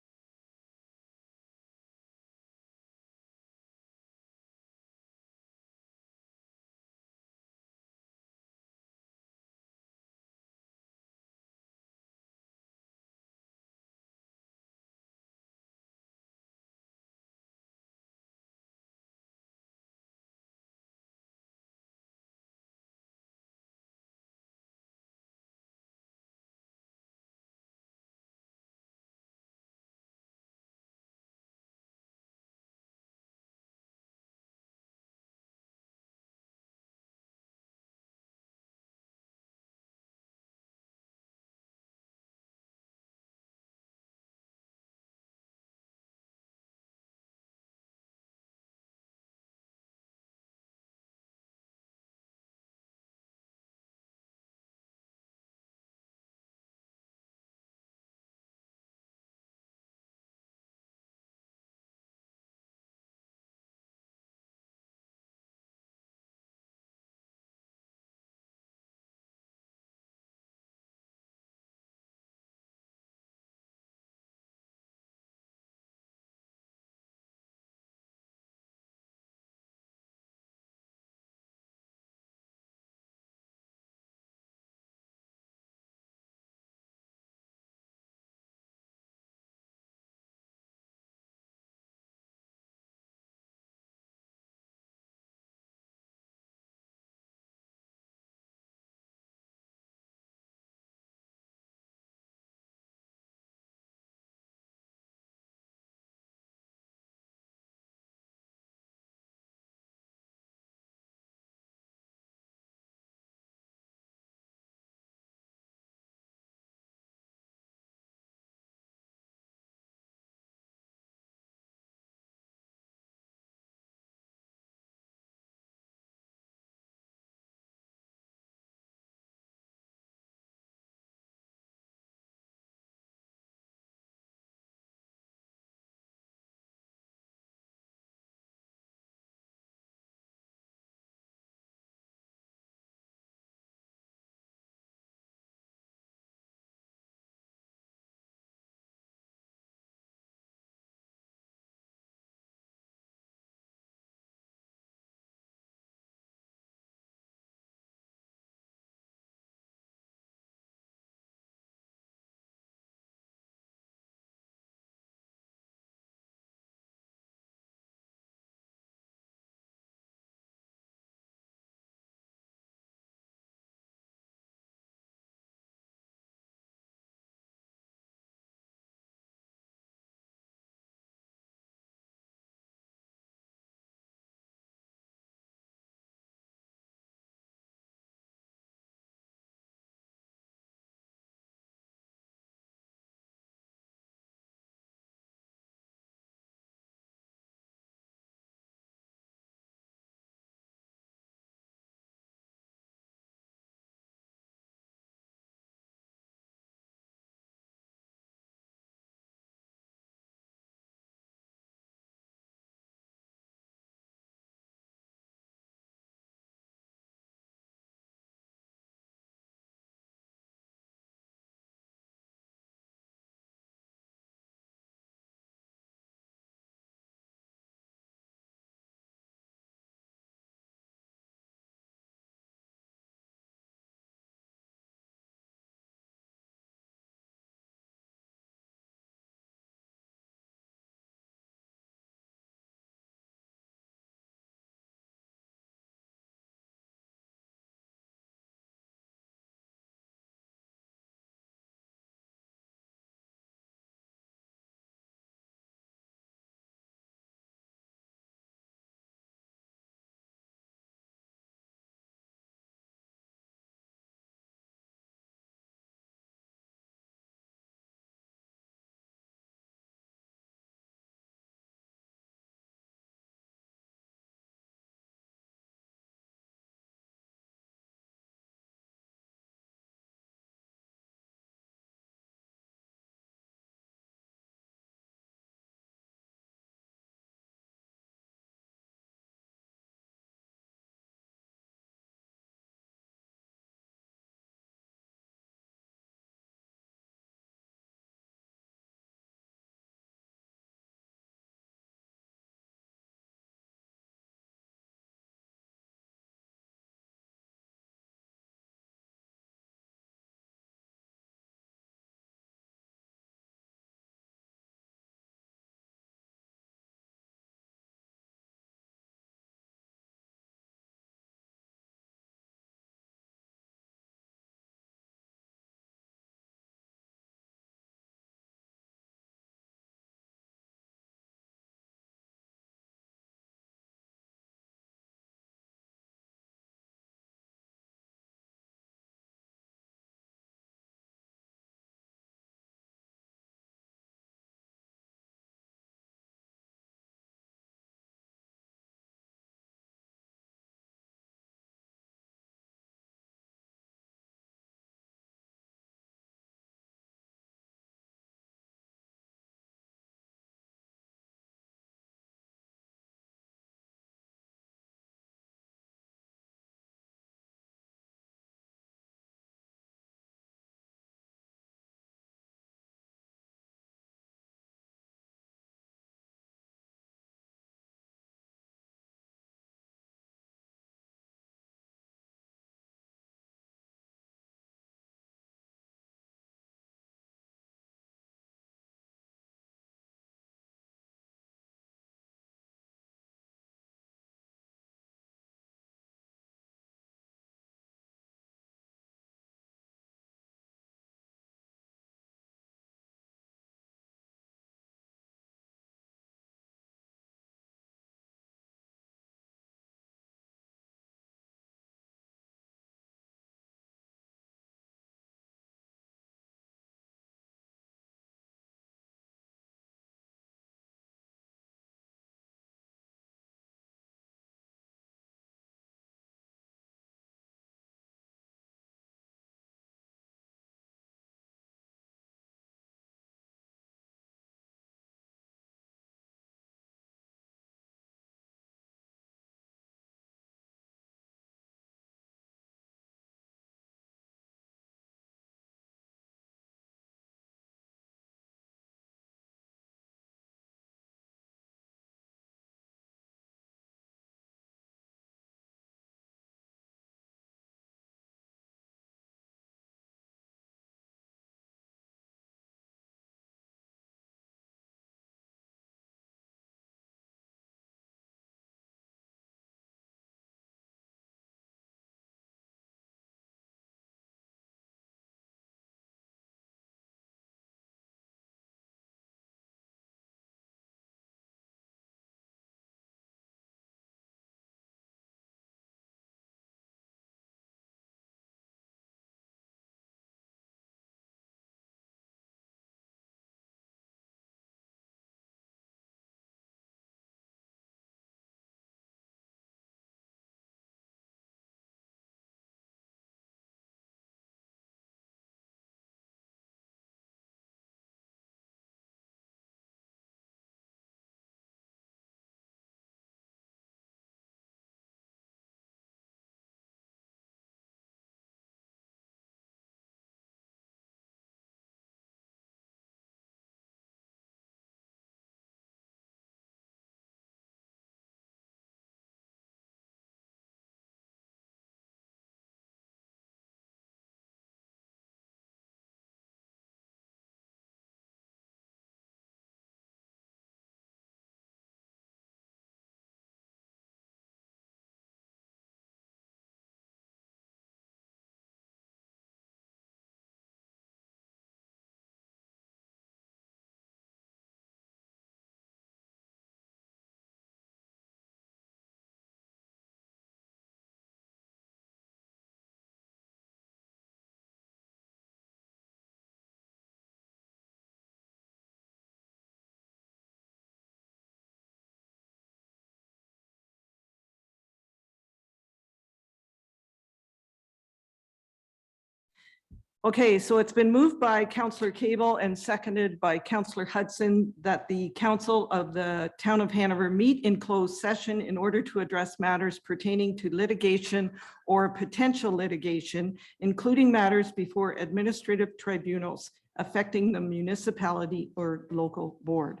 Okay, so it's been moved by Councillor Cable and seconded by Councillor Hudson that the Council of the Town of Hanover meet in closed session in order to address matters pertaining to litigation or potential litigation, including matters before administrative tribunals affecting the municipality or local board.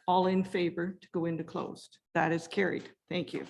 All in favor to go into closed? That is carried. Thank you.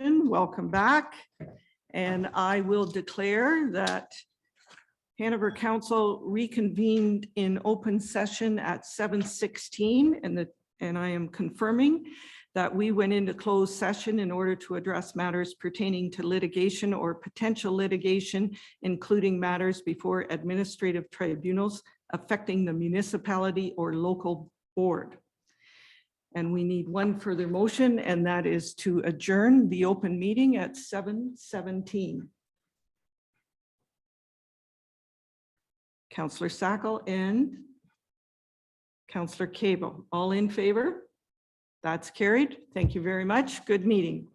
Welcome back. And I will declare that Hanover Council reconvened in open session at 7:16 and I am confirming that we went into closed session in order to address matters pertaining to litigation or potential litigation, including matters before administrative tribunals affecting the municipality or local board. And we need one further motion, and that is to adjourn the open meeting at 7:17. Councillor Sackel and Councillor Cable, all in favor? That's carried. Thank you very much. Good meeting.